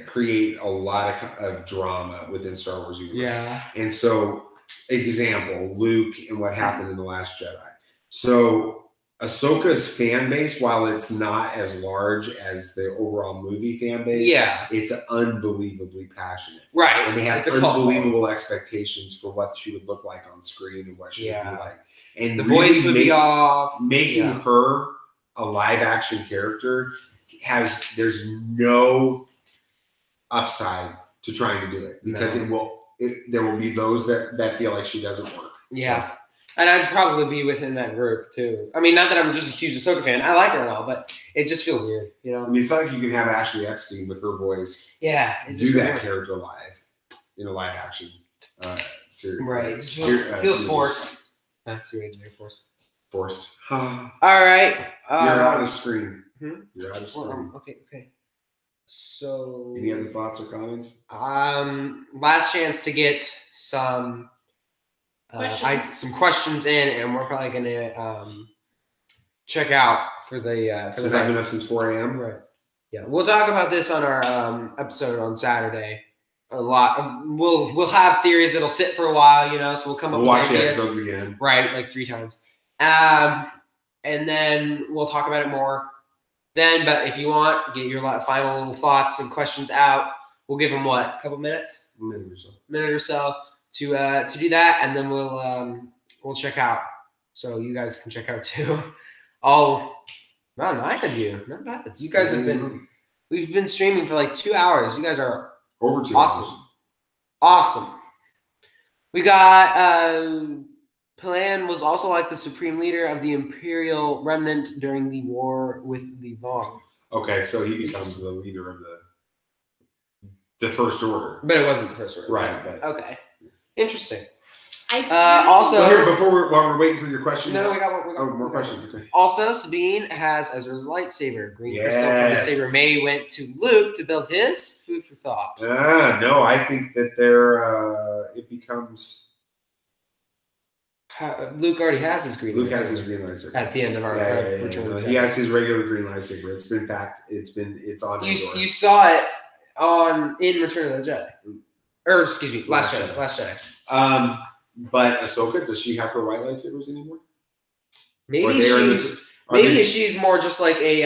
create a lot of drama within Star Wars universe. Yeah. And so, example, Luke and what happened in The Last Jedi. So Ahsoka's fan base, while it's not as large as the overall movie fan base, it's unbelievably passionate. Right. And they have unbelievable expectations for what she would look like on screen and what she would be like. And the voice would be off. Making her a live action character there's no upside to trying to do it because there will be those that feel like she doesn't work. Yeah. And I'd probably be within that group too. I mean, not that I'm just a huge Ahsoka fan. I like her and all, but it just feels weird, you know. I mean, it's not like you can have Ashley Eckstein with her voice. Yeah, Do that character live in a live action series. Right. It feels forced. That's what it is. Forced. Forced. All right. You're out of screen. Hmm? You're out of screen. Okay. So. Any other thoughts or comments? Last chance to get some. Some questions in, and we're probably gonna check out for the. Since I've been up since 4 a.m. Right. Yeah, we'll talk about this on our episode on Saturday. A lot. We'll have theories that'll sit for a while, you know. So we'll come up. We'll with watch the ideas. episodes again. Right, like 3 times. And then we'll talk about it more. Then, but if you want, get your final little thoughts and questions out. We'll give them what, a couple minutes? A minute or so. To do that, and then we'll check out. So you guys can check out too. Oh, not neither of you. Not bad. You guys we've been streaming for like 2 hours. You guys are over 2 awesome. hours. Awesome. We got Palan was also like the supreme leader of the Imperial Remnant during the war with the Vong. Okay, so he becomes the leader of the First Order. But it wasn't the First Order. Right. But okay. Interesting. Also, here, while we're waiting for your questions. No, we got more questions. Okay. Also, Sabine has Ezra's lightsaber. Green crystal from the saber May went to Luke to build his. Food for thought. No, I think that it becomes. Luke already has his green. Luke has his green lightsaber at the end of our Return of the Jedi. He has his regular green lightsaber. It's on. You saw it in Return of the Jedi, or excuse me, Last Jedi. But Ahsoka, does she have her white lightsabers anymore? Maybe she's more just like a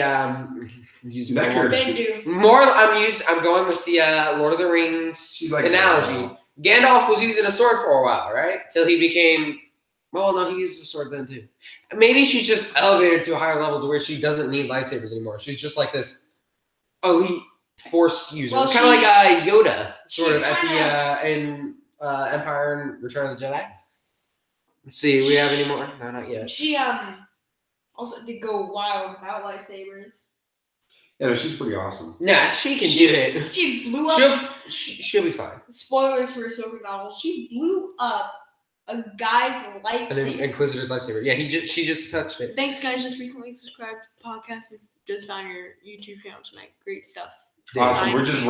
more. I'm going with the Lord of the Rings analogy. Gandalf was using a sword for a while, right? Till he became. Well, no, he used a sword then too. Maybe she's just elevated to a higher level to where she doesn't need lightsabers anymore. She's just like this elite Force user. Well, kind of like Yoda, sort of at the in Empire and Return of the Jedi. Let's see, we have any more? No, not yet. She also did go wild without lightsabers. Yeah, no, she's pretty awesome. Yeah, she can do it. She blew up. She'll be fine. Spoilers for Ahsoka novel. She blew up a guy's lightsaber. An Inquisitor's lightsaber. Yeah, she just touched it. Thanks, guys. Just recently subscribed to the podcast and just found your YouTube channel tonight. Great stuff. Awesome. We're just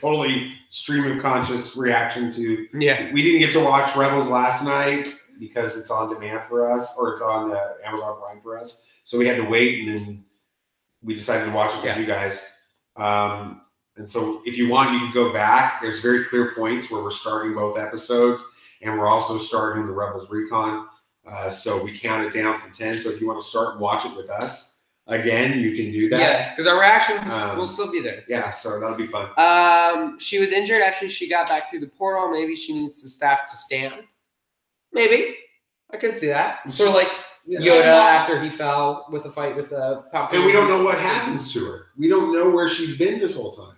totally stream of conscious reaction to. Yeah. We didn't get to watch Rebels last night because it's on demand for us, or it's on Amazon Prime for us. So we had to wait, and then we decided to watch it with you guys. And so if you want, you can go back. There's very clear points where we're starting both episodes, and we're also starting the Rebels Recon. So we count it down from 10. So if you want to start and watch it with us, again, you can do that. Yeah, because our reactions will still be there. So. Yeah, so that'll be fun. She was injured after she got back through the portal. Maybe she needs the staff to stand. Maybe. I can see that. Sort of like Yoda after he fell with a fight with Pablo. And we don't know what happens to her. We don't know where she's been this whole time.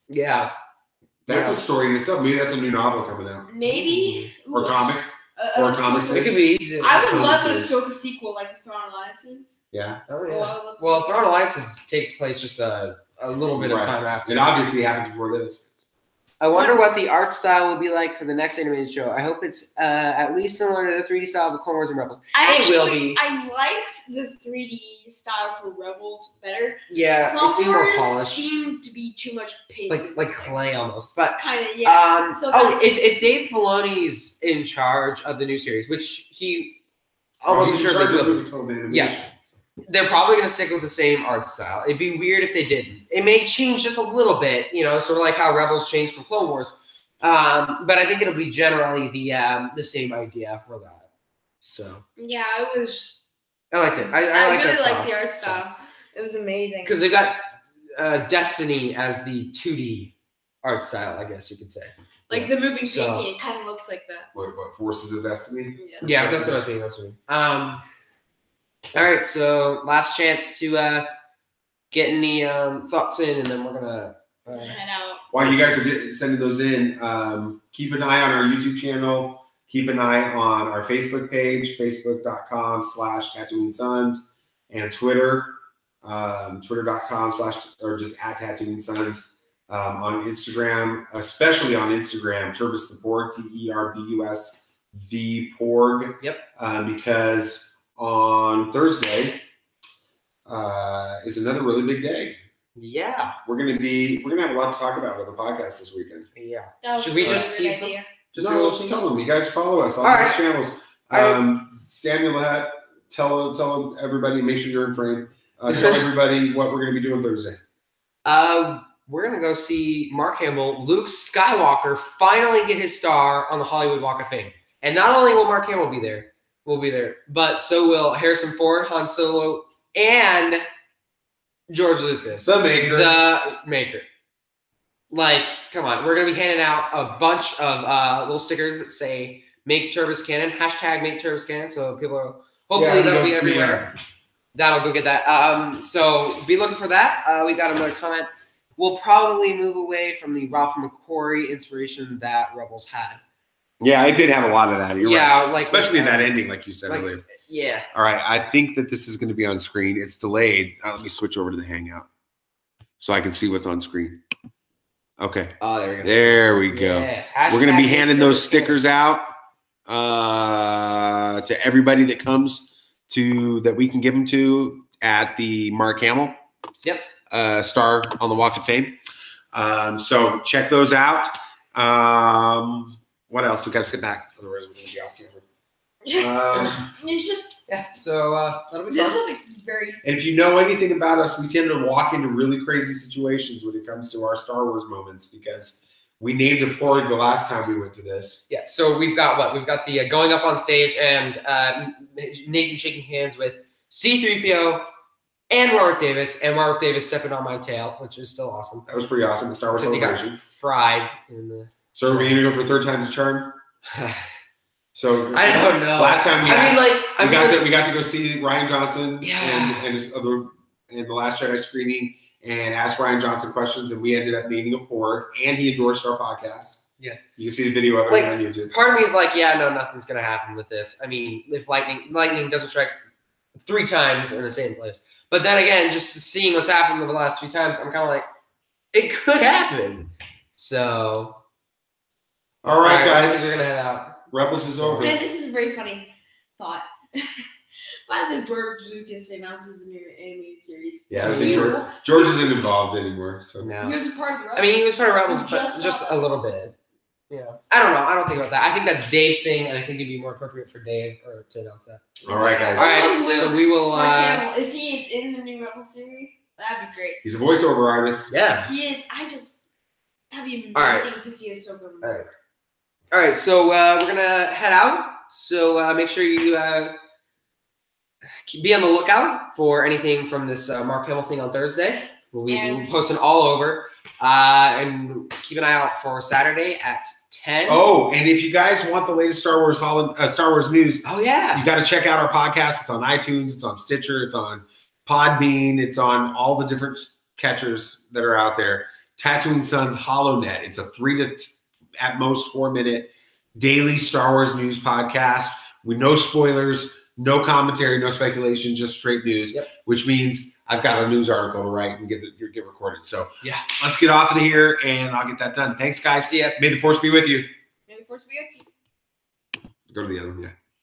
Yeah. That's a story in itself. Maybe that's a new novel coming out. Maybe. Or comics. Or comics. It could be easy. I would love an Ahsoka sequel like the Thrawn Alliances. Yeah. Oh, yeah. Well, Throne Alliances takes place just a little bit of time after. It obviously happens before this. I wonder what the art style will be like for the next animated show. I hope it's at least similar to the 3D style of the Clone Wars and Rebels. I liked the 3D style for Rebels better. Yeah, Clone it seemed more Wars polished. seemed to be too much paint. Like clay almost. But kind of, yeah. If Dave Filoni's in charge of the new series, which he almost assuredly will. Yeah. They're probably going to stick with the same art style. It'd be weird if they didn't. It may change just a little bit, sort of like how Rebels changed from Clone Wars. But I think it'll be generally the same idea for that. So yeah, I liked it. I really liked the art style. It was amazing. Because they've got Destiny as the 2D art style, I guess you could say. Like the moving painting, it kind of looks like that. What Forces of Destiny? Yeah, that's what I was thinking. All right, so last chance to get any thoughts in, and then we're gonna head out. While you guys are sending those in, keep an eye on our YouTube channel. Keep an eye on our Facebook page, facebook.com/TattooingSons, and Twitter, twitter.com/ or just @TattooingSons. On Instagram, especially on Instagram, Turbus the Porg, TERBUS the Porg. Yep. Because on Thursday is another really big day. Yeah. We're gonna have a lot to talk about with the podcast this weekend. Yeah. That Should we just tease them? Just tell them. You guys follow us on these channels. Samuel, tell everybody. Make sure you're in frame. Tell everybody what we're gonna be doing Thursday. We're gonna go see Mark Hamill, Luke Skywalker, finally get his star on the Hollywood Walk of Fame. And not only will Mark Hamill be there, but so will Harrison Ford, Han Solo, and George Lucas, the maker. Like, come on, we're gonna be handing out a bunch of little stickers that say "Make Turbus Canon," hashtag Make Turbus Canon. So people are hopefully that'll be everywhere. That'll go get that. So be looking for that. We got another comment. We'll probably move away from the Ralph McQuarrie inspiration that Rebels had. Yeah, I did have a lot of that. You're right. like especially that ending, like you said earlier. Yeah. All right, I think that this is going to be on screen. It's delayed. Let me switch over to the Hangout so I can see what's on screen. Okay. Oh, there we go. There we go. Yeah. We're going to be handing those stickers out to everybody that comes that we can give them to at the Mark Hamill. Yep. Star on the Walk of Fame. So check those out. What else? We got to sit back, otherwise we're going to be off camera. It's just So that'll be this fun. was a very. And if you know anything about us, we tend to walk into really crazy situations when it comes to our Star Wars moments because we named a Porg the last time we went to this. Yeah. So we've got what? We've got the going up on stage and Nathan shaking hands with C-3PO and Warwick Davis stepping on my tail, which is still awesome. That was pretty awesome. The Star Wars celebration. Got fried in the. So we're going to go for third time's a charm. So I don't know. Last time we got to go see Rian Johnson Yeah. and his other and the Last Jedi screening and ask Rian Johnson questions, and we ended up naming a Porg, and he endorsed our podcast. Yeah. You can see the video of it on YouTube. Part of me is like, yeah, no, nothing's gonna happen with this. I mean, if lightning doesn't strike 3 times in the same place. But then again, just seeing what's happened over the last 3 times, I'm kind of like, it could happen. So. All right, guys. We're gonna head out. Rebels is over. Man, this is a very funny thought. Imagine George Lucas announces a new animated series. Yeah, I think George isn't involved anymore. So He was a part of the Rebels. I mean, he was part of Rebels, but just a little bit. Yeah. I don't know. I don't think about that. I think that's Dave's thing, and I think it'd be more appropriate for Dave to announce that. All right, guys. All right. So we will. If he is in the new Rebels series, that'd be great. He's a voiceover artist. Yeah. He is. That'd be All right. amazing to see a soap opera. All right. All right. So we're gonna head out. So make sure you be on the lookout for anything from this Mark Hamill thing on Thursday. We'll be posting all over. And keep an eye out for Saturday at 10. Oh, and if you guys want the latest Star Wars news, oh yeah, you got to check out our podcast. It's on iTunes, it's on Stitcher, it's on Podbean, it's on all the different catchers that are out there. Tattooing Sons HoloNet. It's a 3 to at most 4 minute daily Star Wars news podcast with no spoilers, no commentary, no speculation, just straight news. Which means I've got a news article to write and get recorded. So yeah, let's get off of here and I'll get that done. Thanks, guys. See ya. May the Force be with you. May the Force be with you. Go to the other one, yeah.